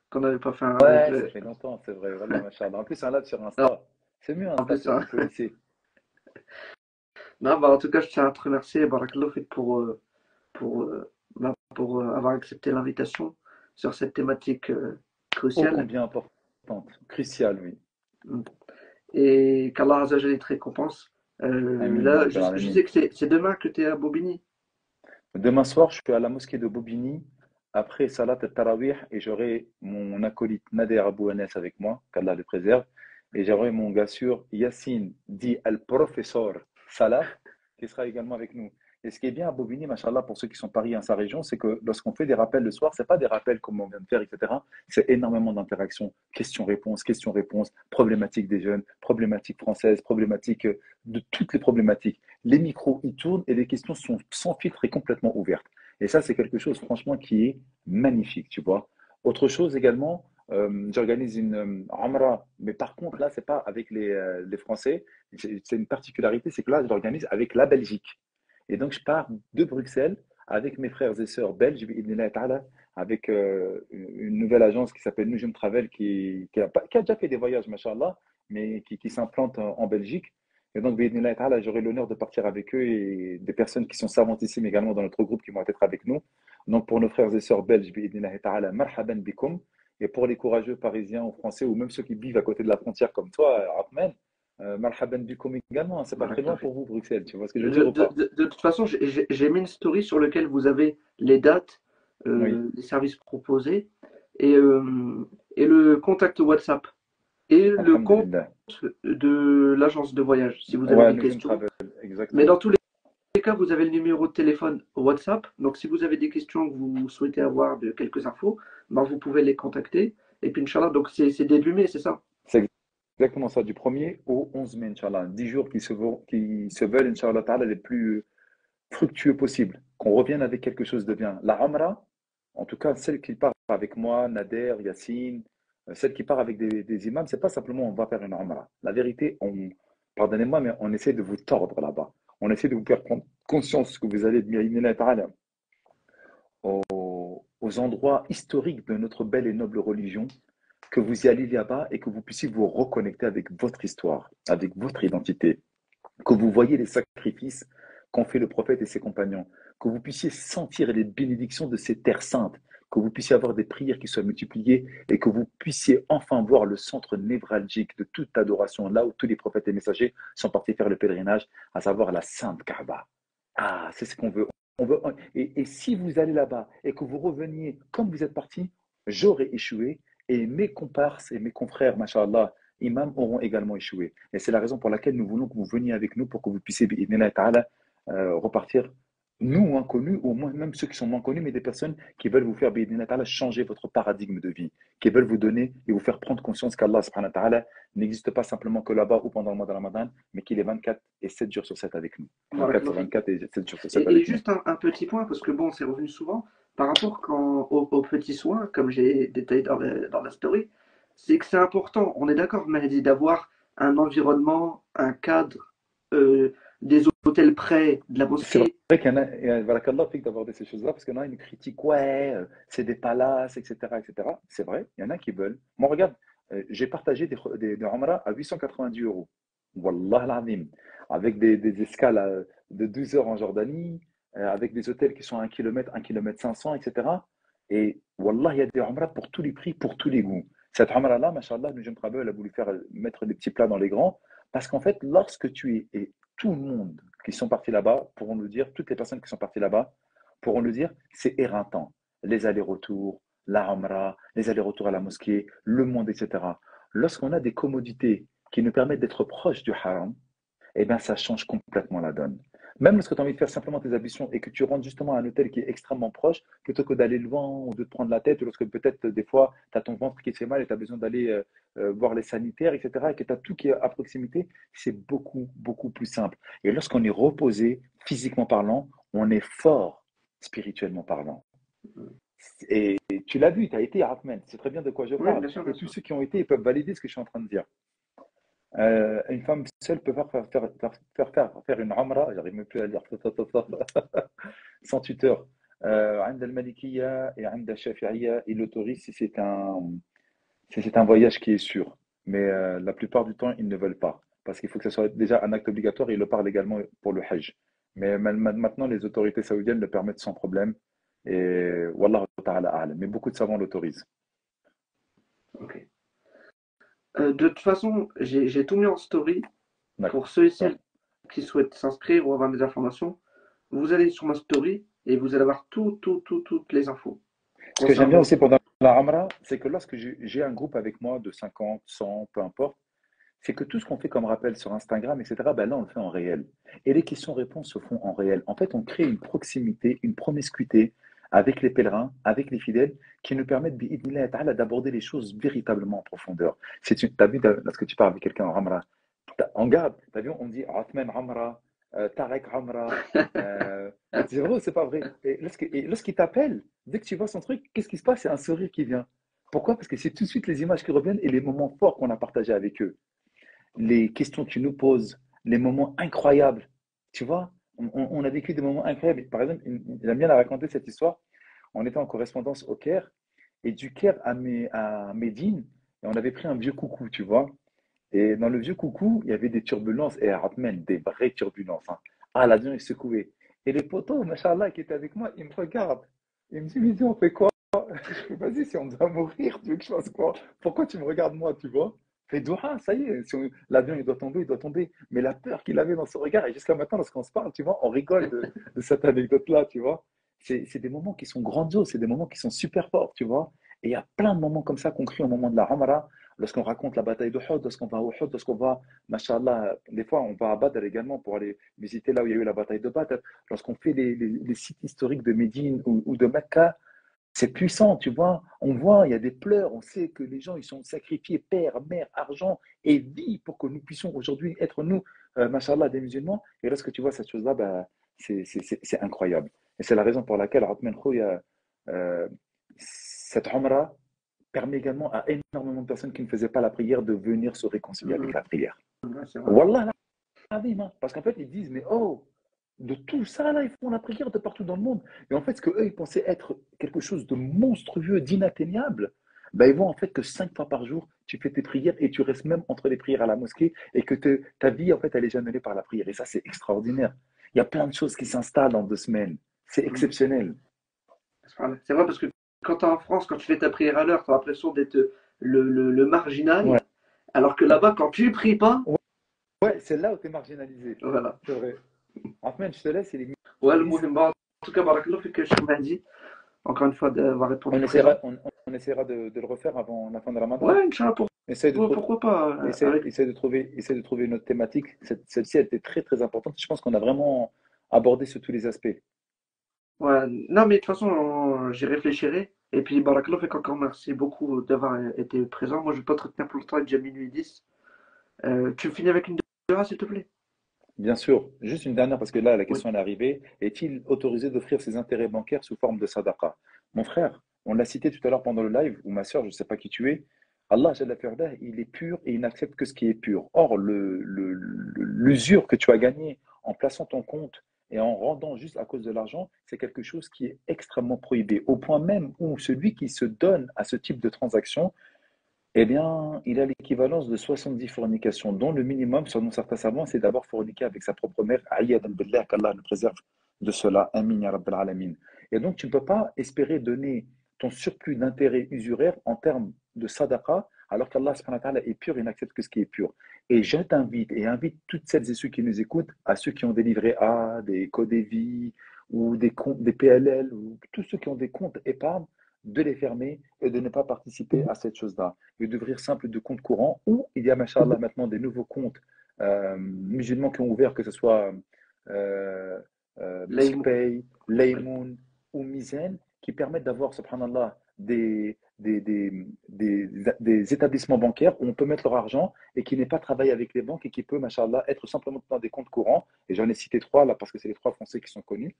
qu'on n'avait pas fait un Ouais, ça replay. fait longtemps, c'est vrai. Voilà, machallah. En plus, un live sur Non, Insta. C'est mieux en Insta, plus, c'est plus policé. non, bah, en tout cas, je tiens à te remercier, barakallahu fik, pour avoir accepté l'invitation sur cette thématique Ô cruciale. combien importante, cruciale, oui. Et qu'Allah Azzawajal te récompense. Amin, ya Là, Rabbal je Alamin. sais que c'est demain que tu es à Bobigny. Demain soir, je suis à la mosquée de Bobigny, après Salat al-Tarawih, et j'aurai mon acolyte Nader Abou Anes avec moi, qu'Allah le préserve, et j'aurai mon gars sûr Yassine, dit Al-Professeur Salah, qui sera également avec nous. Et ce qui est bien à Bobigny, machallah, pour ceux qui sont Paris en sa région, c'est que lorsqu'on fait des rappels le soir, c'est pas des rappels comme on vient de faire, etc. C'est énormément d'interactions, questions-réponses, problématiques des jeunes, problématiques françaises, problématiques de toutes les problématiques. Les micros, ils tournent et les questions sont sans filtre et complètement ouvertes. Et ça, c'est quelque chose, franchement, qui est magnifique, tu vois. Autre chose également, j'organise une Umrah, mais par contre, là, c'est pas avec les Français. C'est une particularité, c'est que là, je l'organise avec la Belgique. Et donc, je pars de Bruxelles avec mes frères et sœurs belges, bi'idhnillahi ta'ala, avec une nouvelle agence qui s'appelle Nujum Travel, qui a déjà fait des voyages, machallah, mais qui s'implante en Belgique. Et donc, bi'idhnillahi ta'ala, j'aurai l'honneur de partir avec eux et des personnes qui sont savantissimes également dans notre groupe qui vont être avec nous. Donc, pour nos frères et sœurs belges, bi'idhnillahi ta'ala, marhaban bikum. Et pour les courageux parisiens ou français, ou même ceux qui vivent à côté de la frontière comme toi, Ahmed, Marhaban bikoum également, c'est pas très loin Barakallah fik. pour vous, Bruxelles, tu vois ce que je veux dire ou pas? De toute façon, j'ai mis une story sur laquelle vous avez les dates, Oui, les services proposés et, euh, et le contact WhatsApp et le compte alhamdulillah. de l'agence de voyage si vous avez Ouais, des nous, je questions. travel, Mais dans exactement. tous les cas, vous avez le numéro de téléphone WhatsApp. Donc, si vous avez des questions que vous souhaitez avoir de quelques infos, ben, vous pouvez les contacter. Et puis, Inch'Allah, donc c'est début mai, c'est ça? C'est exactement ça, du 1er au 11 mai, Inch'Allah. 10 jours qui se veulent, Inch'Allah Ta'ala, les plus fructueux possibles. Qu'on revienne avec quelque chose de bien. La Amra, en tout cas, celle qui part avec moi, Nader, Yassine, celle qui part avec des imams, c'est pas simplement on va faire une Amra. La vérité, pardonnez-moi, mais on essaie de vous tordre là-bas. On essaie de vous faire prendre conscience que vous allez, bi'idhnillah ta'ala, aux endroits historiques de notre belle et noble religion, que vous y alliez là-bas et que vous puissiez vous reconnecter avec votre histoire, avec votre identité, que vous voyez les sacrifices qu'ont fait le prophète et ses compagnons, que vous puissiez sentir les bénédictions de ces terres saintes, que vous puissiez avoir des prières qui soient multipliées et que vous puissiez enfin voir le centre névralgique de toute adoration, là où tous les prophètes et messagers sont partis faire le pèlerinage, à savoir la Sainte Kaaba. Ah, c'est ce qu'on veut. Et si vous allez là-bas et que vous reveniez comme vous êtes parti, j'aurai échoué et mes comparses et mes confrères, machallah, imams, auront également échoué. Et c'est la raison pour laquelle nous voulons que vous veniez avec nous pour que vous puissiez, bi'idhnillah ta'ala, repartir, nous inconnus, ou moins, même ceux qui sont moins connus, mais des personnes qui veulent vous faire, bi'idhnillah ta'ala, changer votre paradigme de vie, qui veulent vous donner et vous faire prendre conscience qu'Allah subhanahu wa ta'ala n'existe pas simplement que là-bas ou pendant le mois de Ramadan, mais qu'il est 24 et 7 jours sur 7 avec nous. 24 sur Barakallahu fik. 24 et 7 jours sur 7 Et avec nous. juste un petit point, parce que bon, c'est revenu souvent, par rapport aux petits soins, comme j'ai détaillé dans la story, c'est que c'est important, on est d'accord, Mahdi, d'avoir un environnement, un cadre, des hôtels près de la C'est mosquée. vrai qu'il y en a, et barakallah fik d'aborder ces choses-là, parce qu'il y en a une critique, ouais, c'est des palaces, etc., etc. C'est vrai, il y en a qui veulent. Moi, regarde, j'ai partagé des Umrah à 890 euros. Wallah al-azim. Avec des escales de 12 heures en Jordanie, avec des hôtels qui sont à 1 kilomètre 500, etc. Et Wallah, il y a des Umrah pour tous les prix, pour tous les goûts. Cette Umrah-là, machallah, nous, Jeune Travel a voulu faire mettre des petits plats dans les grands, parce qu'en fait, lorsque tu es, et tout le monde qui sont partis là-bas pourront nous dire, toutes les personnes qui sont parties là-bas pourront nous dire, c'est éreintant. Les allers-retours, la Umrah, les allers-retours à la mosquée, le monde, etc. Lorsqu'on a des commodités qui nous permettent d'être proches du haram, eh bien, ça change complètement la donne. Même lorsque tu as envie de faire simplement tes ablutions et que tu rentres justement à un hôtel qui est extrêmement proche, plutôt que d'aller loin ou de te prendre la tête, ou lorsque peut-être des fois tu as ton ventre qui te fait mal et tu as besoin d'aller voir les sanitaires, etc., et que tu as tout qui est à proximité, c'est beaucoup, beaucoup plus simple. Et lorsqu'on est reposé, physiquement parlant, on est fort spirituellement parlant. Et tu l'as vu, tu as été à Ahmed, c'est très bien de quoi je Oui, parle. bien Et tous sûr. ceux qui ont été, ils peuvent valider ce que je suis en train de dire. Une femme seule peut faire une umrah, j'arrive même plus à dire, sans tuteur. عند المالكية et عند الشافعية, il autorise si c'est un voyage qui est sûr. Mais la plupart du temps, ils ne veulent pas. Parce qu'il faut que ce soit déjà un acte obligatoire, et ils le parlent également pour le Hajj. Mais maintenant, les autorités saoudiennes le permettent sans problème. Et Wallahu ta'ala a'lam. Mais beaucoup de savants l'autorisent. Ok. De toute façon, j'ai tout mis en story pour ceux et D'accord. celles qui souhaitent s'inscrire ou avoir des informations. Vous allez sur ma story et vous allez avoir toutes les infos Ce que j'aime bien concernant. aussi pendant la Amra, c'est que lorsque j'ai un groupe avec moi de 50, 100, peu importe, c'est que tout ce qu'on fait comme rappel sur Instagram, etc., ben là, on le fait en réel. Et les questions-réponses se font en réel. En fait, on crée une proximité, une promiscuité avec les pèlerins, avec les fidèles, qui nous permettent, bi'idhnillah ta'ala, d'aborder les choses véritablement en profondeur. Tu as vu, lorsque tu parles avec quelqu'un en Amra, on garde, tu as vu, on dit Othman Amra, Tarek Amra, et c'est vrai ou c'est pas vrai? Et lorsqu'il t'appelle, dès que tu vois son truc, qu'est-ce qui se passe? C'est un sourire qui vient. Pourquoi? Parce que c'est tout de suite les images qui reviennent et les moments forts qu'on a partagés avec eux, les questions que tu nous poses, les moments incroyables. Tu vois, on a vécu des moments incroyables. Par exemple, j'aime bien la raconter cette histoire. On était en correspondance au Caire, et du Caire à Médine, et on avait pris un vieux coucou, tu vois. Et dans le vieux coucou, il y avait des turbulences, et Atmen, des vraies turbulences, hein. Ah, l'avion est secoué. Et les potos, machallah, qui étaient avec moi, ils me regardent. Ils me disent, mais dis, on fait quoi? Je fais, vas-y, si on doit mourir, tu veux que je fasse quoi? Pourquoi tu me regardes moi, tu vois? fait doha, ça y est, l'avion il doit tomber, il doit tomber. Mais la peur qu'il avait dans son regard, et jusqu'à maintenant, lorsqu'on se parle, tu vois, on rigole de cette anecdote-là, tu vois. C'est des moments qui sont grandioses, c'est des moments qui sont super forts, tu vois. Et il y a plein de moments comme ça qu'on crie au moment de la Umrah, lorsqu'on raconte la bataille de Uhud, lorsqu'on va à Uhud, lorsqu'on va, machallah, des fois on va à Badr également pour aller visiter là où il y a eu la bataille de Badr, lorsqu'on fait les sites historiques de Médine ou de Mecca, c'est puissant, tu vois. On voit, il y a des pleurs. On sait que les gens, ils sont sacrifiés, père, mère, argent et vie pour que nous puissions aujourd'hui être, nous, machallah, des musulmans. Et lorsque tu vois cette chose-là, bah, c'est incroyable. Et c'est la raison pour laquelle, Othman Khouya, cette Umrah permet également à énormément de personnes qui ne faisaient pas la prière de venir se réconcilier avec Mhm. la prière. Ouais, c'est vrai. Wallah, hein. Parce qu'en fait, ils disent, mais oh, de tout ça, là, ils font la prière de partout dans le monde. Et en fait, ce qu'eux, ils pensaient être quelque chose de monstrueux, d'inatteignable, ben, ils voient en fait que 5 fois par jour, tu fais tes prières et tu restes même entre les prières à la mosquée et que ta vie, en fait, elle est jalonnée par la prière. Et ça, c'est extraordinaire. Il y a plein de choses qui s'installent en 2 semaines. C'est Mhm. exceptionnel. C'est vrai parce que quand tu es en France, quand tu fais ta prière à l'heure, tu as l'impression d'être le Ouais, marginal, alors que là-bas, quand tu pries pas, ouais, ouais, c'est là où tu es marginalisé. voilà. C'est vrai. Ahmed, je te laisse, il est Ouais, le midi 10. Mouhim. Bon, en tout cas, Barakallah, fait que je m'a dit, encore une fois, d'avoir répondu On essaiera, présent. on essaiera de le refaire avant la fin de Ramadan. Ouais, Inch'Allah, Essaye de, trou- pourquoi pas, avec. essaye de trouver une autre thématique. Celle-ci, elle était très, très importante. Je pense qu'on a vraiment abordé sur tous les aspects. Ouais, non, mais de toute façon, j'y réfléchirai. Et puis, Barakallah, fait qu'encore merci beaucoup d'avoir été présent. Moi, je vais pas te retenir plus longtemps, il est déjà minuit 10. Tu finis avec une demi-heure, s'il te plaît? Bien sûr, juste une dernière, parce que là, la Oui. question elle est arrivée. Est-il autorisé d'offrir ses intérêts bancaires sous forme de sadaqa? Mon frère, on l'a cité tout à l'heure pendant le live, ou ma soeur, je ne sais pas qui tu es. Allah, Jalla fi'ala, il est pur et il n'accepte que ce qui est pur. Or, l'usure que tu as gagnée en plaçant ton compte et en rendant juste à cause de l'argent, c'est quelque chose qui est extrêmement prohibé, au point même où celui qui se donne à ce type de transaction, eh bien, il a l'équivalence de 70 fornications, dont le minimum, selon certains savants, c'est d'avoir forniqué avec sa propre mère. Aïe, billah, qu'Allah nous préserve de cela. Amin, ya Rabbal alamin. Et donc, tu ne peux pas espérer donner ton surplus d'intérêt usuraire en termes de sadaqa, alors qu'Allah subhanahu wa ta'ala, est pur et n'accepte que ce qui est pur. Et je t'invite, et invite toutes celles et ceux qui nous écoutent, à ceux qui ont des livrets A, des Codévi, ou des comptes, des PLL, ou tous ceux qui ont des comptes épargne, de les fermer et de ne pas participer à cette chose-là et d'ouvrir simple de compte courant, ou il y a, machallah, maintenant des nouveaux comptes musulmans qui ont ouvert, que ce soit euh, Laymoun. MiskPay, Laymoun ou Mizen, qui permettent d'avoir, subhanallah, des établissements bancaires où on peut mettre leur argent et qui n'est pas travaillé avec les banques et qui peut, machallah, être simplement dans des comptes courants. Et j'en ai cité 3 là parce que c'est les 3 Français qui sont connus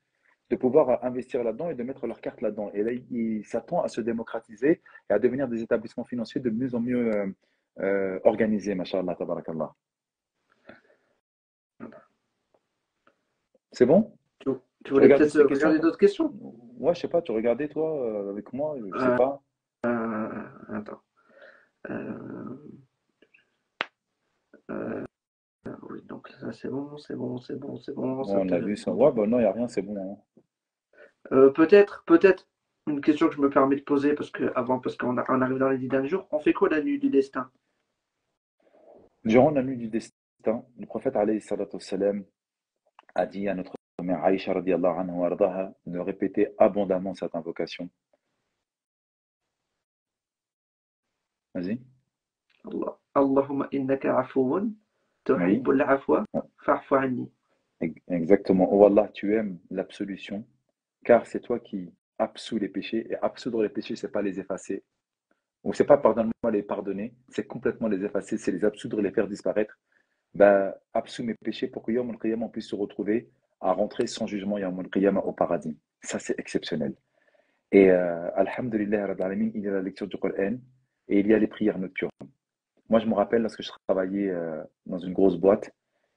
de pouvoir investir là-dedans et de mettre leur carte là-dedans. Et là, il s'attend à se démocratiser et à devenir des établissements financiers de mieux en mieux organisés, machallah, tabarakallah. C'est bon? Tu, tu Tu voulais regardais peut-être ces questions? regarder d'autres questions? Ouais, je sais pas, tu regardais toi avec moi, je sais Euh, pas. Attends. Euh, oui, donc ça c'est bon, c'est bon, c'est bon, c'est bon, Ouais, ça on te a vu ça. répond. Ouais, bah non, il n'y a rien, c'est bon, hein. Peut-être une question que je me permets de poser parce qu'on on arrive dans les 10 derniers jours. On fait quoi la nuit du destin? Durant la nuit du destin, le prophète alayhi salatu wassalam, a dit à notre mère Aïcha radiallahu anha wa ardaha de répéter abondamment cette invocation. Vas-y. Allahumma innaka afoun, Oui. tuhibbul afwa, fa'fu anni. Exactement. Oh Allah, tu aimes l'absolution, car c'est toi qui absous les péchés. Et absoudre les péchés, c'est pas les effacer. Ou c'est pas pardonne-moi les pardonner, c'est complètement les effacer, c'est les absoudre, les faire disparaître. Ben, absous mes péchés pour que Yawm al-Qiyamah on puisse se retrouver à rentrer sans jugement Yawm al-Qiyamah au paradis. Ça, c'est exceptionnel. Et Alhamdulillah, Rabbil Alamin, il y a la lecture du Coran et il y a les prières nocturnes. Moi, je me rappelle lorsque je travaillais dans une grosse boîte,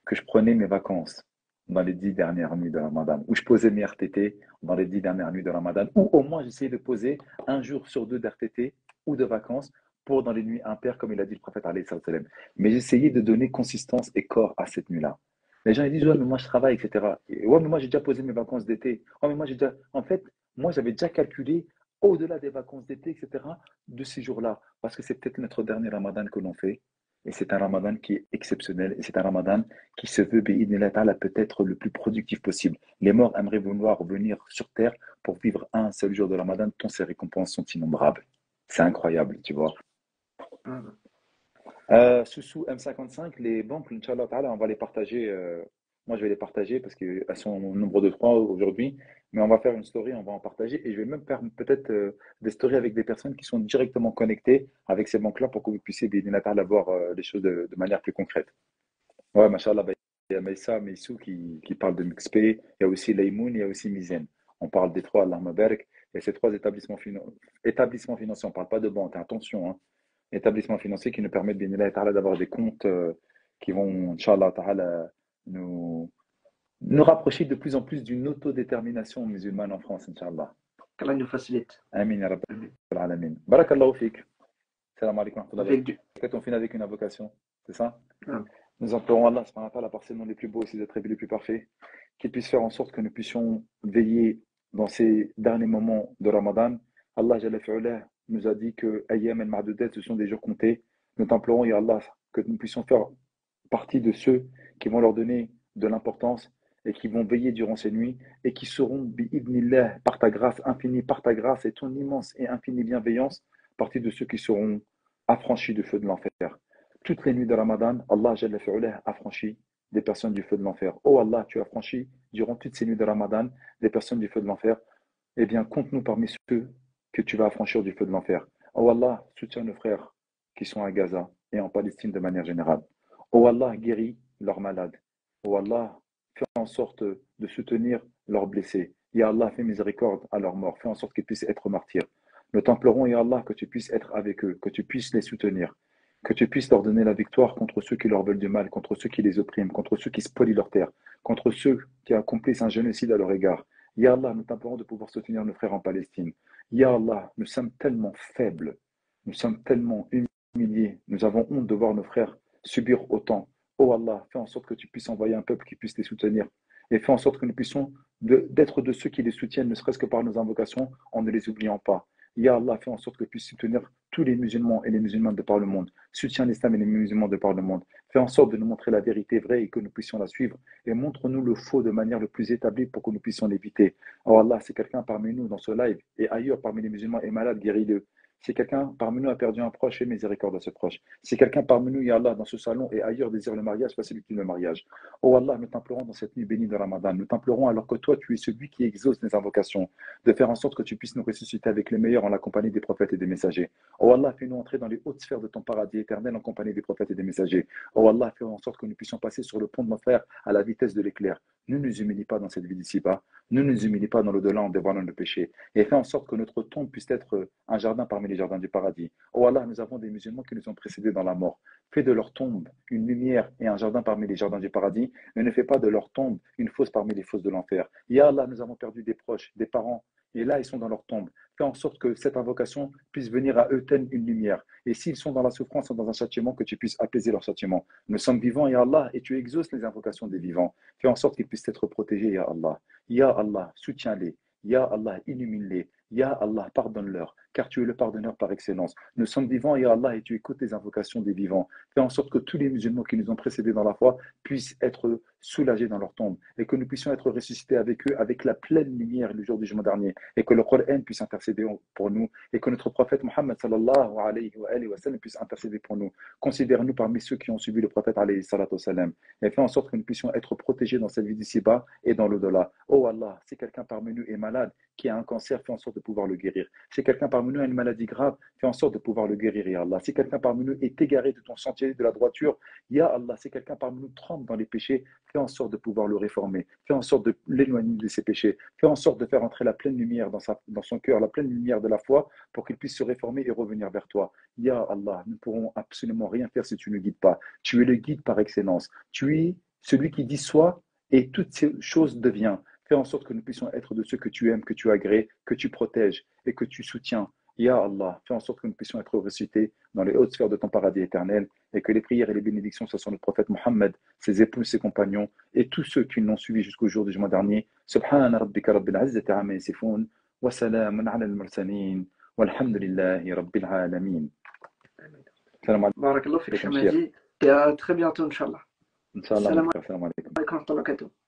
que je prenais mes vacances dans les 10 dernières nuits de Ramadan, ou je posais mes RTT dans les 10 dernières nuits de Ramadan, ou au moins j'essayais de poser un jour sur deux d'RTT ou de vacances pour dans les nuits impaires, comme il a dit le prophète alayhi salam. Mais j'essayais de donner consistance et corps à cette nuit-là. Les gens ils disent, ouais, mais moi je travaille, etc. Et, ouais, mais moi j'ai déjà posé mes vacances d'été. Ouais, mais moi j'ai déjà. En fait, moi j'avais déjà calculé au-delà des vacances d'été, etc., de ces jours-là, parce que c'est peut-être notre dernier Ramadan que l'on fait. Et c'est un ramadan qui est exceptionnel. Et c'est un ramadan qui se veut, bi'idhnillah ta'ala, peut-être le plus productif possible. Les morts aimeraient vouloir venir sur terre pour vivre un seul jour de ramadan, tant ces récompenses sont innombrables. C'est incroyable, tu vois. Ah, Sous M55, les banques, Inch'Allah ta'ala, on va les partager. Moi, je vais les partager parce qu'elles sont au nombre de 3 aujourd'hui. Mais on va faire une story, on va en partager. Et je vais même faire peut-être des stories avec des personnes qui sont directement connectées avec ces banques-là pour que vous puissiez, bi'idhnillah ta'ala, voir les choses de manière plus concrète. Ouais, machallah, bah, il y a Maïssa, Meissou qui parle de MXP. Il y a aussi Laymoun, il y a aussi Mizen. On parle des trois, Allahumma barak. Et ces trois établissements financiers, on ne parle pas de banque, attention, hein. Établissements financiers qui nous permettent, bien évidemment, ta'ala, d'avoir des comptes qui vont, Inch'Allah, ta'ala, nous, nous rapprocher de plus en plus d'une autodétermination musulmane en France, Inch'Allah. qu'Allah nous facilite. Amin, ya Rabbil Amen. alamin. Barakallahu fik. Salam alaikum wa rahmatullahi wa Avec du... barakatuh. Peut-être on finit avec une invocation, c'est ça? Ah, Nous implorons Allah, subhanahu wa ta'ala, par ses noms les plus beaux et ses attributs les plus parfaits, qu'il puisse faire en sorte que nous puissions veiller dans ces derniers moments de Ramadan. Allah Jalla fi'ala nous a dit que Ayyam al-Ma'dudat, ce sont des jours comptés. Nous t'implorons, ya Allah, que nous puissions faire partie de ceux qui vont leur donner de l'importance et qui vont veiller durant ces nuits et qui seront, bi'idnillah, par ta grâce infinie, par ta grâce et ton immense et infinie bienveillance, partie de ceux qui seront affranchis du feu de l'enfer. Toutes les nuits de Ramadan, Allah Jalla fi'ala a franchi des personnes du feu de l'enfer. Oh Allah, tu as franchi durant toutes ces nuits de Ramadan des personnes du feu de l'enfer. Eh bien, compte-nous parmi ceux que tu vas affranchir du feu de l'enfer. Oh Allah, soutiens nos frères qui sont à Gaza et en Palestine de manière générale. Oh Allah, guéris leurs malades. Oh Allah, fais en sorte de soutenir leurs blessés. Ya Allah, fais miséricorde à leurs morts. Fais en sorte qu'ils puissent être martyrs. Nous t'implorons, Ya Allah, que tu puisses être avec eux, que tu puisses les soutenir, que tu puisses leur donner la victoire contre ceux qui leur veulent du mal, contre ceux qui les oppriment, contre ceux qui spolient leur terre, contre ceux qui accomplissent un génocide à leur égard. Ya Allah, nous t'implorons de pouvoir soutenir nos frères en Palestine. Ya Allah, nous sommes tellement faibles, nous sommes tellement humiliés, nous avons honte de voir nos frères subir autant. Oh Allah, fais en sorte que tu puisses envoyer un peuple qui puisse les soutenir. Et fais en sorte que nous puissions d'être de ceux qui les soutiennent, ne serait-ce que par nos invocations, en ne les oubliant pas. Ya Allah, fais en sorte que tu puisses soutenir tous les musulmans et les musulmanes de par le monde. Soutiens l'islam et les musulmans de par le monde. Fais en sorte de nous montrer la vérité vraie et que nous puissions la suivre. Et montre-nous le faux de manière le plus établie pour que nous puissions l'éviter. Oh Allah, si quelqu'un parmi nous dans ce live et ailleurs parmi les musulmans est malade, guéris-le. Si quelqu'un parmi nous a perdu un proche, fais miséricorde à ce proche. Si quelqu'un parmi nous, Ya Allah, dans ce salon et ailleurs désire le mariage, facilite le mariage. Oh Allah, nous t'implorons dans cette nuit bénie de Ramadan, nous t'implorons alors que toi, tu es celui qui exauce les invocations, de faire en sorte que tu puisses nous ressusciter avec les meilleurs en la compagnie des prophètes et des messagers. Oh Allah, fais-nous entrer dans les hautes sphères de ton paradis éternel en compagnie des prophètes et des messagers. Oh Allah, fais en sorte que nous puissions passer sur le pont de l'enfer à la vitesse de l'éclair. Ne nous humilie pas dans cette vie d'ici-bas, ne nous humilie pas dans l'au-delà en dévoilant nos péchés, et fais en sorte que notre tombe puisse être un jardin parmi les jardins du paradis. Oh Allah, nous avons des musulmans qui nous ont précédés dans la mort. Fais de leur tombe une lumière et un jardin parmi les jardins du paradis, mais ne fais pas de leur tombe une fosse parmi les fosses de l'enfer. Ya Allah, nous avons perdu des proches, des parents, et là ils sont dans leur tombe. Fais en sorte que cette invocation puisse venir à eux telle une lumière. Et s'ils sont dans la souffrance ou dans un châtiment, que tu puisses apaiser leur châtiment. Nous sommes vivants, Ya Allah, et tu exauces les invocations des vivants. Fais en sorte qu'ils puissent être protégés, Ya Allah. Ya Allah, soutiens-les. Ya Allah, illumine-les. Ya Allah, pardonne-leur, car tu es le pardonneur par excellence. Nous sommes vivants, Ya Allah, et tu écoutes les invocations des vivants. Fais en sorte que tous les musulmans qui nous ont précédés dans la foi puissent être soulagés dans leur tombe et que nous puissions être ressuscités avec eux avec la pleine lumière le jour du jugement dernier et que le Coran puisse intercéder pour nous et que notre prophète Mohammed sallallahu alayhi wa sallam puisse intercéder pour nous. Considère-nous parmi ceux qui ont suivi le prophète alayhi salatu salam et fais en sorte que nous puissions être protégés dans cette vie d'ici-bas et dans l'au-delà. Oh Allah, si quelqu'un parmi nous est malade, qui a un cancer, fais en sorte de pouvoir le guérir. Si quelqu'un parmi nous a une maladie grave, fais en sorte de pouvoir le guérir, Ya Allah. Si quelqu'un parmi nous est égaré de ton sentier de la droiture, Ya Allah, si quelqu'un parmi nous trempe dans les péchés, fais en sorte de pouvoir le réformer. Fais en sorte de l'éloigner de ses péchés. Fais en sorte de faire entrer la pleine lumière dans son cœur, la pleine lumière de la foi, pour qu'il puisse se réformer et revenir vers toi. Ya Allah, nous ne pourrons absolument rien faire si tu ne guides pas. Tu es le guide par excellence. Tu es celui qui dit soit et toutes ces choses deviennent. Fais en sorte que nous puissions être de ceux que tu aimes, que tu agrées, que tu protèges et que tu soutiens. Ya Allah, fais en sorte que nous puissions être ressuscités dans les hautes sphères de ton paradis éternel et que les prières et les bénédictions soient sur notre prophète Mohammed, ses épouses, ses compagnons et tous ceux qui l'ont suivi jusqu'au jour du jugement dernier. Subhana rabbika rabbil izzati amma yasifun wa salamun ala al-mursalin walhamdulillahi rabbil alamin. السلام بارك الله فيك عليكم شيخ. Shamadi et à très bientôt Inch'Allah. ان شاء الله Salam نلتقي. السلام عليكم. alaikum wa rahmatullahi wa barakatuh.